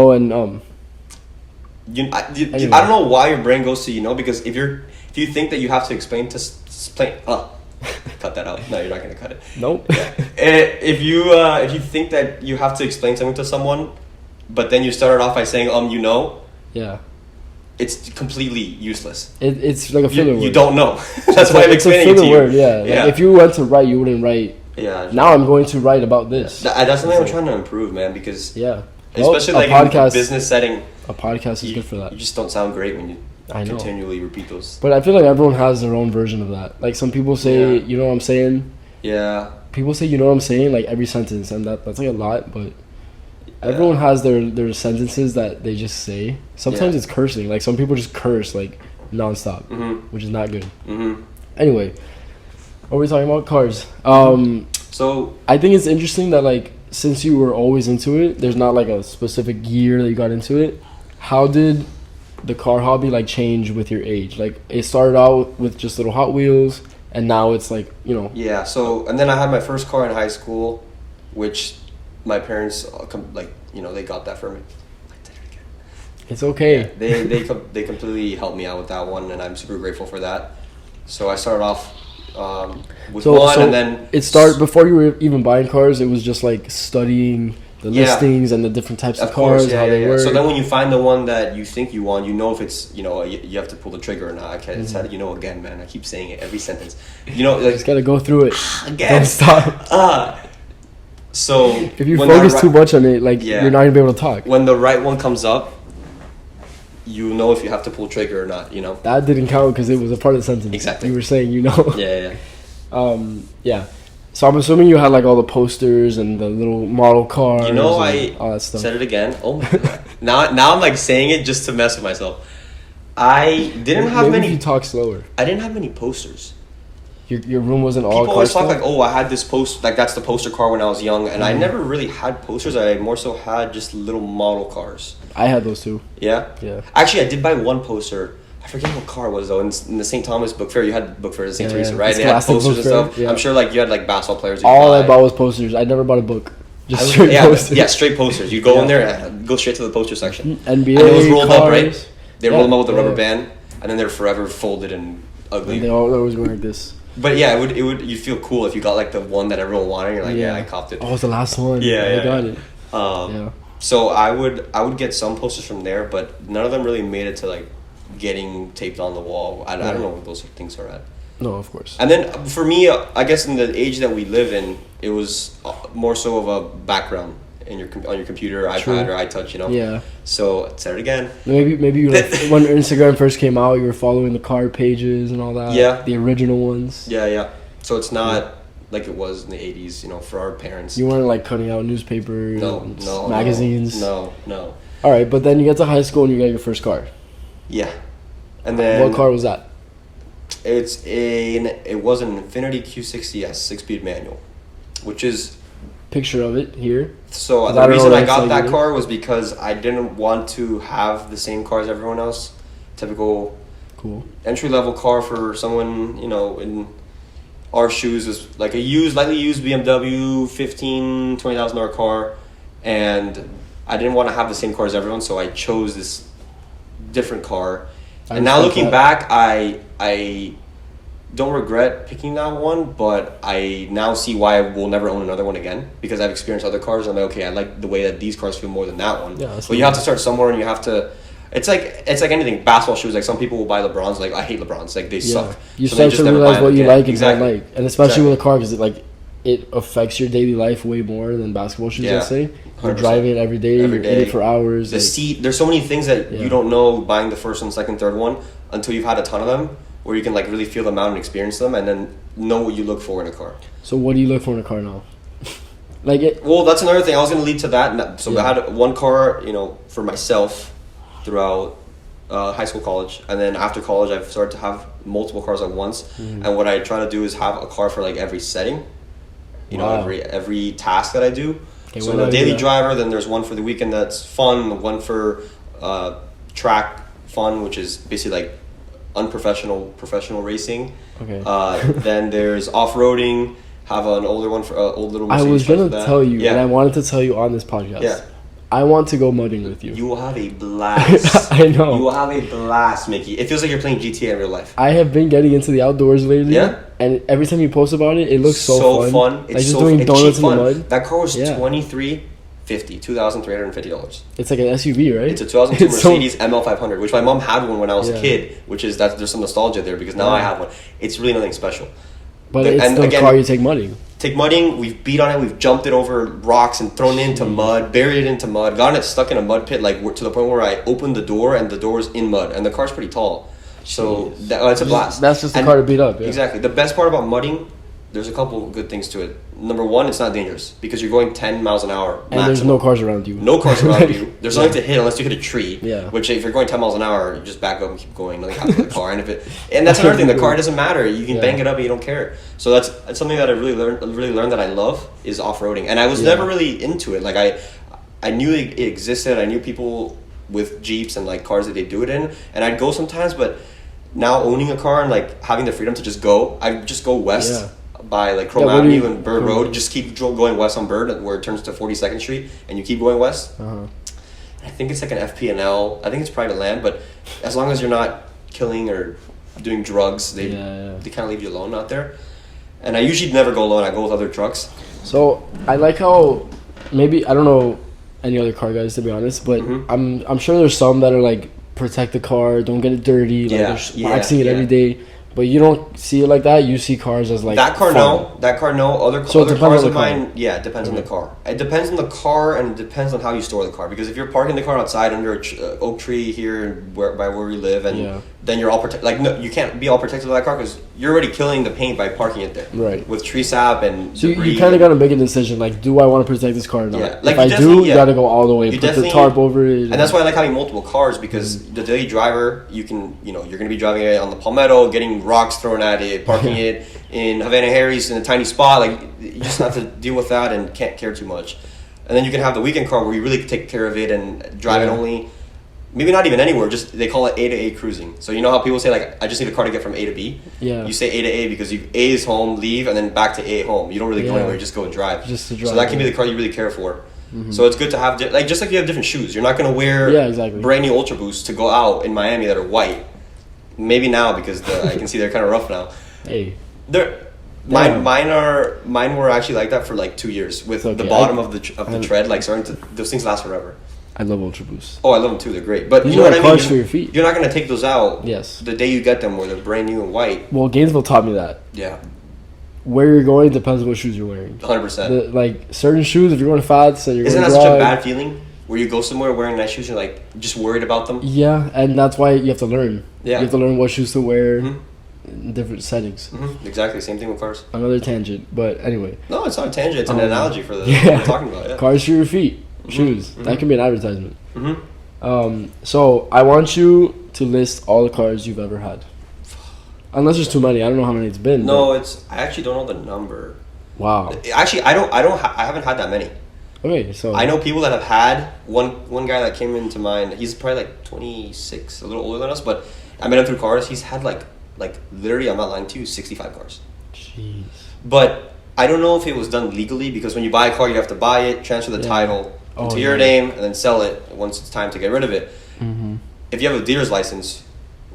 [SPEAKER 1] I don't know why your brain goes to because if you think that you have to explain cut that out. No, you're not gonna cut it.
[SPEAKER 2] nope.
[SPEAKER 1] If you think that you have to explain something to someone, but then you started off by saying
[SPEAKER 2] Yeah.
[SPEAKER 1] it's completely useless.
[SPEAKER 2] It's like a filler word.
[SPEAKER 1] You don't know. That's why I'm
[SPEAKER 2] it's a
[SPEAKER 1] explaining it to
[SPEAKER 2] filler
[SPEAKER 1] you.
[SPEAKER 2] word. Yeah. Like if you went to write, you wouldn't write.
[SPEAKER 1] Yeah.
[SPEAKER 2] Now I'm going to write about this.
[SPEAKER 1] That's something I'm trying to improve, man. Because
[SPEAKER 2] Yeah.
[SPEAKER 1] especially
[SPEAKER 2] Well,
[SPEAKER 1] like in a business setting,
[SPEAKER 2] A podcast is
[SPEAKER 1] you,
[SPEAKER 2] good for that.
[SPEAKER 1] you just don't sound great when you
[SPEAKER 2] I know.
[SPEAKER 1] continually repeat those.
[SPEAKER 2] But I feel like everyone has their own version of that. Like some people say,
[SPEAKER 1] Yeah.
[SPEAKER 2] you know what I'm saying?
[SPEAKER 1] Yeah.
[SPEAKER 2] People say, you know what I'm saying, like every sentence, and that's like a lot. But everyone has their sentences that they just say. Sometimes
[SPEAKER 1] Yeah.
[SPEAKER 2] it's cursing. Like some people just curse like nonstop,
[SPEAKER 1] Mhm.
[SPEAKER 2] which is not good.
[SPEAKER 1] Mhm.
[SPEAKER 2] Anyway, what were we talking about? Cars.
[SPEAKER 1] So
[SPEAKER 2] I think it's interesting that like since you were always into it, there's not like a specific year that you got into it. How did the car hobby like change with your age? Like it started out with just little Hot Wheels, and now it's like
[SPEAKER 1] yeah. So and then I had my first car in high school, which my parents they got that for me.
[SPEAKER 2] it's okay.
[SPEAKER 1] They completely helped me out with that one, and I'm super grateful for that. So I started off with one, and then
[SPEAKER 2] it started before you were even buying cars. It was just like studying the listings and the different types of cars, how they work.
[SPEAKER 1] So then when you find the one that you think you want, if it's you have to pull the trigger or not. I can't. It's again, man. I keep saying it every sentence.
[SPEAKER 2] Just gotta go through it.
[SPEAKER 1] Again.
[SPEAKER 2] Don't stop.
[SPEAKER 1] So
[SPEAKER 2] If you
[SPEAKER 1] when
[SPEAKER 2] focus
[SPEAKER 1] that
[SPEAKER 2] too much on it, like
[SPEAKER 1] Yeah.
[SPEAKER 2] you're not gonna be able to talk.
[SPEAKER 1] when the right one comes up, you know if you have to pull trigger or not.
[SPEAKER 2] That didn't count because it was a part of the sentence.
[SPEAKER 1] Exactly.
[SPEAKER 2] You were saying,
[SPEAKER 1] Yeah.
[SPEAKER 2] Yeah. So I'm assuming you had like all the posters and the little model cars. and
[SPEAKER 1] I
[SPEAKER 2] all that stuff.
[SPEAKER 1] said it again. Oh my god! Now I'm like saying it just to mess with myself. I didn't have
[SPEAKER 2] Maybe if
[SPEAKER 1] many.
[SPEAKER 2] you talk slower.
[SPEAKER 1] I didn't have many posters.
[SPEAKER 2] Your room wasn't all
[SPEAKER 1] People
[SPEAKER 2] car
[SPEAKER 1] always talk
[SPEAKER 2] stuff?
[SPEAKER 1] like, "Oh, I had this that's the poster car when I was young," and I never really had posters. I more so had just little model cars.
[SPEAKER 2] I had those too.
[SPEAKER 1] Yeah.
[SPEAKER 2] Yeah.
[SPEAKER 1] Actually, I did buy one poster. I forget what car it was though. In the St. Thomas Book Fair, you had Book Fair at St.
[SPEAKER 2] Yeah,
[SPEAKER 1] Teresa,
[SPEAKER 2] yeah.
[SPEAKER 1] right?
[SPEAKER 2] It's
[SPEAKER 1] They had
[SPEAKER 2] classic
[SPEAKER 1] posters and
[SPEAKER 2] Book Fair,
[SPEAKER 1] stuff.
[SPEAKER 2] yeah.
[SPEAKER 1] I'm sure like you had like basketball players. you
[SPEAKER 2] All
[SPEAKER 1] could
[SPEAKER 2] I
[SPEAKER 1] buy.
[SPEAKER 2] bought was posters. I never bought a book. Just
[SPEAKER 1] I was-
[SPEAKER 2] straight
[SPEAKER 1] yeah,
[SPEAKER 2] posters.
[SPEAKER 1] yeah, straight posters. You go in
[SPEAKER 2] Yeah.
[SPEAKER 1] there, and go straight to the poster section.
[SPEAKER 2] NBA
[SPEAKER 1] And it was rolled up, right?
[SPEAKER 2] cars.
[SPEAKER 1] They
[SPEAKER 2] Yeah,
[SPEAKER 1] roll them up with a rubber
[SPEAKER 2] yeah.
[SPEAKER 1] band, and then they're forever folded and ugly.
[SPEAKER 2] And they always go like this.
[SPEAKER 1] But yeah, it would you'd feel cool if you got like the one that everyone wanted. You're like, yeah, I copped it.
[SPEAKER 2] Oh, it's the last one.
[SPEAKER 1] Yeah,
[SPEAKER 2] I
[SPEAKER 1] yeah,
[SPEAKER 2] got
[SPEAKER 1] yeah.
[SPEAKER 2] it. Yeah.
[SPEAKER 1] So I would get some posters from there, but none of them really made it to like getting taped on the wall. I don't know what those things are at.
[SPEAKER 2] No, of course.
[SPEAKER 1] And then for me, I guess in the age that we live in, it was more so of a background in on your computer, iPad or iTouch,
[SPEAKER 2] Yeah.
[SPEAKER 1] So I said it again.
[SPEAKER 2] Maybe you like, when Instagram first came out, you were following the car pages and all that.
[SPEAKER 1] Yeah.
[SPEAKER 2] The original ones.
[SPEAKER 1] Yeah. So it's not like it was in the 80s, for our parents.
[SPEAKER 2] You weren't like cutting out newspapers,
[SPEAKER 1] No,
[SPEAKER 2] magazines.
[SPEAKER 1] No.
[SPEAKER 2] All right, but then you get to high school and you get your first car.
[SPEAKER 1] Yeah. And then
[SPEAKER 2] What car was that?
[SPEAKER 1] it was an Infiniti Q60S 6-speed manual, which is
[SPEAKER 2] Picture of it here.
[SPEAKER 1] so
[SPEAKER 2] I
[SPEAKER 1] the
[SPEAKER 2] don't know
[SPEAKER 1] reason
[SPEAKER 2] what
[SPEAKER 1] I
[SPEAKER 2] it's
[SPEAKER 1] got
[SPEAKER 2] like
[SPEAKER 1] that
[SPEAKER 2] either.
[SPEAKER 1] car was because I didn't want to have the same car as everyone else. Typical
[SPEAKER 2] Cool.
[SPEAKER 1] entry level car for someone, in our shoes is like a lightly used BMW $15,000-$20,000 car, and I didn't want to have the same car as everyone, so I chose this different car. And now looking back, I don't regret picking that one, but I now see why I will never own another one again, because I've experienced other cars and I'm like, okay, I like the way that these cars feel more than that one.
[SPEAKER 2] Yeah, that's
[SPEAKER 1] But you have to start somewhere, and you have to It's like anything. Basketball shoes, like some people will buy LeBrons. Like I hate LeBrons. Like they suck.
[SPEAKER 2] You
[SPEAKER 1] So they
[SPEAKER 2] start
[SPEAKER 1] just
[SPEAKER 2] to
[SPEAKER 1] never
[SPEAKER 2] realize
[SPEAKER 1] buy
[SPEAKER 2] what
[SPEAKER 1] them
[SPEAKER 2] you
[SPEAKER 1] again.
[SPEAKER 2] like and
[SPEAKER 1] Exactly.
[SPEAKER 2] don't like, and especially with a car, because it affects your daily life way more than basketball shoes.
[SPEAKER 1] Yeah,
[SPEAKER 2] Let's say you're
[SPEAKER 1] 100%.
[SPEAKER 2] driving it every day,
[SPEAKER 1] Every
[SPEAKER 2] you're in
[SPEAKER 1] day.
[SPEAKER 2] it for hours.
[SPEAKER 1] The
[SPEAKER 2] like-
[SPEAKER 1] seat. There's so many things that
[SPEAKER 2] Yeah.
[SPEAKER 1] you don't know buying the first one, second, third one until you've had a ton of them, where you can like really feel them out and experience them, and then know what you look for in a car.
[SPEAKER 2] So what do you look for in a car now? Like it.
[SPEAKER 1] Well, that's another thing. I was going to lead to that. So
[SPEAKER 2] Yeah.
[SPEAKER 1] I had one car, for myself throughout high school, college, and then after college, I've started to have multiple cars at once.
[SPEAKER 2] Mm-hmm.
[SPEAKER 1] And what I try to do is have a car for like every setting,
[SPEAKER 2] Wow.
[SPEAKER 1] every task that I do.
[SPEAKER 2] Okay,
[SPEAKER 1] So
[SPEAKER 2] when
[SPEAKER 1] the
[SPEAKER 2] do I do
[SPEAKER 1] daily
[SPEAKER 2] that?
[SPEAKER 1] driver, then there's one for the weekend that's fun, one for track fun, which is basically like professional racing.
[SPEAKER 2] Okay.
[SPEAKER 1] Then there's off-roading. Have an older one for old little
[SPEAKER 2] I
[SPEAKER 1] Mercedes
[SPEAKER 2] was
[SPEAKER 1] truck
[SPEAKER 2] gonna
[SPEAKER 1] for that.
[SPEAKER 2] tell you,
[SPEAKER 1] Yeah.
[SPEAKER 2] and I wanted to tell you on this podcast.
[SPEAKER 1] Yeah.
[SPEAKER 2] I want to go mudding with you.
[SPEAKER 1] You will have a blast.
[SPEAKER 2] I know.
[SPEAKER 1] You will have a blast, Mickey. It feels like you're playing GTA in real life.
[SPEAKER 2] I have been getting into the outdoors lately.
[SPEAKER 1] Yeah?
[SPEAKER 2] And every time you post about it, it looks so fun.
[SPEAKER 1] It's
[SPEAKER 2] Like just
[SPEAKER 1] so
[SPEAKER 2] doing
[SPEAKER 1] it's
[SPEAKER 2] donuts
[SPEAKER 1] cheap
[SPEAKER 2] in the
[SPEAKER 1] fun.
[SPEAKER 2] mud.
[SPEAKER 1] That car was
[SPEAKER 2] Yeah.
[SPEAKER 1] $2350.
[SPEAKER 2] It's like an SUV, right?
[SPEAKER 1] It's a 2002
[SPEAKER 2] It's so-
[SPEAKER 1] Mercedes ML500, which my mom had one when I was a
[SPEAKER 2] Yeah.
[SPEAKER 1] kid. Which is that there's some nostalgia there because now I
[SPEAKER 2] Yeah.
[SPEAKER 1] have one. It's really nothing special.
[SPEAKER 2] But it's
[SPEAKER 1] and
[SPEAKER 2] the
[SPEAKER 1] again-
[SPEAKER 2] car you take mudding.
[SPEAKER 1] Take mudding, we've beat on it, we've jumped it over rocks and thrown it into mud, buried it into mud, gotten it stuck in a mud pit, like to the point where I opened the door and the door is in mud, and the car's pretty tall. So that's a blast.
[SPEAKER 2] That's just the
[SPEAKER 1] And
[SPEAKER 2] car to beat up. Yeah.
[SPEAKER 1] Exactly. The best part about mudding, there's a couple good things to it. Number one, it's not dangerous because you're going 10 miles an hour.
[SPEAKER 2] And there's
[SPEAKER 1] maximum.
[SPEAKER 2] no cars around you.
[SPEAKER 1] No cars around you. There's nothing to hit unless you hit a tree.
[SPEAKER 2] Yeah.
[SPEAKER 1] Which if you're going 10 miles an hour, you just back up and keep going. Nothing happens to the car. And that's another thing. The car doesn't matter. You can
[SPEAKER 2] Yeah.
[SPEAKER 1] bang it up and you don't care. So that's something that I really learned that I love is off-roading. And I was
[SPEAKER 2] Yeah.
[SPEAKER 1] never really into it. Like I knew it existed. I knew people with Jeeps and like cars that they do it in. And I'd go sometimes, but now owning a car and like having the freedom to just go, I just go west.
[SPEAKER 2] Yeah.
[SPEAKER 1] By like Chrome
[SPEAKER 2] Yeah, where do
[SPEAKER 1] Avenue
[SPEAKER 2] you-
[SPEAKER 1] and Bird Road, just keep going west on Bird, where it turns to 42nd Street, and you keep going west.
[SPEAKER 2] Uh-huh.
[SPEAKER 1] I think it's like an FP&L. I think it's private land, but as long as you're not killing or doing drugs, they
[SPEAKER 2] Yeah.
[SPEAKER 1] they kind of leave you alone out there. And I usually never go alone. I go with other trucks.
[SPEAKER 2] So I like how maybe I don't know any other car guys to be honest, but
[SPEAKER 1] Mhm.
[SPEAKER 2] I'm sure there's some that are like protect the car, don't get it dirty, like
[SPEAKER 1] Yeah,
[SPEAKER 2] they're just
[SPEAKER 1] yeah,
[SPEAKER 2] waxing it
[SPEAKER 1] yeah.
[SPEAKER 2] every day. But you don't see it like that. You see cars as like
[SPEAKER 1] That car,
[SPEAKER 2] fun.
[SPEAKER 1] no. That car, no. Other,
[SPEAKER 2] So it
[SPEAKER 1] other
[SPEAKER 2] depends
[SPEAKER 1] cars
[SPEAKER 2] on
[SPEAKER 1] of
[SPEAKER 2] the car.
[SPEAKER 1] mine, yeah, it depends on the
[SPEAKER 2] Okay.
[SPEAKER 1] car. It depends on the car and it depends on how you store the car. Because if you're parking the car outside under an oak tree here by where we live, and
[SPEAKER 2] Yeah.
[SPEAKER 1] then you're all protected. Like, no, you can't be all protected by that car because you're already killing the paint by parking it there.
[SPEAKER 2] Right.
[SPEAKER 1] With tree sap and
[SPEAKER 2] So
[SPEAKER 1] debris.
[SPEAKER 2] you kind of got to make a decision. Like, do I want to protect this car or not?
[SPEAKER 1] Yeah, like,
[SPEAKER 2] if
[SPEAKER 1] you
[SPEAKER 2] I do,
[SPEAKER 1] definitely-
[SPEAKER 2] you
[SPEAKER 1] yeah.
[SPEAKER 2] got to go all the way.
[SPEAKER 1] You
[SPEAKER 2] Put the
[SPEAKER 1] definitely-
[SPEAKER 2] tarp over it.
[SPEAKER 1] And that's why I like having multiple cars because the daily driver, you can, you're going to be driving it on the Palmetto, getting rocks thrown at it, parking it in Havana Harry's in a tiny spot. Like, you just have to deal with that and can't care too much. And then you can have the weekend car where you really take care of it and drive it
[SPEAKER 2] Yeah.
[SPEAKER 1] only, maybe not even anywhere, just they call it A to A cruising. So you know how people say, like, I just need a car to get from A to B?
[SPEAKER 2] Yeah.
[SPEAKER 1] You say A to A because A is home, leave, and then back to A home. You don't really go
[SPEAKER 2] Yeah.
[SPEAKER 1] anywhere, you just go and drive.
[SPEAKER 2] Just to
[SPEAKER 1] So
[SPEAKER 2] drive,
[SPEAKER 1] that can be
[SPEAKER 2] yeah.
[SPEAKER 1] the car you really care for. So it's good to have, like, just like you have different shoes. You're not going to wear
[SPEAKER 2] Yeah, exactly.
[SPEAKER 1] brand new Ultra Boosts to go out in Miami that are white. Maybe now because I can see they're kind of rough now.
[SPEAKER 2] Hey,
[SPEAKER 1] They're
[SPEAKER 2] Damn.
[SPEAKER 1] mine were actually like that for like 2 years with
[SPEAKER 2] Okay,
[SPEAKER 1] the bottom
[SPEAKER 2] I-
[SPEAKER 1] of the tread like starting to, those things last forever.
[SPEAKER 2] I love Ultra Boost.
[SPEAKER 1] Oh, I love them too. They're great. But
[SPEAKER 2] These
[SPEAKER 1] you know
[SPEAKER 2] are
[SPEAKER 1] what I
[SPEAKER 2] like
[SPEAKER 1] mean?
[SPEAKER 2] cars for your feet.
[SPEAKER 1] You're not going to take those out
[SPEAKER 2] Yes.
[SPEAKER 1] the day you get them where they're brand new and white.
[SPEAKER 2] Well, Gainesville taught me that.
[SPEAKER 1] Yeah,
[SPEAKER 2] Where you're going depends on what shoes you're wearing.
[SPEAKER 1] 100%.
[SPEAKER 2] Like certain shoes, if you're going fast and you're
[SPEAKER 1] Isn't that
[SPEAKER 2] going to
[SPEAKER 1] such a
[SPEAKER 2] drive,
[SPEAKER 1] bad feeling? Where you go somewhere wearing nice shoes and you're like just worried about them?
[SPEAKER 2] Yeah, and that's why you have to learn.
[SPEAKER 1] Yeah.
[SPEAKER 2] You have to learn what shoes to wear
[SPEAKER 1] Mhm.
[SPEAKER 2] in different settings.
[SPEAKER 1] Exactly. Same thing with cars.
[SPEAKER 2] Another tangent, but anyway.
[SPEAKER 1] No, it's not a tangent. It's an analogy for the
[SPEAKER 2] yeah.
[SPEAKER 1] what we're talking about. Yeah.
[SPEAKER 2] Cars for your feet, shoes.
[SPEAKER 1] Mhm.
[SPEAKER 2] That can be an advertisement.
[SPEAKER 1] hmm
[SPEAKER 2] So I want you to list all the cars you've ever had. Unless there's too many, I don't know how many it's been.
[SPEAKER 1] No, it's. I actually don't know the number.
[SPEAKER 2] but- Wow.
[SPEAKER 1] Actually, I haven't had that many.
[SPEAKER 2] Okay, so
[SPEAKER 1] I know people that have had one guy that came into mind. He's probably like 26, a little older than us, but I met him through cars. He's had like literally, I'm not lying to you, 65 cars.
[SPEAKER 2] Jeez.
[SPEAKER 1] But I don't know if it was done legally because when you buy a car, you have to buy it, transfer the
[SPEAKER 2] Yeah.
[SPEAKER 1] title
[SPEAKER 2] Oh,
[SPEAKER 1] into your
[SPEAKER 2] yeah.
[SPEAKER 1] name, and then sell it once it's time to get rid of it.
[SPEAKER 2] Mm-hmm.
[SPEAKER 1] If you have a dealer's license,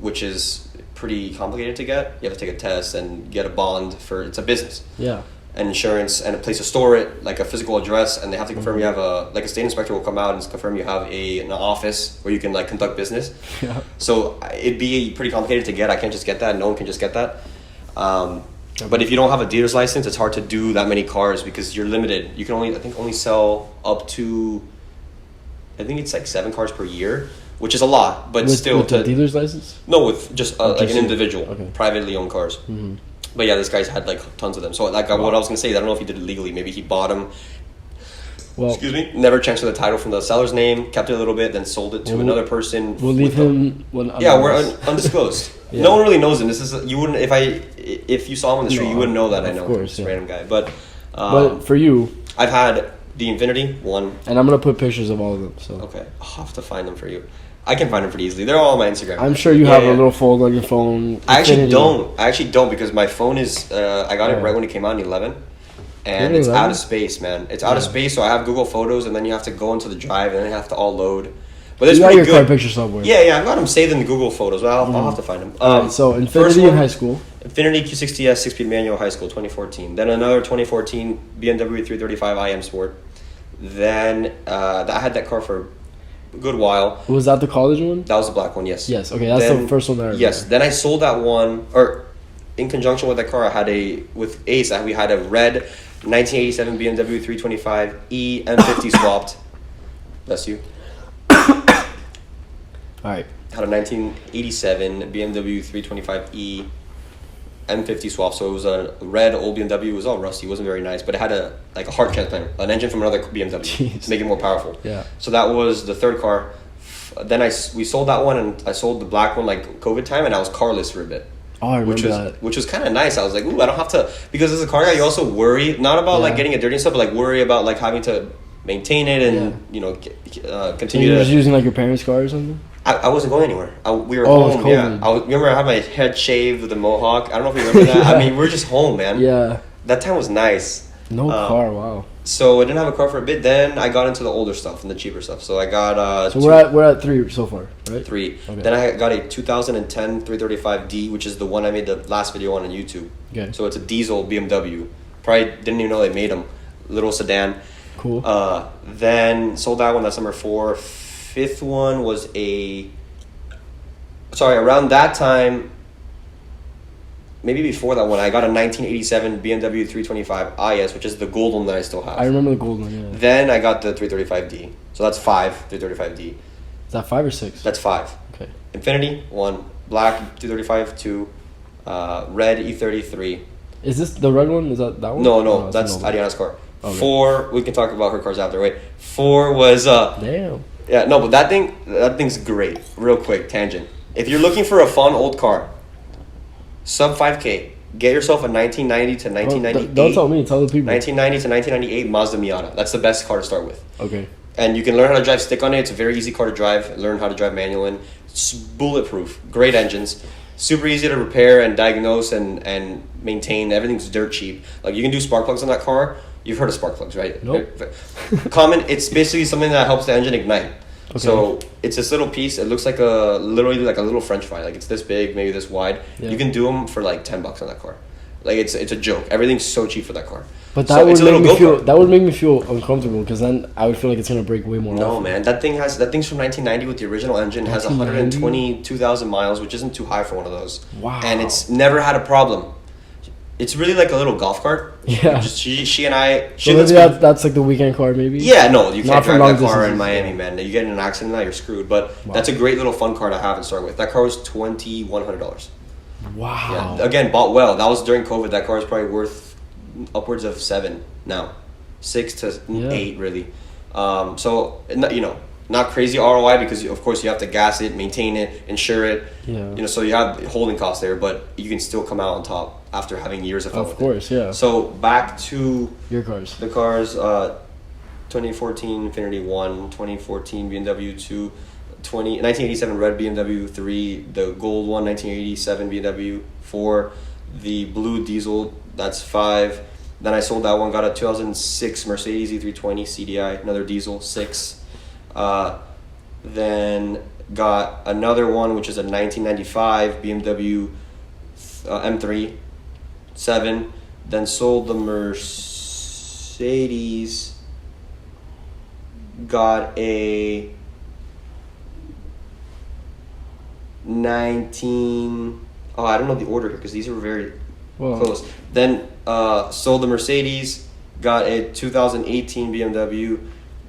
[SPEAKER 1] which is pretty complicated to get, you have to take a test and get a bond for. It's a business.
[SPEAKER 2] Yeah.
[SPEAKER 1] and insurance and a place to store it, like a physical address, and they have to confirm you have a state inspector will come out and confirm you have an office where you can like conduct business.
[SPEAKER 2] Yeah.
[SPEAKER 1] So it'd be pretty complicated to get. I can't just get that. No one can just get that. But if you don't have a dealer's license, it's hard to do that many cars because you're limited. You can only sell up to, I think it's like 7 cars per year, which is a lot, but still
[SPEAKER 2] with the dealer's license.
[SPEAKER 1] No, with just like
[SPEAKER 2] just
[SPEAKER 1] an individual,
[SPEAKER 2] okay.
[SPEAKER 1] privately owned cars.
[SPEAKER 2] Mm-hmm.
[SPEAKER 1] But yeah, this guy's had like tons of them. So like what I was gonna say, I don't know if he did it legally. Maybe he bought them.
[SPEAKER 2] Well,
[SPEAKER 1] Excuse me. Never transferred the title from the seller's name, kept it a little bit, then sold it to another person.
[SPEAKER 2] We'll leave him.
[SPEAKER 1] Yeah, we're undisclosed.
[SPEAKER 2] Yeah.
[SPEAKER 1] No one really knows him. This is you wouldn't if you saw him on the street, you wouldn't know that I know him. This random guy. But
[SPEAKER 2] for you,
[SPEAKER 1] I've had the Infinity one.
[SPEAKER 2] And I'm gonna put pictures of all of them. So
[SPEAKER 1] Okay, I'll have to find them for you. I can find them pretty easily. They're all on my Instagram.
[SPEAKER 2] I'm sure you have a little folder on your phone.
[SPEAKER 1] I actually don't because my phone is. I got it right when it came out in 11, and it's out of space, man. It's out of space, so I have Google Photos, and then you have to go into the drive, and then you have to all load. But it's
[SPEAKER 2] you got
[SPEAKER 1] pretty
[SPEAKER 2] your
[SPEAKER 1] good.
[SPEAKER 2] car picture somewhere.
[SPEAKER 1] Yeah, I've got them saved in the Google Photos. Well, I'll have to find them.
[SPEAKER 2] So Infinity in high school.
[SPEAKER 1] Infinity Q60S 6-speed manual high school 2014. Then another 2014 BMW 335 IM Sport. Then I had that car for a good while.
[SPEAKER 2] Was that the college one?
[SPEAKER 1] That was the black one, yes.
[SPEAKER 2] Yes. Okay, that's the first one that I remember.
[SPEAKER 1] Yes. Then I sold that one, or in conjunction with that car, I had with Ace. We had a red 1987 BMW 325e M50 swapped. Bless you.
[SPEAKER 2] All right.
[SPEAKER 1] Had a 1987 BMW 325e M50 swap. So it was a red old BMW. It was all rusty. It wasn't very nice, but it had a heart transplant, an engine from another BMW to make it more powerful.
[SPEAKER 2] Yeah.
[SPEAKER 1] So that was the third car. Then we sold that one, and I sold the black one like COVID time, and I was carless for a bit.
[SPEAKER 2] Oh, I remember that.
[SPEAKER 1] Which was kind of nice. I was like, ooh, I don't have to, because as a car guy, you also worry not about like getting it dirty and stuff, but like worry about like having to maintain it and continue.
[SPEAKER 2] So you
[SPEAKER 1] to
[SPEAKER 2] just using like your parents' car or something?
[SPEAKER 1] I wasn't going anywhere. We were
[SPEAKER 2] Oh,
[SPEAKER 1] home.
[SPEAKER 2] it was
[SPEAKER 1] Yeah,
[SPEAKER 2] COVID.
[SPEAKER 1] remember I had my head shaved with a mohawk. I don't know if you remember that. I mean, we were just home, man.
[SPEAKER 2] Yeah.
[SPEAKER 1] That time was nice.
[SPEAKER 2] No car. Wow.
[SPEAKER 1] So I didn't have a car for a bit. Then I got into the older stuff and the cheaper stuff. So I got.
[SPEAKER 2] So we're at 3 so far, right?
[SPEAKER 1] 3.
[SPEAKER 2] Okay.
[SPEAKER 1] Then I got a 2010 335D, which is the one I made the last video on YouTube.
[SPEAKER 2] Okay.
[SPEAKER 1] So it's a diesel BMW. Probably didn't even know they made them. Little sedan.
[SPEAKER 2] Cool.
[SPEAKER 1] Then sold that one. That's number 4. Fifth one was around that time, maybe before that one, I got a 1987 BMW 325 IS, which is the gold one that I still have.
[SPEAKER 2] I remember the gold one, yeah.
[SPEAKER 1] Then I got the 335D. So that's 5, 335D.
[SPEAKER 2] Is that 5 or 6?
[SPEAKER 1] That's 5.
[SPEAKER 2] Okay.
[SPEAKER 1] Infinity, 1. Black, 235, 2. Red, E33.
[SPEAKER 2] Is this the red one? Is that one?
[SPEAKER 1] No,
[SPEAKER 2] it's
[SPEAKER 1] that's
[SPEAKER 2] an old one.
[SPEAKER 1] Adriana's car.
[SPEAKER 2] Okay.
[SPEAKER 1] 4, we can talk about her cars after, wait. 4 was,
[SPEAKER 2] Damn.
[SPEAKER 1] yeah, no, but that thing's great. Real quick, tangent. If you're looking for a fun old car, sub 5K, get yourself a 1990 to 1998.
[SPEAKER 2] Don't tell me, tell the people.
[SPEAKER 1] 1990 to 1998 Mazda Miata. That's the best car to start with.
[SPEAKER 2] Okay.
[SPEAKER 1] And you can learn how to drive stick on it. It's a very easy car to drive. Learn how to drive manual in. It's bulletproof. Great engines. Super easy to repair and diagnose and maintain. Everything's dirt cheap. Like you can do spark plugs on that car. You've heard of spark plugs, right?
[SPEAKER 2] Nope.
[SPEAKER 1] Common. It's basically something that helps the engine ignite.
[SPEAKER 2] Okay.
[SPEAKER 1] So it's this little piece. It looks like literally like a little French fry. Like it's this big, maybe this wide.
[SPEAKER 2] Yeah.
[SPEAKER 1] You can do them for like $10 on that car. Like it's a joke. Everything's so cheap for that car.
[SPEAKER 2] But
[SPEAKER 1] So it's a little go-kart.
[SPEAKER 2] that would make me feel uncomfortable because then I would feel like it's gonna break way more.
[SPEAKER 1] No,
[SPEAKER 2] often.
[SPEAKER 1] man, that thing's from 1990 with the original engine. It has
[SPEAKER 2] 1990?
[SPEAKER 1] 122,000 miles, which isn't too high for one of those.
[SPEAKER 2] Wow.
[SPEAKER 1] And it's never had a problem. It's really like a little golf cart.
[SPEAKER 2] Yeah.
[SPEAKER 1] Just she and I.
[SPEAKER 2] So maybe that's like the weekend car, maybe.
[SPEAKER 1] Yeah, no, you
[SPEAKER 2] Not
[SPEAKER 1] can't
[SPEAKER 2] for
[SPEAKER 1] drive
[SPEAKER 2] long
[SPEAKER 1] that car in
[SPEAKER 2] distances,
[SPEAKER 1] Miami,
[SPEAKER 2] yeah.
[SPEAKER 1] man. You get in an accident now, you're screwed. But
[SPEAKER 2] Wow.
[SPEAKER 1] that's a great little fun car to have and start with. That car was $2,100.
[SPEAKER 2] Wow.
[SPEAKER 1] Yeah. Again, bought well. That was during COVID. That car is probably worth upwards of 7 now, 6 to 8 really. So not crazy ROI because of course you have to gas it, maintain it, insure it.
[SPEAKER 2] Yeah.
[SPEAKER 1] So you have holding costs there, but you can still come out on top after having years of fun
[SPEAKER 2] Of
[SPEAKER 1] with
[SPEAKER 2] course,
[SPEAKER 1] it.
[SPEAKER 2] yeah.
[SPEAKER 1] So back to
[SPEAKER 2] Your cars.
[SPEAKER 1] the cars. 2014 Infinity 1, 2014 BMW 2. 1987 red BMW 3, the gold one 1987 BMW 4, the blue diesel, that's 5. Then I sold that one, got a 2006 Mercedes E320 CDI, another diesel, 6. Then got another one which is a 1995 BMW M3, 7. then sold the Mercedes, got a 19. Oh, I don't know the order here because these are very
[SPEAKER 2] Well,
[SPEAKER 1] close. Then sold the Mercedes, got a 2018 BMW,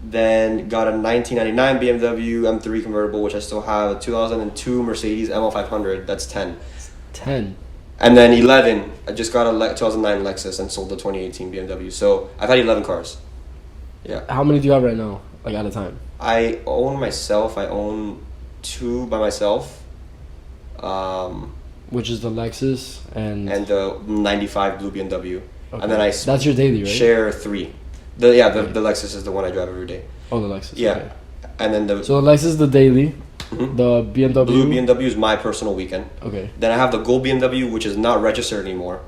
[SPEAKER 1] then got a 1999 BMW M3 convertible, which I still have, a 2002 Mercedes ML500, that's 10.
[SPEAKER 2] 10.
[SPEAKER 1] And then 11, I just got a 2009 Lexus and sold the 2018 BMW. So I've had 11 cars. Yeah.
[SPEAKER 2] How many do you have right now? Like at a time?
[SPEAKER 1] I own 2 by myself.
[SPEAKER 2] Which is the Lexus and
[SPEAKER 1] The 95 blue BMW.
[SPEAKER 2] okay.
[SPEAKER 1] And then I
[SPEAKER 2] that's your daily, right?
[SPEAKER 1] share 3. The Lexus is the one I drive every day.
[SPEAKER 2] Oh, the Lexus.
[SPEAKER 1] Yeah.
[SPEAKER 2] Okay.
[SPEAKER 1] And then the
[SPEAKER 2] So the Lexus is the daily.
[SPEAKER 1] Mhm.
[SPEAKER 2] The BMW.
[SPEAKER 1] blue BMW is my personal weekend.
[SPEAKER 2] Okay.
[SPEAKER 1] Then I have the gold BMW, which is not registered anymore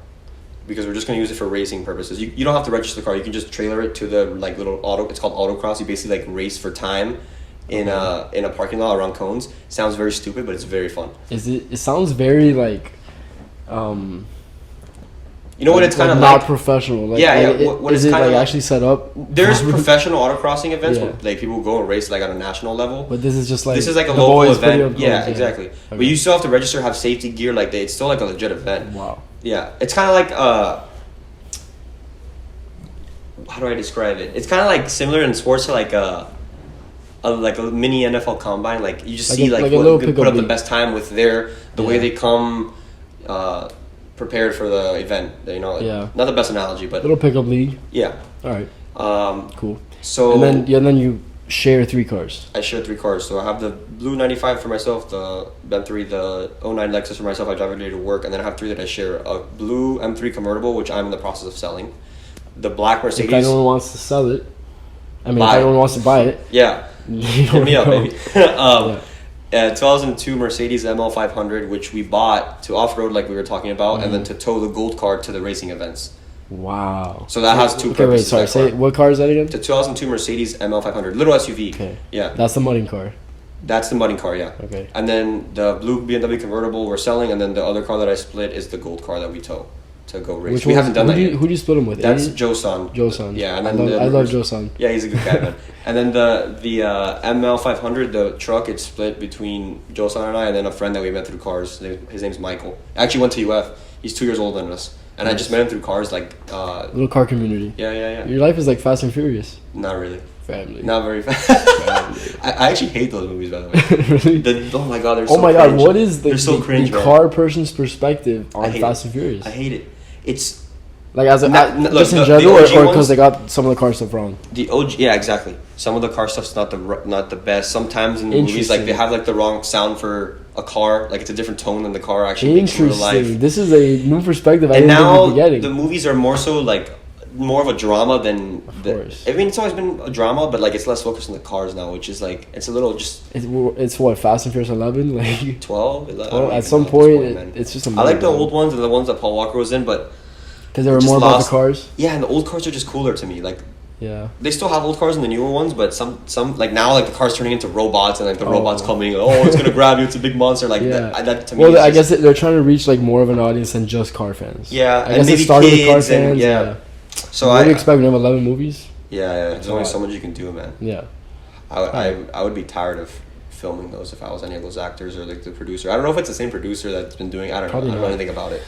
[SPEAKER 1] because we're just going to use it for racing purposes. You don't have to register the car. You can just trailer it to the like little auto. It's called autocross. You basically like race for time in a parking lot around cones. Sounds very stupid, but it's very fun.
[SPEAKER 2] It sounds very like
[SPEAKER 1] You know what it's kind of
[SPEAKER 2] not
[SPEAKER 1] like?
[SPEAKER 2] professional. Like,
[SPEAKER 1] Yeah, yeah.
[SPEAKER 2] Like,
[SPEAKER 1] What
[SPEAKER 2] is
[SPEAKER 1] it's
[SPEAKER 2] it
[SPEAKER 1] kinda
[SPEAKER 2] like
[SPEAKER 1] like-
[SPEAKER 2] actually set up?
[SPEAKER 1] There's professional autocrossing events
[SPEAKER 2] Yeah.
[SPEAKER 1] where like people go and race like at a national level.
[SPEAKER 2] But this is just like
[SPEAKER 1] This is like a
[SPEAKER 2] the
[SPEAKER 1] local
[SPEAKER 2] boys putting
[SPEAKER 1] event.
[SPEAKER 2] up
[SPEAKER 1] Yeah,
[SPEAKER 2] goals,
[SPEAKER 1] exactly. But
[SPEAKER 2] Okay.
[SPEAKER 1] you still have to register, have safety gear. Like it's still like a legit event.
[SPEAKER 2] Wow.
[SPEAKER 1] Yeah, it's kind of like how do I describe it? It's kind of like similar in sports to like a mini NFL combine. Like you just
[SPEAKER 2] Like
[SPEAKER 1] see
[SPEAKER 2] a-
[SPEAKER 1] like
[SPEAKER 2] like a
[SPEAKER 1] what
[SPEAKER 2] little
[SPEAKER 1] could
[SPEAKER 2] pickup
[SPEAKER 1] put up the
[SPEAKER 2] league.
[SPEAKER 1] best time with the way
[SPEAKER 2] Yeah.
[SPEAKER 1] they come prepared for the event. You know,
[SPEAKER 2] Yeah.
[SPEAKER 1] not the best analogy, but
[SPEAKER 2] Little pickup league.
[SPEAKER 1] yeah.
[SPEAKER 2] All right. Cool.
[SPEAKER 1] So
[SPEAKER 2] And then you share 3 cars.
[SPEAKER 1] I share 3 cars. So I have the blue 95 for myself, the M3, the 09 Lexus for myself. I drive every day to work, and then I have 3 that I share: a blue M3 convertible, which I'm in the process of selling, the black
[SPEAKER 2] If
[SPEAKER 1] Mercedes.
[SPEAKER 2] anyone wants to sell it, I mean,
[SPEAKER 1] Buy
[SPEAKER 2] if
[SPEAKER 1] it.
[SPEAKER 2] anyone wants to buy it,
[SPEAKER 1] Yeah,
[SPEAKER 2] you
[SPEAKER 1] hit me up,
[SPEAKER 2] know.
[SPEAKER 1] baby. 2002 Mercedes ML500, which we bought to off road, like we were talking about, and then to tow the gold card to the racing events.
[SPEAKER 2] Wow.
[SPEAKER 1] So that has 2
[SPEAKER 2] Okay, wait,
[SPEAKER 1] purposes.
[SPEAKER 2] sorry.
[SPEAKER 1] that
[SPEAKER 2] Say
[SPEAKER 1] car.
[SPEAKER 2] what car is that again?
[SPEAKER 1] The 2002 Mercedes ML500, little SUV.
[SPEAKER 2] Okay.
[SPEAKER 1] Yeah,
[SPEAKER 2] That's the mudding car.
[SPEAKER 1] that's the mudding car. Yeah.
[SPEAKER 2] Okay.
[SPEAKER 1] And then the blue BMW convertible we're selling, and then the other car that I split is the gold car that we tow to go race.
[SPEAKER 2] Which
[SPEAKER 1] we
[SPEAKER 2] one-
[SPEAKER 1] haven't done
[SPEAKER 2] who
[SPEAKER 1] that
[SPEAKER 2] do you,
[SPEAKER 1] yet.
[SPEAKER 2] Who do you split them with?
[SPEAKER 1] That's
[SPEAKER 2] Eddie?
[SPEAKER 1] Joe-san.
[SPEAKER 2] Joe-san.
[SPEAKER 1] Yeah, and
[SPEAKER 2] I
[SPEAKER 1] then
[SPEAKER 2] love Joe-san.
[SPEAKER 1] Yeah, he's a good guy, man. And then the ML500, the truck, it's split between Joe-san and I, and then a friend that we met through cars. His name's Michael. I actually went to UF. He's 2 years older than us, and I just met him through cars. Like,
[SPEAKER 2] Little car community.
[SPEAKER 1] yeah.
[SPEAKER 2] Your life is like Fast and Furious.
[SPEAKER 1] Not really.
[SPEAKER 2] Family.
[SPEAKER 1] Not very fast. I actually hate those movies, by the way.
[SPEAKER 2] Really?
[SPEAKER 1] Oh my god, they're
[SPEAKER 2] Oh
[SPEAKER 1] so
[SPEAKER 2] my god,
[SPEAKER 1] cringe.
[SPEAKER 2] what is
[SPEAKER 1] They're so cringe, man.
[SPEAKER 2] car person's perspective
[SPEAKER 1] I
[SPEAKER 2] on
[SPEAKER 1] hate
[SPEAKER 2] Fast
[SPEAKER 1] it.
[SPEAKER 2] and Furious?
[SPEAKER 1] I hate it. It's
[SPEAKER 2] Like as a
[SPEAKER 1] Look,
[SPEAKER 2] just in
[SPEAKER 1] the
[SPEAKER 2] general,
[SPEAKER 1] OG
[SPEAKER 2] or
[SPEAKER 1] ones-
[SPEAKER 2] because they got some of the car stuff wrong.
[SPEAKER 1] the OG. Yeah, exactly. Some of the car stuff's not the best. Sometimes in the movies, like they
[SPEAKER 2] Interesting.
[SPEAKER 1] have like the wrong sound for a car. Like it's a different tone than the car actually makes in real life.
[SPEAKER 2] Interesting. This is a new perspective I
[SPEAKER 1] And
[SPEAKER 2] didn't think
[SPEAKER 1] now
[SPEAKER 2] we'd be getting.
[SPEAKER 1] the movies are more so like more of a drama than.
[SPEAKER 2] course.
[SPEAKER 1] I mean, it's always been a drama, but like it's less focused on the cars now, which is like it's a little just
[SPEAKER 2] It's what Fast and Furious 11. Like
[SPEAKER 1] 12. 11, I don't
[SPEAKER 2] well,
[SPEAKER 1] even
[SPEAKER 2] at some
[SPEAKER 1] know this
[SPEAKER 2] point,
[SPEAKER 1] man.
[SPEAKER 2] it's just a
[SPEAKER 1] I like the old ones and the ones that Paul Walker was in, but
[SPEAKER 2] because they were
[SPEAKER 1] just
[SPEAKER 2] more about
[SPEAKER 1] lost-
[SPEAKER 2] the cars.
[SPEAKER 1] yeah, and the old cars are just cooler to me. Like
[SPEAKER 2] Yeah.
[SPEAKER 1] they still have old cars in the newer ones, but some like now like the cars turning into robots and like the
[SPEAKER 2] Oh.
[SPEAKER 1] robots coming. Oh, it's gonna grab you! It's a big monster. Like
[SPEAKER 2] Yeah.
[SPEAKER 1] that to me.
[SPEAKER 2] Well,
[SPEAKER 1] is
[SPEAKER 2] I
[SPEAKER 1] just-
[SPEAKER 2] guess they're trying to reach like more of an audience than just car fans.
[SPEAKER 1] Yeah,
[SPEAKER 2] I
[SPEAKER 1] and
[SPEAKER 2] guess
[SPEAKER 1] maybe
[SPEAKER 2] it started with car
[SPEAKER 1] kids and-
[SPEAKER 2] fans.
[SPEAKER 1] yeah. So
[SPEAKER 2] what
[SPEAKER 1] I
[SPEAKER 2] do you expect? We have 11 movies.
[SPEAKER 1] yeah, there's only
[SPEAKER 2] Wow.
[SPEAKER 1] so much you can do, man.
[SPEAKER 2] Yeah.
[SPEAKER 1] I would be tired of filming those if I was any of those actors or like the producer. I don't know if it's the same producer that's been doing. I don't
[SPEAKER 2] Probably
[SPEAKER 1] know. I don't know
[SPEAKER 2] not.
[SPEAKER 1] anything about it.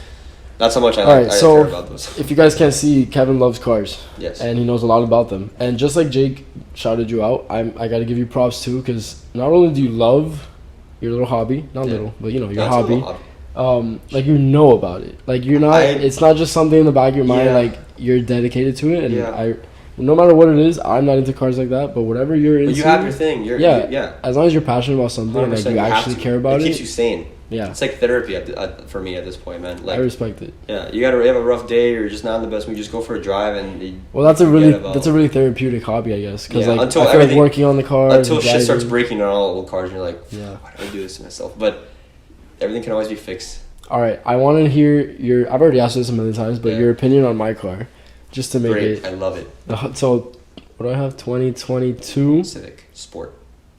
[SPEAKER 1] That's how much I
[SPEAKER 2] All
[SPEAKER 1] like.
[SPEAKER 2] right,
[SPEAKER 1] I
[SPEAKER 2] so
[SPEAKER 1] care about those.
[SPEAKER 2] if you guys can't see, Kevin loves cars.
[SPEAKER 1] Yes.
[SPEAKER 2] And he knows a lot about them. And just like Jake shouted you out, I got to give you props too, because not only do you love your little hobby, not
[SPEAKER 1] Yeah.
[SPEAKER 2] little, but you know, your
[SPEAKER 1] Yeah, it's a
[SPEAKER 2] hobby,
[SPEAKER 1] little hobby.
[SPEAKER 2] like you know about it. Like you're not, it's not just something in the back of your mind,
[SPEAKER 1] Yeah.
[SPEAKER 2] like you're dedicated to it. And
[SPEAKER 1] Yeah.
[SPEAKER 2] no matter what it is, I'm not into cars like that, but whatever you're into.
[SPEAKER 1] But you have your thing.
[SPEAKER 2] Yeah.
[SPEAKER 1] Yeah.
[SPEAKER 2] As long as you're passionate about something, and like
[SPEAKER 1] 100%,
[SPEAKER 2] you
[SPEAKER 1] have
[SPEAKER 2] actually
[SPEAKER 1] to.
[SPEAKER 2] care about
[SPEAKER 1] It
[SPEAKER 2] it.
[SPEAKER 1] keeps you sane.
[SPEAKER 2] Yeah.
[SPEAKER 1] It's like therapy for me at this point, man.
[SPEAKER 2] I
[SPEAKER 1] Like,
[SPEAKER 2] respect it.
[SPEAKER 1] yeah, you have a rough day, or you're just not in the best mood. Just go for a drive, and
[SPEAKER 2] Well, that's a
[SPEAKER 1] forget
[SPEAKER 2] really
[SPEAKER 1] about-
[SPEAKER 2] therapeutic hobby, I guess. Because
[SPEAKER 1] Yeah,
[SPEAKER 2] like
[SPEAKER 1] until
[SPEAKER 2] I feel like
[SPEAKER 1] everything-
[SPEAKER 2] working on the car
[SPEAKER 1] until
[SPEAKER 2] and
[SPEAKER 1] shit starts
[SPEAKER 2] driving-
[SPEAKER 1] breaking on all old cars, and you're like,
[SPEAKER 2] Yeah.
[SPEAKER 1] why do I do this to myself? But everything can always be fixed.
[SPEAKER 2] All right, I want to hear your. I've already asked this a million times, but
[SPEAKER 1] Yeah.
[SPEAKER 2] your opinion on my car, just to make
[SPEAKER 1] Great, I
[SPEAKER 2] it.
[SPEAKER 1] love it.
[SPEAKER 2] So, what do I have? 2022.
[SPEAKER 1] Civic Sport.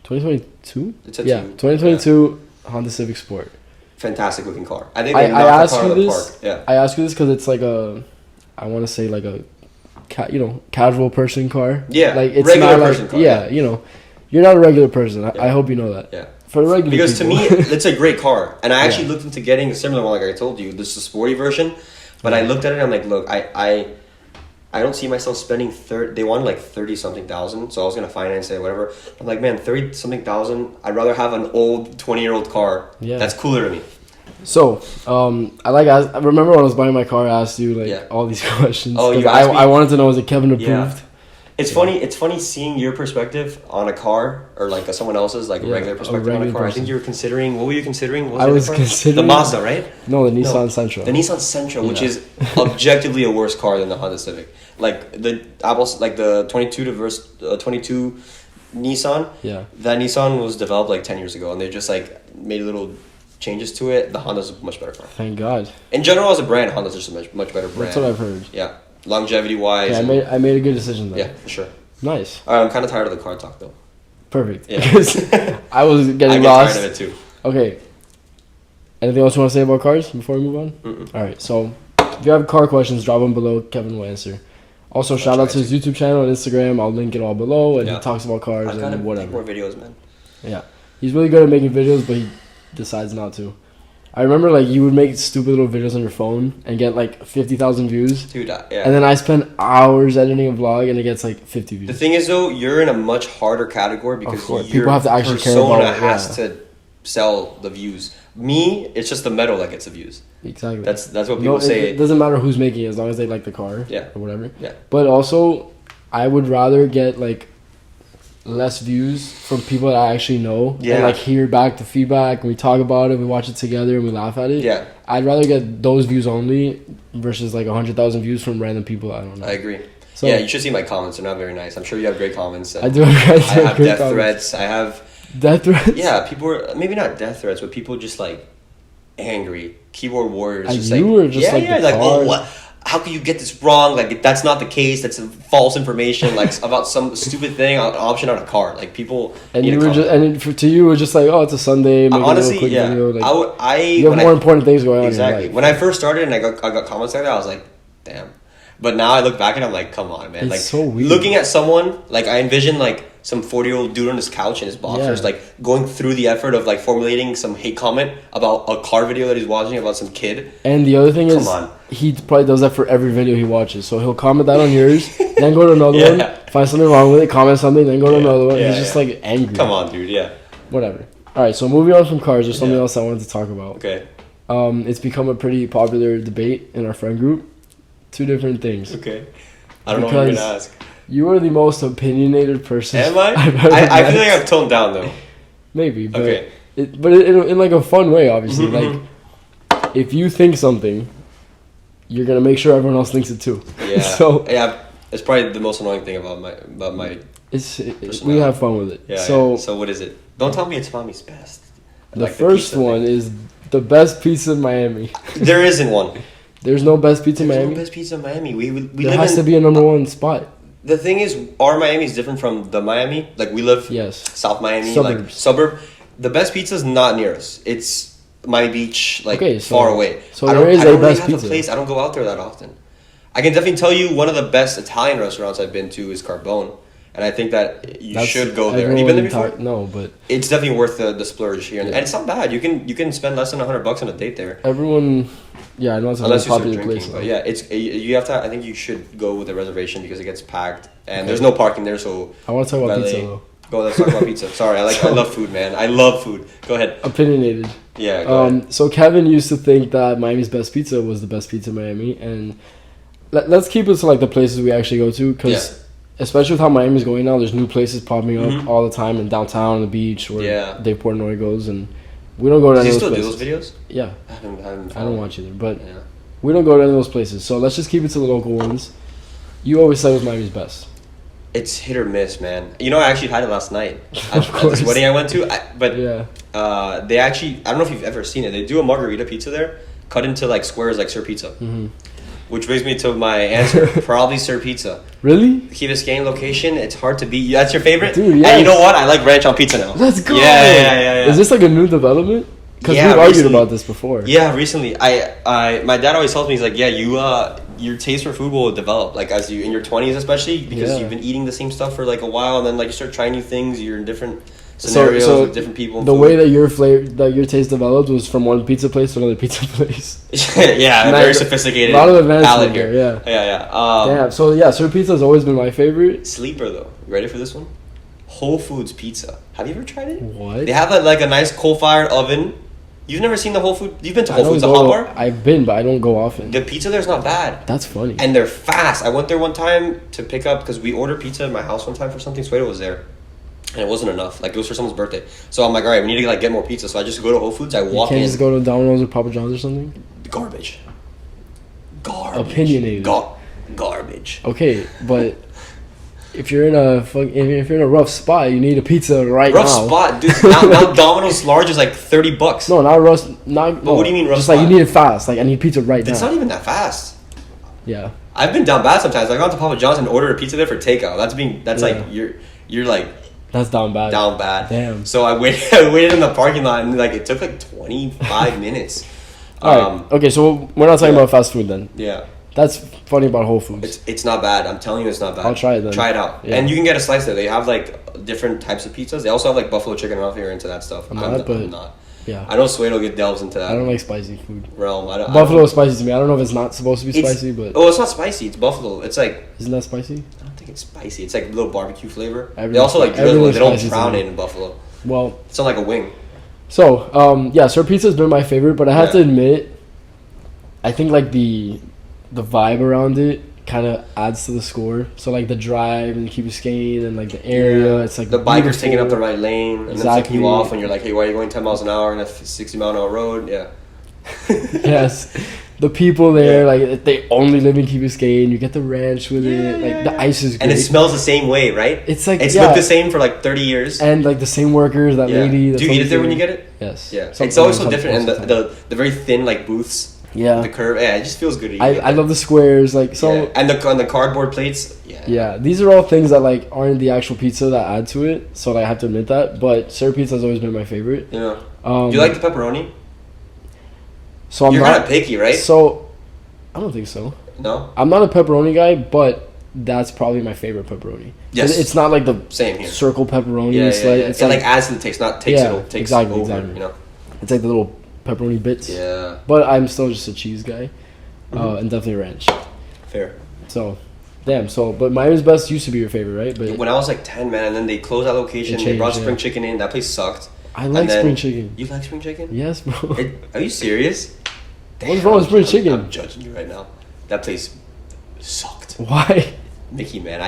[SPEAKER 2] 2022.
[SPEAKER 1] It's a
[SPEAKER 2] Yeah,
[SPEAKER 1] two.
[SPEAKER 2] 2022 Honda Civic Sport.
[SPEAKER 1] Fantastic looking car. I think
[SPEAKER 2] I
[SPEAKER 1] they knocked
[SPEAKER 2] asked
[SPEAKER 1] the car
[SPEAKER 2] you
[SPEAKER 1] out of the
[SPEAKER 2] this.
[SPEAKER 1] park. Yeah.
[SPEAKER 2] I ask you this because it's like a. I want to say like a, casual person car.
[SPEAKER 1] Yeah,
[SPEAKER 2] like it's
[SPEAKER 1] regular
[SPEAKER 2] not like,
[SPEAKER 1] person car,
[SPEAKER 2] yeah, you're not a regular person. I hope you know that.
[SPEAKER 1] Yeah.
[SPEAKER 2] For the regular
[SPEAKER 1] Because
[SPEAKER 2] people.
[SPEAKER 1] to me, it's a great car, and I actually
[SPEAKER 2] Yeah.
[SPEAKER 1] looked into getting a similar one, like I told you. This is a sporty version, but I looked at it. And I'm like, look, I don't see myself spending 30. They wanted like 30 something thousand, so I was gonna finance it, whatever. I'm like, man, 30 something thousand. I'd rather have an old 20-year-old car.
[SPEAKER 2] Yeah.
[SPEAKER 1] That's cooler to me.
[SPEAKER 2] So, I remember when I was buying my car, I asked you all these questions.
[SPEAKER 1] Oh, you
[SPEAKER 2] 'cause
[SPEAKER 1] asked me?
[SPEAKER 2] I wanted to know, is it Kevin approved?
[SPEAKER 1] Yeah. It's funny. It's funny seeing your perspective on a car or like someone else's like regular perspective on a
[SPEAKER 2] regular
[SPEAKER 1] car. I
[SPEAKER 2] person.
[SPEAKER 1] think you were considering. What were you considering? What
[SPEAKER 2] I
[SPEAKER 1] the
[SPEAKER 2] was
[SPEAKER 1] other car?
[SPEAKER 2] considering
[SPEAKER 1] the Mazda, right?
[SPEAKER 2] No, the Nissan
[SPEAKER 1] No,
[SPEAKER 2] Sentra.
[SPEAKER 1] The Nissan Sentra, which
[SPEAKER 2] Yeah.
[SPEAKER 1] is objectively a worse car than the Honda Civic. Like the Apple's, like the 22 Nissan.
[SPEAKER 2] Yeah.
[SPEAKER 1] That Nissan was developed like 10 years ago, and they just like made little changes to it. The Honda's a much better car.
[SPEAKER 2] Thank God.
[SPEAKER 1] In general, as a brand, Honda's just a much better brand.
[SPEAKER 2] That's what I've heard.
[SPEAKER 1] Yeah, longevity wise.
[SPEAKER 2] Yeah, I made a good decision there.
[SPEAKER 1] Yeah, for sure.
[SPEAKER 2] Nice.
[SPEAKER 1] I'm kind of tired of the car talk though.
[SPEAKER 2] Perfect.
[SPEAKER 1] Yeah.
[SPEAKER 2] Because I was
[SPEAKER 1] I
[SPEAKER 2] getting
[SPEAKER 1] get
[SPEAKER 2] lost.
[SPEAKER 1] tired of it too.
[SPEAKER 2] Okay. Anything else you want to say about cars before we move on?
[SPEAKER 1] Mm-mm.
[SPEAKER 2] All right. So, if you have car questions, drop them below. Kevin will answer. Also, shout out to his YouTube channel and Instagram. I'll link it all below. And
[SPEAKER 1] Yeah.
[SPEAKER 2] he talks about cars
[SPEAKER 1] I've got to
[SPEAKER 2] and
[SPEAKER 1] make
[SPEAKER 2] whatever.
[SPEAKER 1] more videos, man.
[SPEAKER 2] Yeah. He's really good at making videos, but he decides not to. I remember like you would make stupid little videos on your phone and get like 50,000 views.
[SPEAKER 1] Dude, yeah.
[SPEAKER 2] And then I spend hours editing a vlog and it gets like 50 views.
[SPEAKER 1] The thing is, though, you're in a much harder category because
[SPEAKER 2] course.
[SPEAKER 1] your
[SPEAKER 2] People have to actually care
[SPEAKER 1] persona
[SPEAKER 2] about it,
[SPEAKER 1] has
[SPEAKER 2] yeah.
[SPEAKER 1] to sell the views. Me, it's just the metal that gets the views.
[SPEAKER 2] Exactly.
[SPEAKER 1] That's what people say.
[SPEAKER 2] It doesn't matter who's making it as long as they like the car.
[SPEAKER 1] Yeah.
[SPEAKER 2] Or whatever.
[SPEAKER 1] Yeah.
[SPEAKER 2] But also, I would rather get like less views from people that I actually know.
[SPEAKER 1] Yeah.
[SPEAKER 2] And like hear back the feedback and we talk about it, we watch it together and we laugh at it.
[SPEAKER 1] Yeah,
[SPEAKER 2] I'd rather get those views only versus like 100,000 views from random people I don't know.
[SPEAKER 1] I agree.
[SPEAKER 2] So
[SPEAKER 1] Yeah, you should see my comments. They're not very nice. I'm sure you have great comments.
[SPEAKER 2] I do. I
[SPEAKER 1] I have
[SPEAKER 2] great
[SPEAKER 1] death
[SPEAKER 2] comments.
[SPEAKER 1] threats. I have
[SPEAKER 2] Death threats.
[SPEAKER 1] yeah. People are maybe not death threats, but people just like angry keyboard warriors.
[SPEAKER 2] Like
[SPEAKER 1] just
[SPEAKER 2] you
[SPEAKER 1] like
[SPEAKER 2] or just like the
[SPEAKER 1] like
[SPEAKER 2] car?
[SPEAKER 1] oh what. How can you get this wrong? Like that's not the case. That's false information. Like about some stupid thing, an option on a car. Like people.
[SPEAKER 2] And
[SPEAKER 1] need
[SPEAKER 2] you
[SPEAKER 1] to
[SPEAKER 2] were just,
[SPEAKER 1] comment.
[SPEAKER 2] and to you, it was just like, oh, it's a Sunday. Make
[SPEAKER 1] Honestly,
[SPEAKER 2] a little quick
[SPEAKER 1] yeah.
[SPEAKER 2] video. Like,
[SPEAKER 1] I
[SPEAKER 2] you have
[SPEAKER 1] when
[SPEAKER 2] more
[SPEAKER 1] I,
[SPEAKER 2] important things going on.
[SPEAKER 1] exactly.
[SPEAKER 2] In your
[SPEAKER 1] When
[SPEAKER 2] life.
[SPEAKER 1] I first started and I got comments like that, I was like, damn. But now I look back and I'm like, come on, man.
[SPEAKER 2] It's
[SPEAKER 1] Like
[SPEAKER 2] so weird.
[SPEAKER 1] looking at someone, like I envision like some 40-year-old dude on his couch in his boxers,
[SPEAKER 2] Yeah.
[SPEAKER 1] like going through the effort of like formulating some hate comment about a car video that he's watching about some kid.
[SPEAKER 2] And the other thing is,
[SPEAKER 1] Come on.
[SPEAKER 2] he probably does that for every video he watches. So he'll comment that on yours, then go to another
[SPEAKER 1] Yeah.
[SPEAKER 2] one, find something wrong with it, comment something, then go to
[SPEAKER 1] Yeah.
[SPEAKER 2] another one.
[SPEAKER 1] Yeah,
[SPEAKER 2] He's just
[SPEAKER 1] yeah.
[SPEAKER 2] like angry.
[SPEAKER 1] Come on, dude. Yeah.
[SPEAKER 2] Whatever. All right, so moving on from cars, there's something
[SPEAKER 1] Yeah.
[SPEAKER 2] else I wanted to talk about.
[SPEAKER 1] Okay.
[SPEAKER 2] It's become a pretty popular debate in our friend group. Two different things.
[SPEAKER 1] Okay. I don't know what you're
[SPEAKER 2] Because-
[SPEAKER 1] gonna ask.
[SPEAKER 2] You are the most opinionated person.
[SPEAKER 1] Am I?
[SPEAKER 2] I've ever
[SPEAKER 1] I feel
[SPEAKER 2] met.
[SPEAKER 1] like I've toned down though.
[SPEAKER 2] Maybe, but
[SPEAKER 1] Okay.
[SPEAKER 2] in like a fun way, obviously.
[SPEAKER 1] Mhm.
[SPEAKER 2] Like, if you think something, you're gonna make sure everyone else thinks it too.
[SPEAKER 1] Yeah.
[SPEAKER 2] So
[SPEAKER 1] yeah, it's probably the most annoying thing about my. we
[SPEAKER 2] we have fun with it.
[SPEAKER 1] Yeah.
[SPEAKER 2] So
[SPEAKER 1] So what is it? Don't tell me it's mommy's best. I
[SPEAKER 2] the
[SPEAKER 1] like
[SPEAKER 2] first
[SPEAKER 1] pizza
[SPEAKER 2] one
[SPEAKER 1] thing.
[SPEAKER 2] is the best pizza in Miami.
[SPEAKER 1] There isn't one.
[SPEAKER 2] There's no best pizza in
[SPEAKER 1] There's
[SPEAKER 2] Miami.
[SPEAKER 1] no best pizza in Miami. We
[SPEAKER 2] There
[SPEAKER 1] live
[SPEAKER 2] has
[SPEAKER 1] in.
[SPEAKER 2] to be a number one spot.
[SPEAKER 1] The thing is, our Miami is different from the Miami. Like we live
[SPEAKER 2] Yes.
[SPEAKER 1] South Miami, like
[SPEAKER 2] Suburbs.
[SPEAKER 1] suburb. The best pizza is not near us. It's Miami Beach, like
[SPEAKER 2] Okay, so-
[SPEAKER 1] far away.
[SPEAKER 2] so
[SPEAKER 1] I don't,
[SPEAKER 2] there is
[SPEAKER 1] I don't
[SPEAKER 2] a
[SPEAKER 1] really
[SPEAKER 2] best
[SPEAKER 1] have
[SPEAKER 2] pizza.
[SPEAKER 1] a place. I don't go out there that often. I can definitely tell you one of the best Italian restaurants I've been to is Carbone, and I think that you
[SPEAKER 2] That's-
[SPEAKER 1] should go there. Have you been there
[SPEAKER 2] everyone
[SPEAKER 1] before?
[SPEAKER 2] No, but
[SPEAKER 1] It's definitely worth the splurge here,
[SPEAKER 2] Yeah.
[SPEAKER 1] and it's not bad. You can spend less than $100 on a date there.
[SPEAKER 2] everyone. Yeah, I know it's a very
[SPEAKER 1] Unless you start
[SPEAKER 2] popular
[SPEAKER 1] drinking,
[SPEAKER 2] place.
[SPEAKER 1] but yeah, it's you have to. I think you should go with a reservation because it gets packed and there's no parking there. So
[SPEAKER 2] I want to talk about
[SPEAKER 1] valet-
[SPEAKER 2] pizza though.
[SPEAKER 1] Go. Let's talk about pizza. Sorry, I love food, man. I love food. Go ahead.
[SPEAKER 2] Opinionated.
[SPEAKER 1] Yeah. Go ahead.
[SPEAKER 2] So Kevin used to think that Miami's best pizza was the best pizza in Miami, and let's keep it to like the places we actually go to, because especially with how Miami's going now, there's new places popping up
[SPEAKER 1] Mhm.
[SPEAKER 2] all the time in downtown, on the beach, where
[SPEAKER 1] Yeah.
[SPEAKER 2] Dave Portnoy goes, and we don't go to
[SPEAKER 1] Does
[SPEAKER 2] any
[SPEAKER 1] he
[SPEAKER 2] of those
[SPEAKER 1] still do those
[SPEAKER 2] places.
[SPEAKER 1] videos?
[SPEAKER 2] Yeah,
[SPEAKER 1] I
[SPEAKER 2] I don't watch either, but
[SPEAKER 1] Yeah.
[SPEAKER 2] we don't go to any of those places. So let's just keep it to the local ones. You always say it was Miami's best.
[SPEAKER 1] It's hit or miss, man. You know, I actually had it last night
[SPEAKER 2] Of
[SPEAKER 1] at
[SPEAKER 2] course.
[SPEAKER 1] this wedding I went to. But
[SPEAKER 2] Yeah.
[SPEAKER 1] they actually, I don't know if you've ever seen it. They do a margarita pizza there, cut into like squares like Sir Pizza.
[SPEAKER 2] hmm
[SPEAKER 1] Which brings me to my answer. Probably Sir Pizza.
[SPEAKER 2] Really?
[SPEAKER 1] Key Biscayne location. It's hard to beat. That's your favorite,
[SPEAKER 2] Dude,
[SPEAKER 1] And
[SPEAKER 2] yes.
[SPEAKER 1] you know what? I like ranch on pizza now.
[SPEAKER 2] Let's go.
[SPEAKER 1] Yeah.
[SPEAKER 2] Is this like a new development? Because
[SPEAKER 1] Yeah,
[SPEAKER 2] we've argued
[SPEAKER 1] recently.
[SPEAKER 2] about this before.
[SPEAKER 1] Yeah, recently, my dad always tells me, he's like, yeah, you your taste for food will develop, like as you in your 20s, especially because
[SPEAKER 2] Yeah.
[SPEAKER 1] you've been eating the same stuff for like a while, and then like you start trying new things. You're in different scenarios
[SPEAKER 2] So
[SPEAKER 1] with different people. and
[SPEAKER 2] The
[SPEAKER 1] food.
[SPEAKER 2] way that your taste developed was from one pizza place to another pizza place.
[SPEAKER 1] yeah,
[SPEAKER 2] Nice.
[SPEAKER 1] very sophisticated.
[SPEAKER 2] A lot of advancement
[SPEAKER 1] palate
[SPEAKER 2] there,
[SPEAKER 1] here. Yeah.
[SPEAKER 2] Damn. So yeah, Sir Pizza has always been my favorite.
[SPEAKER 1] Sleeper though. You ready for this one? Whole Foods pizza. Have you ever tried it?
[SPEAKER 2] What?
[SPEAKER 1] They have like a nice coal-fired oven. You've never seen the Whole Food? You've been to
[SPEAKER 2] I
[SPEAKER 1] Whole
[SPEAKER 2] don't
[SPEAKER 1] Foods, the
[SPEAKER 2] go-
[SPEAKER 1] hot bar?
[SPEAKER 2] I've been, but I don't go often.
[SPEAKER 1] The pizza there's not bad.
[SPEAKER 2] That's funny.
[SPEAKER 1] And they're fast. I went there one time to pick up, because we ordered pizza at my house one time for something. Suedo was there. And it wasn't enough. Like, it was for someone's birthday. So I'm like, all right, we need to like get more pizza. So I just go to Whole Foods. I
[SPEAKER 2] You
[SPEAKER 1] walk
[SPEAKER 2] can't
[SPEAKER 1] in.
[SPEAKER 2] just go to Domino's or Papa John's or something.
[SPEAKER 1] Garbage.
[SPEAKER 2] Opinionated.
[SPEAKER 1] Garbage.
[SPEAKER 2] Okay, but if you're in a rough spot, you need a pizza right
[SPEAKER 1] Rough
[SPEAKER 2] now.
[SPEAKER 1] spot, dude. Now Domino's large is like $30.
[SPEAKER 2] No, not rough. Not.
[SPEAKER 1] But what do you mean rough
[SPEAKER 2] Just like you
[SPEAKER 1] spot?
[SPEAKER 2] need it fast. Like I need pizza right
[SPEAKER 1] It's
[SPEAKER 2] now.
[SPEAKER 1] not even that fast.
[SPEAKER 2] Yeah.
[SPEAKER 1] I've been down bad sometimes. I've gone to Papa John's and ordered a pizza there for takeout. That's
[SPEAKER 2] Yeah.
[SPEAKER 1] like you're like
[SPEAKER 2] That's down bad.
[SPEAKER 1] down bad.
[SPEAKER 2] Damn.
[SPEAKER 1] So I waited in the parking lot and like it took like 25 minutes.
[SPEAKER 2] Alright. Okay, so we're not talking
[SPEAKER 1] yeah.
[SPEAKER 2] about fast food then.
[SPEAKER 1] Yeah.
[SPEAKER 2] That's funny about Whole Foods.
[SPEAKER 1] It's not bad. I'm telling you, it's not bad.
[SPEAKER 2] I'll try it then.
[SPEAKER 1] Try it out,
[SPEAKER 2] Yeah.
[SPEAKER 1] and you can get a slice there. They have like different types of pizzas. They also have like buffalo chicken. I don't know if you're into that stuff.
[SPEAKER 2] I'm not, but-
[SPEAKER 1] I'm not.
[SPEAKER 2] Yeah.
[SPEAKER 1] I know Suedo delves into that
[SPEAKER 2] I don't like spicy food.
[SPEAKER 1] realm. I don't,
[SPEAKER 2] Buffalo is spicy to me. I don't know if it's not supposed to be
[SPEAKER 1] It's-
[SPEAKER 2] spicy, but
[SPEAKER 1] Oh, it's not spicy. It's buffalo. It's like
[SPEAKER 2] isn't that spicy?
[SPEAKER 1] I don't think it's spicy. It's like a little barbecue flavor. They
[SPEAKER 2] Everything's
[SPEAKER 1] also like
[SPEAKER 2] spi-
[SPEAKER 1] drizzle it. They don't
[SPEAKER 2] everything's spicy
[SPEAKER 1] drown
[SPEAKER 2] to
[SPEAKER 1] it
[SPEAKER 2] me.
[SPEAKER 1] in buffalo.
[SPEAKER 2] Well,
[SPEAKER 1] It's not like a wing.
[SPEAKER 2] so yeah, Sir Pizza's been my favorite, but I have to
[SPEAKER 1] Yeah.
[SPEAKER 2] admit, I think like the vibe around it kind of adds to the score. So like the drive and Key Biscayne and like the area, it's like
[SPEAKER 1] The biker's taking up the
[SPEAKER 2] beautiful.
[SPEAKER 1] right lane and then
[SPEAKER 2] Exactly.
[SPEAKER 1] flicking you off when you're like, hey, why are you going 10 miles an hour on a 60-mile-an-hour road? Yeah.
[SPEAKER 2] Yes, the people there,
[SPEAKER 1] Yeah.
[SPEAKER 2] like they only live in Key Biscayne. You get the ranch with it, like the ice is great.
[SPEAKER 1] And it smells the same way, right?
[SPEAKER 2] It's like
[SPEAKER 1] It's
[SPEAKER 2] yeah,
[SPEAKER 1] looked the same for like 30 years.
[SPEAKER 2] and like the same workers. That
[SPEAKER 1] Yeah.
[SPEAKER 2] lady.
[SPEAKER 1] Do you eat it there when you get it?
[SPEAKER 2] Yes.
[SPEAKER 1] Yeah. It's
[SPEAKER 2] Sometimes,
[SPEAKER 1] always so
[SPEAKER 2] sometimes,
[SPEAKER 1] different. And
[SPEAKER 2] sometimes.
[SPEAKER 1] the very thin like booths.
[SPEAKER 2] Yeah.
[SPEAKER 1] The curve. Yeah, it just feels good to eat.
[SPEAKER 2] I love the squares. Like so.
[SPEAKER 1] Yeah. And the cardboard plates. Yeah.
[SPEAKER 2] Yeah, these are all things that like aren't the actual pizza that add to it, so like, I have to admit that. But Sir Pizza has always been my favorite.
[SPEAKER 1] Yeah. Do you like the pepperoni?
[SPEAKER 2] So I'm
[SPEAKER 1] You're
[SPEAKER 2] not
[SPEAKER 1] kind of picky, right?
[SPEAKER 2] So I don't think so.
[SPEAKER 1] No.
[SPEAKER 2] I'm not a pepperoni guy, but that's probably my favorite pepperoni. 'Cause
[SPEAKER 1] Yes.
[SPEAKER 2] it's not like the
[SPEAKER 1] Same here.
[SPEAKER 2] circle pepperoni.
[SPEAKER 1] Yeah,
[SPEAKER 2] It's
[SPEAKER 1] yeah,
[SPEAKER 2] like
[SPEAKER 1] yeah.
[SPEAKER 2] it's
[SPEAKER 1] It
[SPEAKER 2] like,
[SPEAKER 1] like adds to the taste, not takes
[SPEAKER 2] Yeah,
[SPEAKER 1] it. Takes
[SPEAKER 2] exactly,
[SPEAKER 1] over.
[SPEAKER 2] exactly.
[SPEAKER 1] You know.
[SPEAKER 2] it's like the little pepperoni bits.
[SPEAKER 1] Yeah.
[SPEAKER 2] But I'm still just a cheese guy,
[SPEAKER 1] Mhm.
[SPEAKER 2] and definitely ranch.
[SPEAKER 1] Fair.
[SPEAKER 2] So, damn. So, but Miami's Best used to be your favorite, right? But
[SPEAKER 1] When I was like 10, man, and then they closed that location.
[SPEAKER 2] It
[SPEAKER 1] They brought
[SPEAKER 2] changed,
[SPEAKER 1] spring
[SPEAKER 2] yeah.
[SPEAKER 1] chicken in. That place sucked.
[SPEAKER 2] I like
[SPEAKER 1] and then-
[SPEAKER 2] spring chicken.
[SPEAKER 1] You like spring chicken?
[SPEAKER 2] Yes, bro.
[SPEAKER 1] Are you serious?
[SPEAKER 2] What's wrong with spring
[SPEAKER 1] I'm-
[SPEAKER 2] chicken?
[SPEAKER 1] I'm judging you right now. That place sucked.
[SPEAKER 2] Why?
[SPEAKER 1] Mickey, man,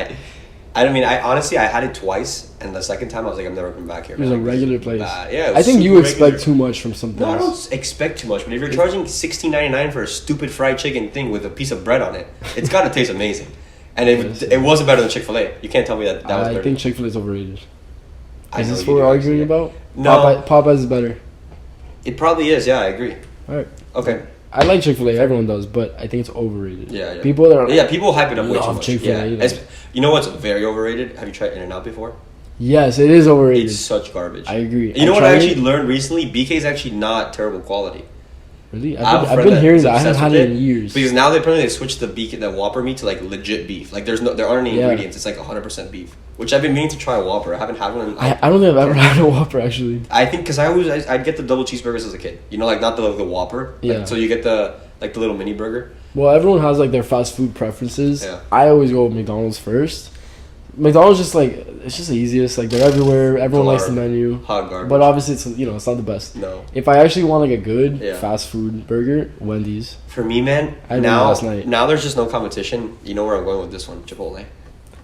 [SPEAKER 1] I mean, I honestly, I had it twice, and the second time I was like, I'm never coming back here.
[SPEAKER 2] It was
[SPEAKER 1] man.
[SPEAKER 2] a
[SPEAKER 1] Like,
[SPEAKER 2] regular
[SPEAKER 1] this is
[SPEAKER 2] place.
[SPEAKER 1] bad. Yeah, it
[SPEAKER 2] I
[SPEAKER 1] was
[SPEAKER 2] think you
[SPEAKER 1] super
[SPEAKER 2] expect
[SPEAKER 1] regular.
[SPEAKER 2] too much from some
[SPEAKER 1] No, I
[SPEAKER 2] place.
[SPEAKER 1] don't expect too much, but if you're charging $16.99 for a stupid fried chicken thing with a piece of bread on it, it's got to taste amazing. And
[SPEAKER 2] Yes.
[SPEAKER 1] it wasn't better than Chick-fil-A. You can't tell me that was
[SPEAKER 2] I
[SPEAKER 1] better.
[SPEAKER 2] think Chick-fil-A is overrated.
[SPEAKER 1] I
[SPEAKER 2] Is
[SPEAKER 1] know
[SPEAKER 2] this
[SPEAKER 1] you
[SPEAKER 2] what we're
[SPEAKER 1] do,
[SPEAKER 2] arguing
[SPEAKER 1] actually.
[SPEAKER 2] about?
[SPEAKER 1] No.
[SPEAKER 2] Popeyes is better.
[SPEAKER 1] It probably is, yeah, I agree.
[SPEAKER 2] Alright.
[SPEAKER 1] Okay.
[SPEAKER 2] I like Chick-fil-A, everyone does, but I think it's overrated.
[SPEAKER 1] Yeah, yeah.
[SPEAKER 2] People that are
[SPEAKER 1] Yeah, people hype it up way too
[SPEAKER 2] Love
[SPEAKER 1] much.
[SPEAKER 2] Chick-fil-A,
[SPEAKER 1] Yeah.
[SPEAKER 2] like-
[SPEAKER 1] You know what's very overrated? Have you tried In-N-Out before?
[SPEAKER 2] Yes, it is overrated.
[SPEAKER 1] It's such garbage.
[SPEAKER 2] I agree.
[SPEAKER 1] You know what I
[SPEAKER 2] tried
[SPEAKER 1] actually
[SPEAKER 2] it.
[SPEAKER 1] learned recently? BK is actually not terrible quality.
[SPEAKER 2] Really?
[SPEAKER 1] I have a
[SPEAKER 2] I've
[SPEAKER 1] friend
[SPEAKER 2] been hearing
[SPEAKER 1] that's
[SPEAKER 2] that. I haven't
[SPEAKER 1] obsessed
[SPEAKER 2] had
[SPEAKER 1] with
[SPEAKER 2] it in years.
[SPEAKER 1] Because now they switched the BK, the Whopper meat to like legit beef. Like there aren't any
[SPEAKER 2] Yeah.
[SPEAKER 1] ingredients. It's like 100% beef. Which I've been meaning to try a Whopper. I haven't had one. In,
[SPEAKER 2] I don't think I've ever had a Whopper actually.
[SPEAKER 1] I think because I'd get the double cheeseburgers as a kid. You know, like not the Whopper. Like,
[SPEAKER 2] Yeah.
[SPEAKER 1] So you get the little mini burger.
[SPEAKER 2] Well, everyone has like their fast food preferences.
[SPEAKER 1] Yeah.
[SPEAKER 2] I always go with McDonald's first. McDonald's just like it's just the easiest. Like they're everywhere. Everyone likes the menu.
[SPEAKER 1] Hot garbage.
[SPEAKER 2] But obviously, it's it's not the best.
[SPEAKER 1] No.
[SPEAKER 2] If I actually want like a good
[SPEAKER 1] Yeah.
[SPEAKER 2] fast food burger, Wendy's.
[SPEAKER 1] For me, man,
[SPEAKER 2] I had one
[SPEAKER 1] now
[SPEAKER 2] last night.
[SPEAKER 1] now there's just no competition. You know where I'm going with this one, Chipotle.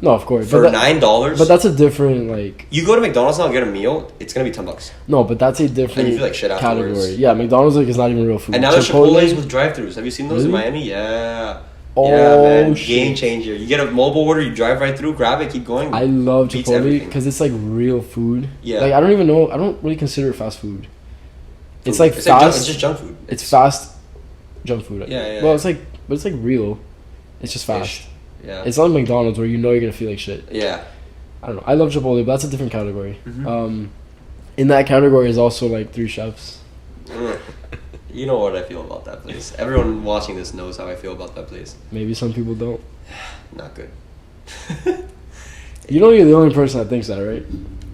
[SPEAKER 2] No, of course.
[SPEAKER 1] For
[SPEAKER 2] but
[SPEAKER 1] $9,
[SPEAKER 2] but that's a different like.
[SPEAKER 1] you go to McDonald's now and get a meal. It's gonna be $10.
[SPEAKER 2] No, but that's a different
[SPEAKER 1] And you feel like shit afterwards.
[SPEAKER 2] category. Yeah, McDonald's like is not even real food.
[SPEAKER 1] And now there's
[SPEAKER 2] Chipotle-
[SPEAKER 1] Chipotle's with drive-throughs. Have you seen those in
[SPEAKER 2] Really?
[SPEAKER 1] Miami? Yeah.
[SPEAKER 2] Oh,
[SPEAKER 1] yeah, man.
[SPEAKER 2] shit.
[SPEAKER 1] Game changer. You get a mobile order, you drive right through, grab it, keep going.
[SPEAKER 2] I love
[SPEAKER 1] Beats
[SPEAKER 2] Chipotle
[SPEAKER 1] everything.
[SPEAKER 2] because it's like real food.
[SPEAKER 1] Yeah.
[SPEAKER 2] Like I don't even know. I don't really consider it fast food. It's like
[SPEAKER 1] it's
[SPEAKER 2] fast.
[SPEAKER 1] it's just junk food.
[SPEAKER 2] It's fast junk food.
[SPEAKER 1] Yeah, yeah,
[SPEAKER 2] Well,
[SPEAKER 1] yeah.
[SPEAKER 2] it's like, but it's like real. It's just fast.
[SPEAKER 1] Ish. Yeah.
[SPEAKER 2] It's not like McDonald's where you know you're gonna feel like shit.
[SPEAKER 1] yeah.
[SPEAKER 2] I don't know. I love Chipotle, but that's a different category.
[SPEAKER 1] Mhm.
[SPEAKER 2] In that category is also like 3 chefs.
[SPEAKER 1] Mm. You know what I feel about that place. Everyone watching this knows how I feel about that place.
[SPEAKER 2] Maybe some people don't.
[SPEAKER 1] Not good.
[SPEAKER 2] You know you're the only person that thinks that, right?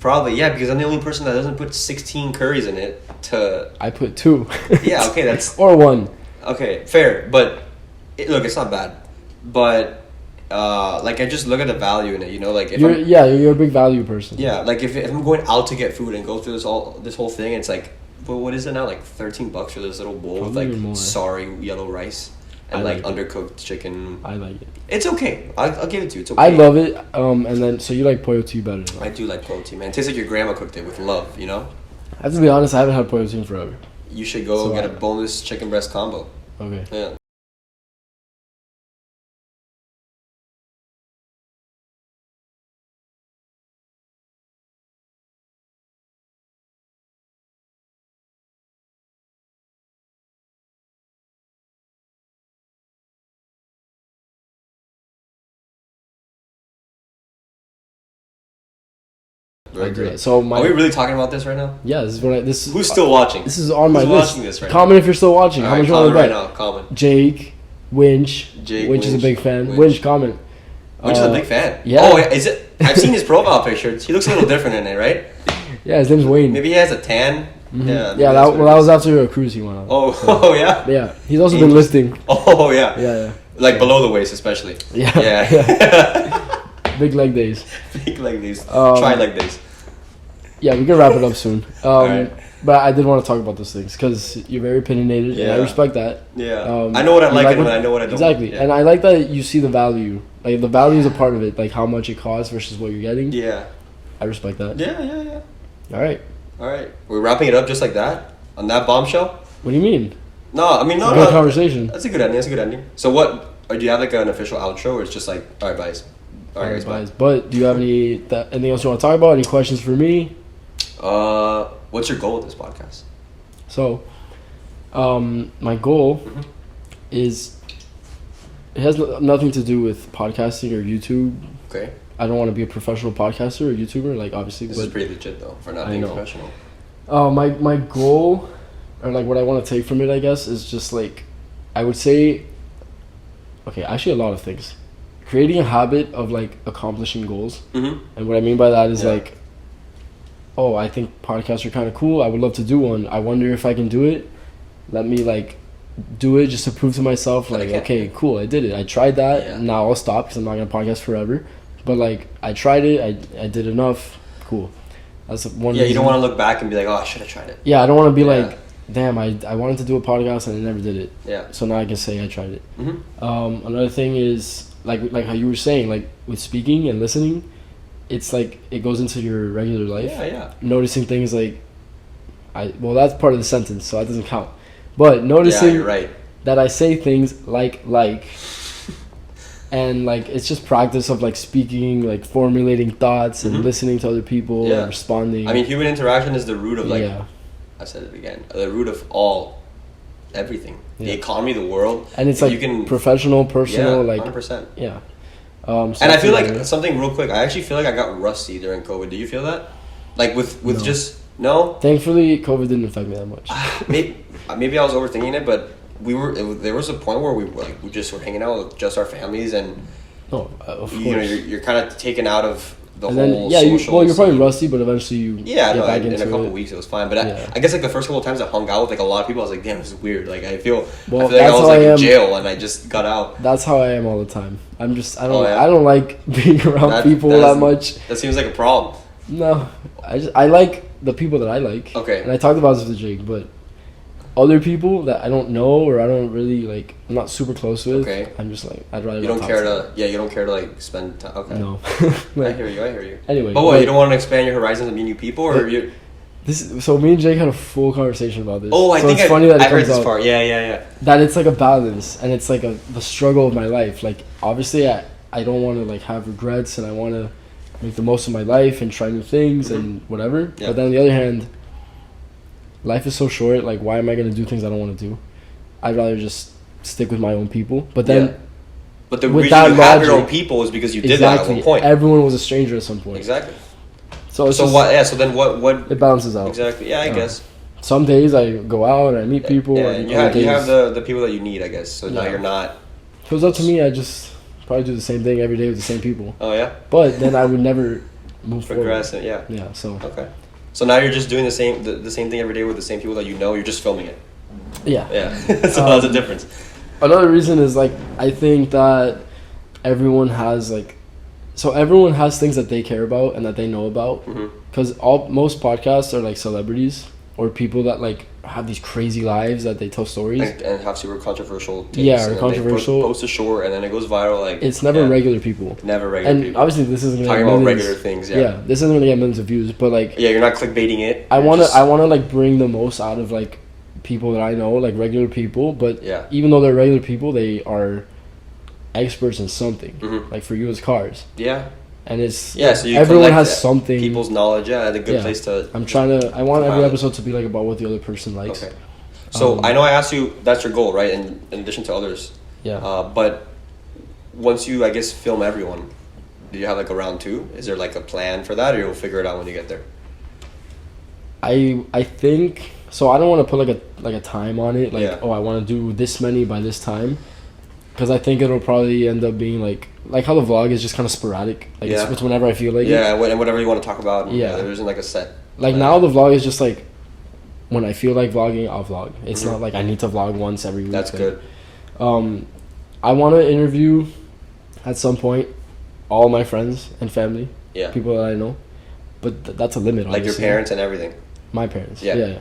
[SPEAKER 1] Probably, yeah, because I'm the only person that doesn't put 16 curries in it to...
[SPEAKER 2] I put 2.
[SPEAKER 1] Yeah, okay, that's...
[SPEAKER 2] Or 1.
[SPEAKER 1] Okay, fair, but... Look, it's not bad. But, like, I just look at the value in it, you know? Like, if
[SPEAKER 2] you're a big value person.
[SPEAKER 1] Yeah, like, if I'm going out to get food and go through this whole thing, it's like... Well, what is it now? Like $13 for this little bowl
[SPEAKER 2] Probably
[SPEAKER 1] with, like,
[SPEAKER 2] more.
[SPEAKER 1] sorry yellow rice and, like undercooked chicken.
[SPEAKER 2] I like it.
[SPEAKER 1] It's okay. I'll give it to you. It's okay.
[SPEAKER 2] I love it. And then, so you like pollo tea better?
[SPEAKER 1] I do like pollo tea, man. It tastes like your grandma cooked it with love, you know?
[SPEAKER 2] I have to be honest, I haven't had pollo tea in forever.
[SPEAKER 1] You should go
[SPEAKER 2] So
[SPEAKER 1] get a boneless chicken breast combo.
[SPEAKER 2] Okay.
[SPEAKER 1] Yeah. Very great.
[SPEAKER 2] So
[SPEAKER 1] Are we really talking about this right now?
[SPEAKER 2] Yeah, this is what
[SPEAKER 1] Who's still watching?
[SPEAKER 2] This is on my
[SPEAKER 1] Who's
[SPEAKER 2] list.
[SPEAKER 1] watching this right
[SPEAKER 2] Comment if you're still watching.
[SPEAKER 1] now?
[SPEAKER 2] How much you
[SPEAKER 1] Comment
[SPEAKER 2] want to
[SPEAKER 1] right
[SPEAKER 2] bet?
[SPEAKER 1] now. Comment.
[SPEAKER 2] Jake, Winch. Winch is a big fan. Winch, comment.
[SPEAKER 1] Winch is a big fan.
[SPEAKER 2] Yeah.
[SPEAKER 1] Oh, is it? I've seen his profile picture. He looks a little different in it, right?
[SPEAKER 2] Yeah, his name's Wayne.
[SPEAKER 1] Maybe he has a tan.
[SPEAKER 2] Mm-hmm.
[SPEAKER 1] Yeah.
[SPEAKER 2] Yeah, that was after a cruise he went on.
[SPEAKER 1] Oh,
[SPEAKER 2] So,
[SPEAKER 1] oh yeah.
[SPEAKER 2] yeah, he's also been lifting.
[SPEAKER 1] Oh yeah.
[SPEAKER 2] Yeah.
[SPEAKER 1] Like below the waist, especially.
[SPEAKER 2] Yeah.
[SPEAKER 1] Yeah.
[SPEAKER 2] Big leg days.
[SPEAKER 1] Big leg days. Try leg days.
[SPEAKER 2] Yeah, we can wrap it up soon.
[SPEAKER 1] Alright.
[SPEAKER 2] But I did want to talk about those things because you're very opinionated, and I
[SPEAKER 1] Yeah.
[SPEAKER 2] respect that.
[SPEAKER 1] Yeah. I know what I
[SPEAKER 2] you
[SPEAKER 1] like and
[SPEAKER 2] what-
[SPEAKER 1] I know what I don't.
[SPEAKER 2] Exactly,
[SPEAKER 1] Yeah.
[SPEAKER 2] and I like that you see the value. Like the value is a part of it, like how much it costs versus what you're getting.
[SPEAKER 1] Yeah.
[SPEAKER 2] I respect that.
[SPEAKER 1] Yeah.
[SPEAKER 2] All right.
[SPEAKER 1] All right. We're wrapping it up just like that on that bombshell.
[SPEAKER 2] What do you mean?
[SPEAKER 1] No, I mean no.
[SPEAKER 2] Good conversation.
[SPEAKER 1] That's a good ending. That's a good ending. So what? Or do you have like an official outro, or it's just like, all right, guys. All right, guys. Bye.
[SPEAKER 2] But do you have anything else you want to talk about? Any questions for me?
[SPEAKER 1] What's your goal with this podcast?
[SPEAKER 2] So, my goal is it has nothing to do with podcasting or YouTube.
[SPEAKER 1] Okay.
[SPEAKER 2] I don't want to be a professional podcaster or YouTuber, like obviously.
[SPEAKER 1] This is pretty legit though for not
[SPEAKER 2] I
[SPEAKER 1] being
[SPEAKER 2] know.
[SPEAKER 1] professional.
[SPEAKER 2] My goal, or like what I want to take from it, I guess, is just like, I would say, okay, actually a lot of things. Creating a habit of like accomplishing goals,
[SPEAKER 1] Mm-hmm.
[SPEAKER 2] and what I mean by that is
[SPEAKER 1] Yeah.
[SPEAKER 2] like, oh, I think podcasts are kind of cool. I would love to do one. I wonder if I can do it. Let me like do it just to prove to myself,
[SPEAKER 1] But I
[SPEAKER 2] like,
[SPEAKER 1] can't.
[SPEAKER 2] okay, cool, I did it. I tried that.
[SPEAKER 1] Yeah.
[SPEAKER 2] Now I'll stop because I'm not gonna podcast forever. But like, I tried it. I did enough. Cool. That's one.
[SPEAKER 1] Yeah, you don't
[SPEAKER 2] reason.
[SPEAKER 1] want to look back and be like, oh, I should have tried it.
[SPEAKER 2] Yeah, I don't want to be
[SPEAKER 1] Yeah.
[SPEAKER 2] like, damn, I wanted to do a podcast and I never did it.
[SPEAKER 1] Yeah.
[SPEAKER 2] So now I can say I tried it.
[SPEAKER 1] Mm-hmm.
[SPEAKER 2] Another thing is like how you were saying, like with speaking and listening, it's like it goes into your regular life.
[SPEAKER 1] Yeah.
[SPEAKER 2] Noticing things like, well, that's part of the sentence, so that doesn't count. But
[SPEAKER 1] Yeah,
[SPEAKER 2] noticing
[SPEAKER 1] you're right.
[SPEAKER 2] that I say things like, and like it's just practice of like speaking, like formulating thoughts and
[SPEAKER 1] Mhm.
[SPEAKER 2] listening to other people
[SPEAKER 1] Yeah.
[SPEAKER 2] and responding.
[SPEAKER 1] I mean, human interaction is the root of like.
[SPEAKER 2] yeah.
[SPEAKER 1] I said it again. The root of everything. The
[SPEAKER 2] Yeah.
[SPEAKER 1] economy, the world.
[SPEAKER 2] And it's
[SPEAKER 1] If
[SPEAKER 2] like
[SPEAKER 1] you can.
[SPEAKER 2] professional, personal,
[SPEAKER 1] Yeah,
[SPEAKER 2] like
[SPEAKER 1] 100%.
[SPEAKER 2] yeah.
[SPEAKER 1] And I feel like something real quick. I actually feel like I got rusty during COVID. Do you feel that? Like with
[SPEAKER 2] No.
[SPEAKER 1] just no.
[SPEAKER 2] Thankfully, COVID didn't affect me that much.
[SPEAKER 1] Maybe I was overthinking it, but there was a point where we just were hanging out with just our families, and
[SPEAKER 2] No, of course.
[SPEAKER 1] you know you're kind of taken out of the
[SPEAKER 2] and
[SPEAKER 1] whole
[SPEAKER 2] then yeah,
[SPEAKER 1] social.
[SPEAKER 2] you're probably
[SPEAKER 1] scene.
[SPEAKER 2] rusty, but eventually you
[SPEAKER 1] Yeah,
[SPEAKER 2] get
[SPEAKER 1] no,
[SPEAKER 2] back
[SPEAKER 1] in
[SPEAKER 2] into
[SPEAKER 1] a couple
[SPEAKER 2] it.
[SPEAKER 1] weeks it was fine. But
[SPEAKER 2] Yeah.
[SPEAKER 1] I guess like the first couple of times I hung out with like a lot of people, I was like, damn, this is weird. Like I feel
[SPEAKER 2] Well,
[SPEAKER 1] like
[SPEAKER 2] that's
[SPEAKER 1] I was
[SPEAKER 2] how
[SPEAKER 1] like
[SPEAKER 2] I
[SPEAKER 1] in
[SPEAKER 2] am.
[SPEAKER 1] jail and I just got out.
[SPEAKER 2] That's how I am all the time. I don't
[SPEAKER 1] Oh, yeah?
[SPEAKER 2] I don't like being around people that
[SPEAKER 1] is-
[SPEAKER 2] much.
[SPEAKER 1] That seems like a problem.
[SPEAKER 2] No, I like the people that I like.
[SPEAKER 1] Okay.
[SPEAKER 2] And I talked about this with Jake, but other people that I don't know or I don't really like, I'm not super close with.
[SPEAKER 1] Okay.
[SPEAKER 2] I'm just like, I'd rather.
[SPEAKER 1] You
[SPEAKER 2] not
[SPEAKER 1] don't
[SPEAKER 2] talk
[SPEAKER 1] care
[SPEAKER 2] them.
[SPEAKER 1] to. Yeah, you don't care to like spend time. Okay.
[SPEAKER 2] No.
[SPEAKER 1] I
[SPEAKER 2] Like,
[SPEAKER 1] hear you.
[SPEAKER 2] anyway.
[SPEAKER 1] But what?
[SPEAKER 2] like,
[SPEAKER 1] You don't want to expand your horizons and meet new people, or you?
[SPEAKER 2] So me and Jake had a full conversation about this.
[SPEAKER 1] Oh, I
[SPEAKER 2] so
[SPEAKER 1] think
[SPEAKER 2] it's funny that it
[SPEAKER 1] I heard
[SPEAKER 2] comes
[SPEAKER 1] this
[SPEAKER 2] up.
[SPEAKER 1] part. Yeah.
[SPEAKER 2] That it's like a balance and it's like the struggle of my life. Like obviously I don't want to like have regrets and I want to make the most of my life and try new things and whatever.
[SPEAKER 1] Yeah.
[SPEAKER 2] But then on the other hand, life is so short. Like why am I going to do things I don't want to do? I'd rather just stick with my own people. But then
[SPEAKER 1] Yeah. But the
[SPEAKER 2] with
[SPEAKER 1] reason
[SPEAKER 2] that
[SPEAKER 1] you have your own
[SPEAKER 2] logic-
[SPEAKER 1] people is because you did that at
[SPEAKER 2] exactly,
[SPEAKER 1] one point.
[SPEAKER 2] everyone was a stranger at some point.
[SPEAKER 1] Exactly.
[SPEAKER 2] So it's
[SPEAKER 1] So
[SPEAKER 2] just,
[SPEAKER 1] what? Yeah. So then what?
[SPEAKER 2] it balances out.
[SPEAKER 1] Exactly. Yeah, I
[SPEAKER 2] Yeah.
[SPEAKER 1] guess.
[SPEAKER 2] some days I go out and I meet people.
[SPEAKER 1] Yeah,
[SPEAKER 2] and
[SPEAKER 1] you have the people that you need, I guess. So now
[SPEAKER 2] Yeah.
[SPEAKER 1] you're not.
[SPEAKER 2] If it was up to me, I just probably do the same thing every day with the same people.
[SPEAKER 1] Oh yeah.
[SPEAKER 2] But then I would never move
[SPEAKER 1] Progress.
[SPEAKER 2] forward.
[SPEAKER 1] Yeah.
[SPEAKER 2] Yeah. So
[SPEAKER 1] Okay. So now you're just doing the same thing every day with the same people that you know. You're just filming it.
[SPEAKER 2] yeah.
[SPEAKER 1] Yeah. So that's a difference.
[SPEAKER 2] Another reason is like I think that everyone has like, so everyone has things that they care about and that they know about.
[SPEAKER 1] Mhm.
[SPEAKER 2] Because most podcasts are like celebrities or people that like have these crazy lives that they tell stories.
[SPEAKER 1] And have super controversial takes.
[SPEAKER 2] Yeah, or
[SPEAKER 1] and then
[SPEAKER 2] controversial.
[SPEAKER 1] They post a short and then it goes viral. Like
[SPEAKER 2] It's never
[SPEAKER 1] yeah,
[SPEAKER 2] regular people.
[SPEAKER 1] Never regular
[SPEAKER 2] And
[SPEAKER 1] people.
[SPEAKER 2] obviously this isn't gonna
[SPEAKER 1] Talking
[SPEAKER 2] get
[SPEAKER 1] about
[SPEAKER 2] millions.
[SPEAKER 1] regular things.
[SPEAKER 2] Yeah, this isn't gonna get millions of views, but like
[SPEAKER 1] Yeah, you're not clickbaiting it.
[SPEAKER 2] I
[SPEAKER 1] You're
[SPEAKER 2] wanna
[SPEAKER 1] just-
[SPEAKER 2] like bring the most out of like people that I know, like regular people. But
[SPEAKER 1] Yeah.
[SPEAKER 2] even though they're regular people, they are experts in something.
[SPEAKER 1] Mhm.
[SPEAKER 2] Like for you, it's cars,
[SPEAKER 1] Yeah.
[SPEAKER 2] and it's
[SPEAKER 1] Yeah. So you
[SPEAKER 2] everyone
[SPEAKER 1] collect
[SPEAKER 2] has
[SPEAKER 1] that-
[SPEAKER 2] something.
[SPEAKER 1] People's knowledge. Yeah, a good
[SPEAKER 2] Yeah.
[SPEAKER 1] place to.
[SPEAKER 2] I'm trying to. I want every
[SPEAKER 1] Compile it.
[SPEAKER 2] episode to be like about what the other person likes.
[SPEAKER 1] Okay. So
[SPEAKER 2] Um,
[SPEAKER 1] I know I asked you that's your goal, right? In addition to others.
[SPEAKER 2] Yeah.
[SPEAKER 1] But once you, I guess, film everyone, do you have like a round two? Is there like a plan for that, or you'll figure it out when you get there?
[SPEAKER 2] I think so. I don't want to put like a time on it. Like
[SPEAKER 1] Yeah.
[SPEAKER 2] oh, I want to do this many by this time, because I think it'll probably end up being like how the vlog is just kind of sporadic. Like
[SPEAKER 1] Yeah.
[SPEAKER 2] it's whenever I feel like it.
[SPEAKER 1] Yeah, and whatever you want to talk about.
[SPEAKER 2] Yeah.
[SPEAKER 1] There isn't like a set.
[SPEAKER 2] Like
[SPEAKER 1] plan.
[SPEAKER 2] now the vlog is just like when I feel like vlogging, I'll vlog. It's
[SPEAKER 1] Mhm.
[SPEAKER 2] not like I need to vlog once every week.
[SPEAKER 1] That's
[SPEAKER 2] like,
[SPEAKER 1] good.
[SPEAKER 2] I want to interview at some point all my friends and family,
[SPEAKER 1] Yeah.
[SPEAKER 2] people that I know, but that's a limit.
[SPEAKER 1] Like your
[SPEAKER 2] obviously.
[SPEAKER 1] parents and everything.
[SPEAKER 2] My parents.
[SPEAKER 1] Yeah.
[SPEAKER 2] Yeah.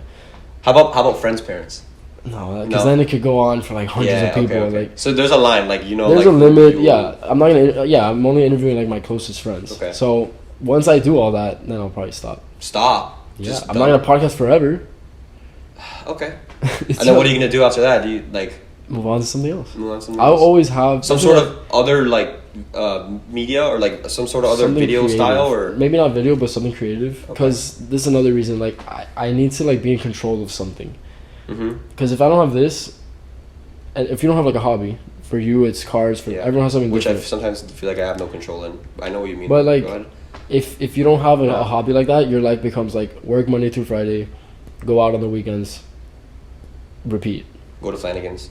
[SPEAKER 1] How about friends' parents?
[SPEAKER 2] No, because
[SPEAKER 1] No.
[SPEAKER 2] then it could go on for like hundreds of people.
[SPEAKER 1] Okay.
[SPEAKER 2] Like
[SPEAKER 1] So there's a line, like you know.
[SPEAKER 2] there's
[SPEAKER 1] like,
[SPEAKER 2] a limit.
[SPEAKER 1] you-
[SPEAKER 2] Yeah, I'm not gonna. Yeah, I'm only interviewing like my closest friends.
[SPEAKER 1] Okay.
[SPEAKER 2] So once I do all that, then I'll probably stop.
[SPEAKER 1] Stop.
[SPEAKER 2] Yeah,
[SPEAKER 1] Just
[SPEAKER 2] I'm
[SPEAKER 1] done.
[SPEAKER 2] not gonna podcast forever.
[SPEAKER 1] Okay.
[SPEAKER 2] It's
[SPEAKER 1] And then what are
[SPEAKER 2] just-
[SPEAKER 1] you gonna do after that? Do you like
[SPEAKER 2] move on to something else?
[SPEAKER 1] move on to something
[SPEAKER 2] I'll
[SPEAKER 1] else?
[SPEAKER 2] always have
[SPEAKER 1] some sort of other like media or like some sort of other
[SPEAKER 2] something
[SPEAKER 1] video
[SPEAKER 2] creative.
[SPEAKER 1] style or
[SPEAKER 2] maybe not video, but something creative. Because this is another reason. Like I need to like be in control of something.
[SPEAKER 1] mm-hmm.
[SPEAKER 2] Because if I don't have this, and if you don't have like a hobby, for you it's cars. For
[SPEAKER 1] Yeah.
[SPEAKER 2] everyone has something
[SPEAKER 1] which I
[SPEAKER 2] different.
[SPEAKER 1] sometimes feel like I have no control in. I know what you mean.
[SPEAKER 2] But, like,
[SPEAKER 1] Go ahead.
[SPEAKER 2] If you don't have a
[SPEAKER 1] Yeah.
[SPEAKER 2] hobby like that, your life becomes like work Monday through Friday, go out on the weekends, repeat.
[SPEAKER 1] Go to Flanagan's.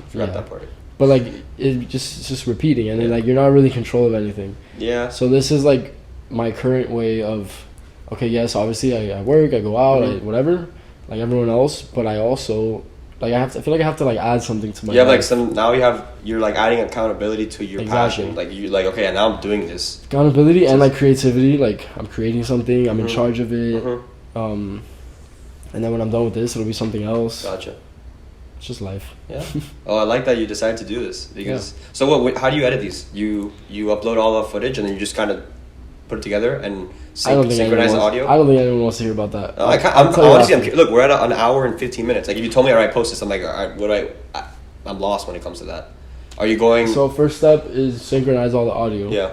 [SPEAKER 1] Forgot
[SPEAKER 2] Yeah.
[SPEAKER 1] that part.
[SPEAKER 2] But like it's just repeating, and then,
[SPEAKER 1] Yeah.
[SPEAKER 2] like you're not really in control of anything.
[SPEAKER 1] Yeah.
[SPEAKER 2] So this is like my current way of, okay, yes, obviously I work, I go out,
[SPEAKER 1] Mhm.
[SPEAKER 2] I whatever, like everyone else. But I also like I feel like I have to like add something to my.
[SPEAKER 1] You have like
[SPEAKER 2] life.
[SPEAKER 1] some now. You're like adding accountability to your
[SPEAKER 2] Exactly.
[SPEAKER 1] passion. Like you like okay, now I'm doing this.
[SPEAKER 2] accountability and like creativity. Like I'm creating something, I'm in
[SPEAKER 1] Mhm.
[SPEAKER 2] charge of it.
[SPEAKER 1] Mm-hmm.
[SPEAKER 2] And then when I'm done with this, it'll be something else.
[SPEAKER 1] Gotcha.
[SPEAKER 2] It's just life.
[SPEAKER 1] Yeah. Oh, I like that you decided to do this because. So what? How do you edit these? You upload all the footage and then you just kind of put it together and
[SPEAKER 2] I don't think
[SPEAKER 1] synchronize the
[SPEAKER 2] anyone
[SPEAKER 1] audio.
[SPEAKER 2] I don't think anyone wants to hear about that.
[SPEAKER 1] I'm
[SPEAKER 2] tell you
[SPEAKER 1] honestly,
[SPEAKER 2] after.
[SPEAKER 1] look, we're at an hour and 15 minutes. Like if you told me, all right, post this, I'm like, all right, what do I'm lost when it comes to that. Are you going?
[SPEAKER 2] So first step is synchronize all the audio.
[SPEAKER 1] yeah.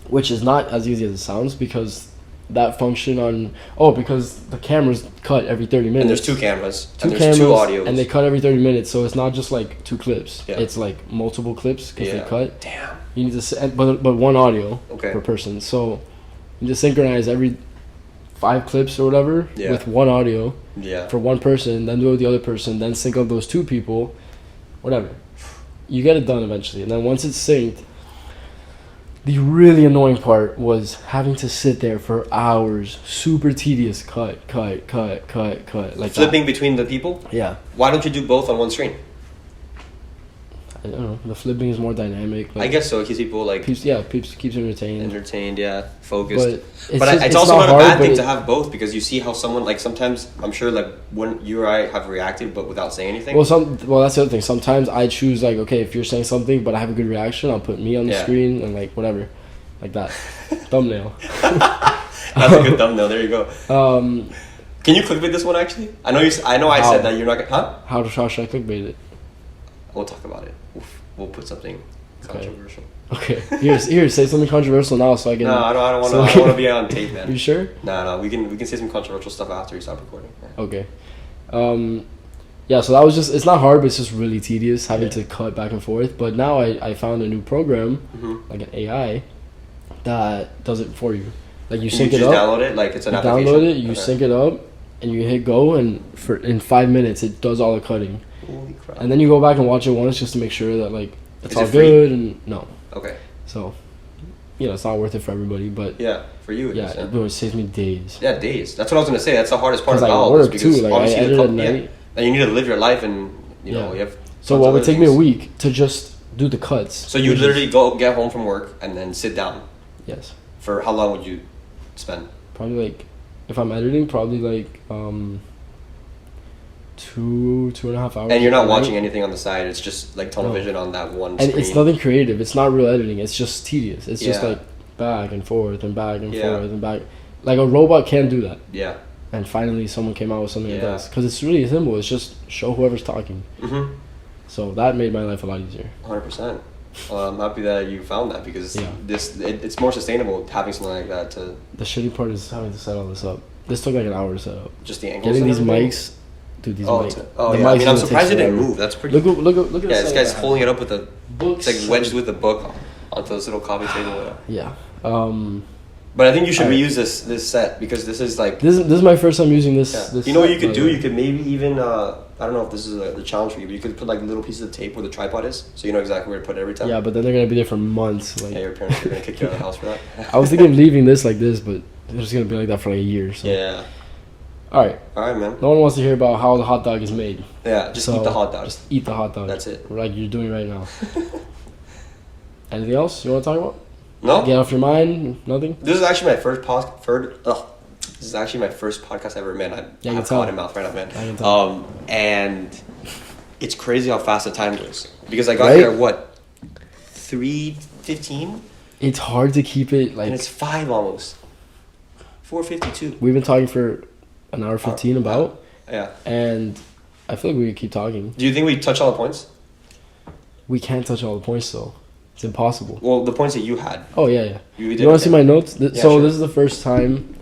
[SPEAKER 2] Which is not as easy as it sounds because that function on because the cameras cut every 30 minutes.
[SPEAKER 1] And there's two cameras.
[SPEAKER 2] Two
[SPEAKER 1] and
[SPEAKER 2] cameras
[SPEAKER 1] there's two audios.
[SPEAKER 2] and they cut every 30 minutes, so it's not just like two clips.
[SPEAKER 1] Yeah.
[SPEAKER 2] It's like multiple clips because
[SPEAKER 1] Yeah.
[SPEAKER 2] they cut.
[SPEAKER 1] Damn.
[SPEAKER 2] You need to but one audio
[SPEAKER 1] Okay.
[SPEAKER 2] per person. So you just synchronize every 5 clips or whatever
[SPEAKER 1] Yeah.
[SPEAKER 2] with one audio
[SPEAKER 1] Yeah.
[SPEAKER 2] for one person, then do it with the other person, then sync up those two people, whatever. You get it done eventually, and then once it's synced, the really annoying part was having to sit there for hours, super tedious, cut, like
[SPEAKER 1] Flipping between the people.
[SPEAKER 2] that. Yeah,
[SPEAKER 1] Why don't you do both on one screen?
[SPEAKER 2] I don't know. The flipping is more dynamic.
[SPEAKER 1] I guess so. It keeps people like
[SPEAKER 2] keeps entertained.
[SPEAKER 1] entertained, yeah, focused.
[SPEAKER 2] But
[SPEAKER 1] But
[SPEAKER 2] just-
[SPEAKER 1] it's also not a
[SPEAKER 2] hard,
[SPEAKER 1] bad
[SPEAKER 2] but
[SPEAKER 1] thing
[SPEAKER 2] it-
[SPEAKER 1] to have both because you see how someone like sometimes I'm sure like when you or I have reacted but without saying anything.
[SPEAKER 2] Well, that's the other thing. Sometimes I choose like, okay, if you're saying something but I have a good reaction, I'll put me on the
[SPEAKER 1] Yeah.
[SPEAKER 2] screen and like whatever, like that, thumbnail.
[SPEAKER 1] That's a good thumbnail. There you go.
[SPEAKER 2] Um,
[SPEAKER 1] Can you clickbait this one actually? I know I
[SPEAKER 2] How?
[SPEAKER 1] said that you're not gonna. Huh?
[SPEAKER 2] how should I clickbait it?
[SPEAKER 1] We'll talk about it. We'll put something controversial.
[SPEAKER 2] Okay, here, say something controversial now so I can.
[SPEAKER 1] No, I don't want to.
[SPEAKER 2] so-
[SPEAKER 1] I don't want to be on tape, man.
[SPEAKER 2] You sure?
[SPEAKER 1] No. We can say some controversial stuff after we stop recording. Yeah.
[SPEAKER 2] Okay. Yeah, so that was just, it's not hard, but it's just really tedious having
[SPEAKER 1] Yeah.
[SPEAKER 2] to cut back and forth. But now I found a new program,
[SPEAKER 1] Mhm.
[SPEAKER 2] like an AI, that does it for you. Like you
[SPEAKER 1] Can
[SPEAKER 2] sync
[SPEAKER 1] you
[SPEAKER 2] it
[SPEAKER 1] just
[SPEAKER 2] up,
[SPEAKER 1] download it like it's an
[SPEAKER 2] you
[SPEAKER 1] application.
[SPEAKER 2] download it, you
[SPEAKER 1] Okay.
[SPEAKER 2] sync it up, and you hit go, and in 5 minutes it does all the cutting,
[SPEAKER 1] Holy crap.
[SPEAKER 2] and then you go back and watch it once just to make sure that like it's
[SPEAKER 1] Is
[SPEAKER 2] all
[SPEAKER 1] it free?
[SPEAKER 2] good. And no,
[SPEAKER 1] Okay.
[SPEAKER 2] so it's not worth it for everybody, but
[SPEAKER 1] Yeah, for you it
[SPEAKER 2] yeah,
[SPEAKER 1] is.
[SPEAKER 2] it saves me days.
[SPEAKER 1] Yeah, days. That's what I was gonna say. That's the hardest part
[SPEAKER 2] Because
[SPEAKER 1] about
[SPEAKER 2] I
[SPEAKER 1] all this
[SPEAKER 2] work
[SPEAKER 1] because
[SPEAKER 2] too, like I
[SPEAKER 1] obviously
[SPEAKER 2] edit at night.
[SPEAKER 1] yeah, and you need to live your life, and you know
[SPEAKER 2] Yeah.
[SPEAKER 1] you have.
[SPEAKER 2] So
[SPEAKER 1] tons
[SPEAKER 2] what
[SPEAKER 1] of
[SPEAKER 2] would
[SPEAKER 1] other
[SPEAKER 2] take me a
[SPEAKER 1] things.
[SPEAKER 2] week to just do the cuts.
[SPEAKER 1] So you
[SPEAKER 2] which is-
[SPEAKER 1] literally go get home from work and then sit down.
[SPEAKER 2] yes,
[SPEAKER 1] For how long would you spend?
[SPEAKER 2] probably like if I'm editing, probably like 2.5 hours.
[SPEAKER 1] And you're not
[SPEAKER 2] a night.
[SPEAKER 1] watching anything on the side. It's just like tunnel
[SPEAKER 2] No.
[SPEAKER 1] vision on that one
[SPEAKER 2] And
[SPEAKER 1] screen.
[SPEAKER 2] it's nothing creative. It's not real editing. It's just tedious. It's just
[SPEAKER 1] Yeah.
[SPEAKER 2] like back and forth and back and
[SPEAKER 1] Yeah.
[SPEAKER 2] forth and back. Like a robot can't do that.
[SPEAKER 1] Yeah.
[SPEAKER 2] And finally, someone came out with something that
[SPEAKER 1] Yeah.
[SPEAKER 2] does. Because it's really simple. It's just show whoever's talking.
[SPEAKER 1] Mhm.
[SPEAKER 2] So that made my life a lot easier.
[SPEAKER 1] 100%. I'm happy that you found that because
[SPEAKER 2] Yeah.
[SPEAKER 1] it's more sustainable having something like that to
[SPEAKER 2] The shitty part is having to set all this up. This took like an hour to set up.
[SPEAKER 1] just the angles.
[SPEAKER 2] Getting
[SPEAKER 1] and
[SPEAKER 2] these
[SPEAKER 1] everything.
[SPEAKER 2] mics, dude. These
[SPEAKER 1] Oh,
[SPEAKER 2] mics.
[SPEAKER 1] oh
[SPEAKER 2] the
[SPEAKER 1] yeah. I
[SPEAKER 2] mics
[SPEAKER 1] mean, I'm
[SPEAKER 2] gonna
[SPEAKER 1] surprised
[SPEAKER 2] take
[SPEAKER 1] it didn't
[SPEAKER 2] forever.
[SPEAKER 1] move. That's pretty.
[SPEAKER 2] Look at
[SPEAKER 1] Yeah, this
[SPEAKER 2] setup
[SPEAKER 1] guy's
[SPEAKER 2] I have.
[SPEAKER 1] holding it up with a.
[SPEAKER 2] Books.
[SPEAKER 1] It's like wedged with the book onto this little coffee table.
[SPEAKER 2] Yeah.
[SPEAKER 1] But I think you should
[SPEAKER 2] Alright.
[SPEAKER 1] reuse this set because this is like.
[SPEAKER 2] This is my first time using this.
[SPEAKER 1] Yeah.
[SPEAKER 2] This
[SPEAKER 1] You know what
[SPEAKER 2] set,
[SPEAKER 1] you could
[SPEAKER 2] by
[SPEAKER 1] do?
[SPEAKER 2] the way.
[SPEAKER 1] You could maybe even I don't know if this is the challenge for you, but you could put like little pieces of tape where the tripod is, so you know exactly where to put it every time.
[SPEAKER 2] Yeah, but then they're gonna be there for months. Like
[SPEAKER 1] Yeah, your parents are gonna kick you out of the house for that.
[SPEAKER 2] I was thinking of leaving this like this, but it's just gonna be like that for like a year. So.
[SPEAKER 1] Yeah.
[SPEAKER 2] All right.
[SPEAKER 1] All right, man.
[SPEAKER 2] No one wants to hear about how the hot dog is made.
[SPEAKER 1] Yeah, just
[SPEAKER 2] So,
[SPEAKER 1] eat the hot dog.
[SPEAKER 2] Just eat the hot dog.
[SPEAKER 1] That's it.
[SPEAKER 2] Like you're doing right now. Anything else you want to talk about?
[SPEAKER 1] No.
[SPEAKER 2] Get off your mind. Nothing.
[SPEAKER 1] This is actually my This is actually my first podcast I ever made. I
[SPEAKER 2] can
[SPEAKER 1] have
[SPEAKER 2] tell.
[SPEAKER 1] caught in mouth right now, man.
[SPEAKER 2] I can tell.
[SPEAKER 1] And it's crazy how fast the time goes because I got
[SPEAKER 2] Right?
[SPEAKER 1] here at what 3:15,
[SPEAKER 2] It's hard to keep it like.
[SPEAKER 1] and it's 5 almost. 4:52.
[SPEAKER 2] We've been talking for an hour 15 about,
[SPEAKER 1] Yeah.
[SPEAKER 2] and I feel like we could keep talking.
[SPEAKER 1] Do you think we touch all the points?
[SPEAKER 2] We can't touch all the points though. It's impossible.
[SPEAKER 1] Well, the points that you had.
[SPEAKER 2] Oh yeah, yeah.
[SPEAKER 1] You did.
[SPEAKER 2] You want to see my notes?
[SPEAKER 1] Yeah,
[SPEAKER 2] So
[SPEAKER 1] sure.
[SPEAKER 2] this is the first time.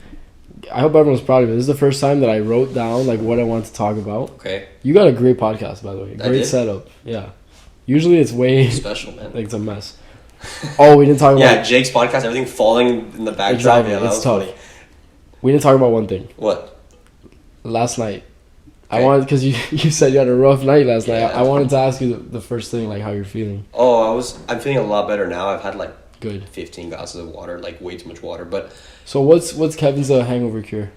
[SPEAKER 2] I hope everyone's proud of me. This is the first time that I wrote down like what I wanted to talk about.
[SPEAKER 1] Okay.
[SPEAKER 2] You got a great podcast, by the way.
[SPEAKER 1] I
[SPEAKER 2] Great
[SPEAKER 1] did?
[SPEAKER 2] setup. Yeah. Usually it's way
[SPEAKER 1] Special, man.
[SPEAKER 2] like it's a mess. Oh, we didn't talk about.
[SPEAKER 1] Yeah, Jake's podcast, everything falling in the backdrop.
[SPEAKER 2] Exactly,
[SPEAKER 1] Yeah, that
[SPEAKER 2] it's
[SPEAKER 1] was
[SPEAKER 2] tough.
[SPEAKER 1] funny.
[SPEAKER 2] We didn't talk about one thing.
[SPEAKER 1] What?
[SPEAKER 2] Last night, I
[SPEAKER 1] Okay.
[SPEAKER 2] wanted because you said you had a rough night last night.
[SPEAKER 1] Yeah.
[SPEAKER 2] I wanted to ask you the first thing, like how you're feeling.
[SPEAKER 1] Oh, I'm feeling a lot better now. I've had like
[SPEAKER 2] Good.
[SPEAKER 1] 15 glasses of water, like way too much water. But
[SPEAKER 2] So what's Kevin's hangover cure?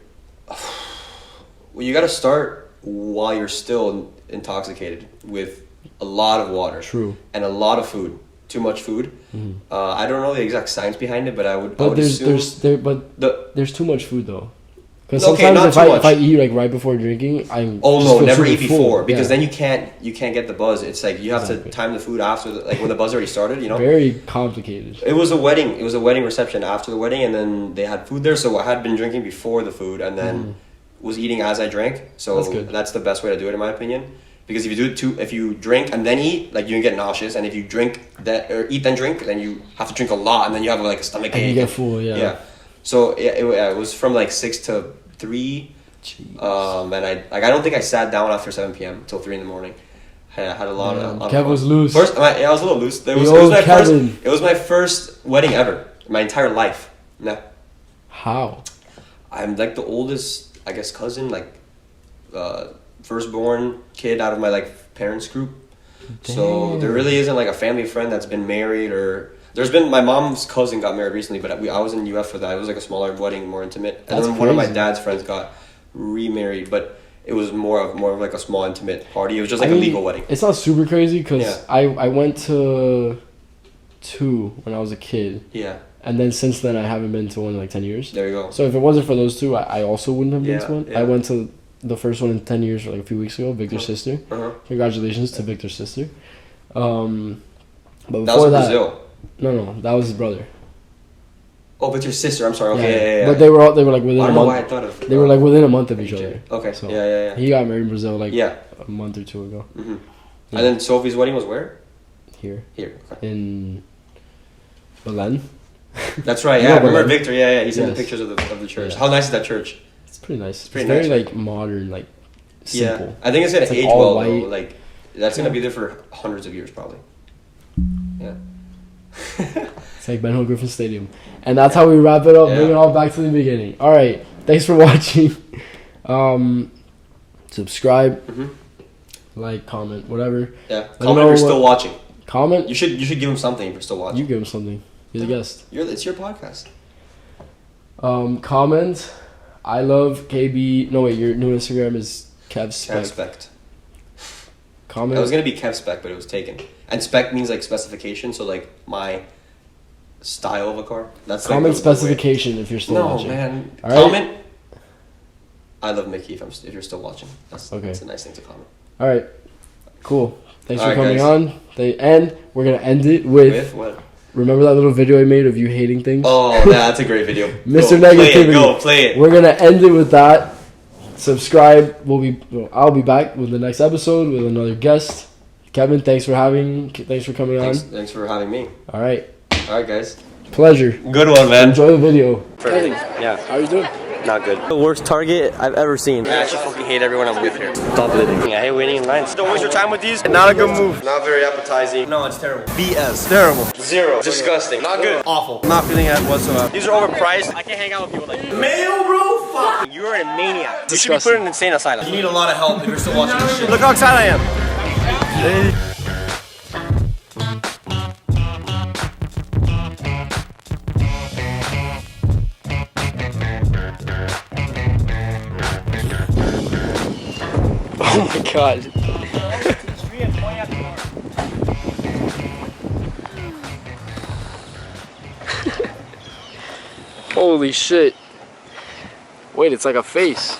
[SPEAKER 1] well, you got to start while you're still intoxicated with a lot of water.
[SPEAKER 2] True.
[SPEAKER 1] And a lot of food. Too much food. I don't know the exact science behind it, but I
[SPEAKER 2] But
[SPEAKER 1] would
[SPEAKER 2] there's
[SPEAKER 1] assume
[SPEAKER 2] there's too much food though. Because
[SPEAKER 1] Okay,
[SPEAKER 2] sometimes
[SPEAKER 1] not
[SPEAKER 2] if
[SPEAKER 1] too
[SPEAKER 2] I
[SPEAKER 1] much.
[SPEAKER 2] if I eat like right before drinking, I'm
[SPEAKER 1] Oh
[SPEAKER 2] just
[SPEAKER 1] no,
[SPEAKER 2] feel
[SPEAKER 1] never
[SPEAKER 2] super
[SPEAKER 1] eat
[SPEAKER 2] full.
[SPEAKER 1] before because
[SPEAKER 2] Yeah.
[SPEAKER 1] then you can't get the buzz. It's like you have
[SPEAKER 2] Exactly.
[SPEAKER 1] to time the food after like when the buzz already started. You know.
[SPEAKER 2] Very complicated.
[SPEAKER 1] It was a wedding. It was a wedding reception after the wedding, and then they had food there. So I had been drinking before the food, and then was eating as I drank. So
[SPEAKER 2] That's good.
[SPEAKER 1] that's the best way to do it, in my opinion. Because if you do it if you drink and then eat, like you can get nauseous, and if you drink that or eat then drink, then you have to drink a lot, and then you have like a stomach
[SPEAKER 2] And
[SPEAKER 1] ache.
[SPEAKER 2] you get full, yeah.
[SPEAKER 1] Yeah. So it was from like 6 to 3.
[SPEAKER 2] Jeez.
[SPEAKER 1] And I don't think I sat down after 7 p.m. till 3 in the morning. I had a lot of.
[SPEAKER 2] Kev was loose.
[SPEAKER 1] I was a little loose. It was
[SPEAKER 2] old
[SPEAKER 1] my
[SPEAKER 2] Kevin.
[SPEAKER 1] first. It was my first wedding ever, my entire life. No,
[SPEAKER 2] How?
[SPEAKER 1] I'm like the oldest, I guess, cousin, like, firstborn kid out of my like parents group. So
[SPEAKER 2] Damn.
[SPEAKER 1] there really isn't like a family friend that's been married or. There's been my mom's cousin got married recently, but I was in UF for that. It was like a smaller wedding, more intimate. And
[SPEAKER 2] That's
[SPEAKER 1] then one of my
[SPEAKER 2] crazy.
[SPEAKER 1] dad's friends got remarried, but it was more of like a small intimate party. It was just like
[SPEAKER 2] I
[SPEAKER 1] a
[SPEAKER 2] mean,
[SPEAKER 1] legal wedding.
[SPEAKER 2] It's not super crazy because
[SPEAKER 1] Yeah.
[SPEAKER 2] I went to 2 when I was a kid,
[SPEAKER 1] Yeah,
[SPEAKER 2] and then since then I haven't been to one in like 10 years.
[SPEAKER 1] there you go.
[SPEAKER 2] So if it wasn't for those 2, I also wouldn't have been
[SPEAKER 1] Yeah,
[SPEAKER 2] to one.
[SPEAKER 1] yeah.
[SPEAKER 2] I went to the first one in 10 years, like a few weeks ago. Victor's sister.
[SPEAKER 1] Uh-huh.
[SPEAKER 2] Congratulations to Victor's sister. But
[SPEAKER 1] That was
[SPEAKER 2] before
[SPEAKER 1] in
[SPEAKER 2] that,
[SPEAKER 1] Brazil.
[SPEAKER 2] no, that was his brother.
[SPEAKER 1] Oh, but your sister. I'm sorry. Okay, yeah.
[SPEAKER 2] But they were like within
[SPEAKER 1] I
[SPEAKER 2] a
[SPEAKER 1] don't know why I
[SPEAKER 2] month.
[SPEAKER 1] thought of.
[SPEAKER 2] They were like within a month of each
[SPEAKER 1] AJ.
[SPEAKER 2] other.
[SPEAKER 1] Okay.
[SPEAKER 2] So,
[SPEAKER 1] yeah.
[SPEAKER 2] He got married in Brazil like
[SPEAKER 1] Yeah.
[SPEAKER 2] a month or 2 ago.
[SPEAKER 1] Mm-hmm.
[SPEAKER 2] Yeah.
[SPEAKER 1] And then Sophie's wedding was where?
[SPEAKER 2] Here
[SPEAKER 1] Here. Okay.
[SPEAKER 2] in Belen.
[SPEAKER 1] That's right.
[SPEAKER 2] You
[SPEAKER 1] Yeah,
[SPEAKER 2] know
[SPEAKER 1] I remember
[SPEAKER 2] Belen?
[SPEAKER 1] Victor. Yeah. He's in the
[SPEAKER 2] Yes.
[SPEAKER 1] pictures of the church.
[SPEAKER 2] Yeah.
[SPEAKER 1] How nice is that church?
[SPEAKER 2] It's pretty nice. It's
[SPEAKER 1] pretty
[SPEAKER 2] very
[SPEAKER 1] nice,
[SPEAKER 2] like modern, like simple.
[SPEAKER 1] Yeah. I think it's gonna
[SPEAKER 2] It's, like,
[SPEAKER 1] age
[SPEAKER 2] all
[SPEAKER 1] well.
[SPEAKER 2] white.
[SPEAKER 1] Though. Like that's gonna
[SPEAKER 2] Yeah.
[SPEAKER 1] be there for hundreds of years probably. Yeah.
[SPEAKER 2] It's like Ben Hill Griffin Stadium. And that's how we wrap it up.
[SPEAKER 1] Yeah.
[SPEAKER 2] Bring it all back to the beginning. All right. Thanks for watching. Subscribe,
[SPEAKER 1] Mhm.
[SPEAKER 2] like, comment, whatever.
[SPEAKER 1] Yeah.
[SPEAKER 2] Let me
[SPEAKER 1] Comment
[SPEAKER 2] know
[SPEAKER 1] if you're still watching.
[SPEAKER 2] Comment.
[SPEAKER 1] You should give him something if you're still watching.
[SPEAKER 2] You give him something. You're the guest.
[SPEAKER 1] It's your podcast.
[SPEAKER 2] Comment. I love KB. No wait, your new Instagram is Kev Spec.
[SPEAKER 1] Kev Spect.
[SPEAKER 2] Comment.
[SPEAKER 1] It was gonna be Kev Spec, but it was taken. And spec means like specification, so like my style of a car. That's like
[SPEAKER 2] Comment
[SPEAKER 1] the way-
[SPEAKER 2] specification if you're still
[SPEAKER 1] No
[SPEAKER 2] watching.
[SPEAKER 1] man.
[SPEAKER 2] All right.
[SPEAKER 1] Comment. I love Mickey if you're still watching. That's
[SPEAKER 2] Okay.
[SPEAKER 1] That's a nice thing to comment.
[SPEAKER 2] All right. Cool. Thanks
[SPEAKER 1] All
[SPEAKER 2] for
[SPEAKER 1] right,
[SPEAKER 2] coming
[SPEAKER 1] guys.
[SPEAKER 2] on. And we're gonna end it with.
[SPEAKER 1] With what?
[SPEAKER 2] Remember that little video I made of you hating things?
[SPEAKER 1] Oh, yeah, that's a great video.
[SPEAKER 2] Mr.
[SPEAKER 1] Go,
[SPEAKER 2] Negativity.
[SPEAKER 1] Play it.
[SPEAKER 2] We're gonna end it with that. Subscribe. I'll be back with the next episode with another guest. Kevin, thanks for coming on.
[SPEAKER 1] Thanks for having me.
[SPEAKER 2] All right.
[SPEAKER 1] All right, guys.
[SPEAKER 2] Pleasure.
[SPEAKER 1] Good one, man.
[SPEAKER 2] Enjoy the video.
[SPEAKER 1] Yeah.
[SPEAKER 2] How you doing?
[SPEAKER 1] Not good. The worst target I've ever seen. I actually fucking hate everyone I'm with here. Stop living. I hate waiting in lines. Don't waste your time with these. Not a good move. Not very appetizing. No, it's terrible. BS. Terrible. Zero. Disgusting. Not good. Awful. Not feeling it whatsoever. These are overpriced. I can't hang out with people like you. Mayo, bro? Fuck. You're a maniac. You should be put in an insane asylum. You need a lot of help if you're still watching this shit. Look how excited I am.
[SPEAKER 2] Oh my god. Holy shit. Wait, it's like a face.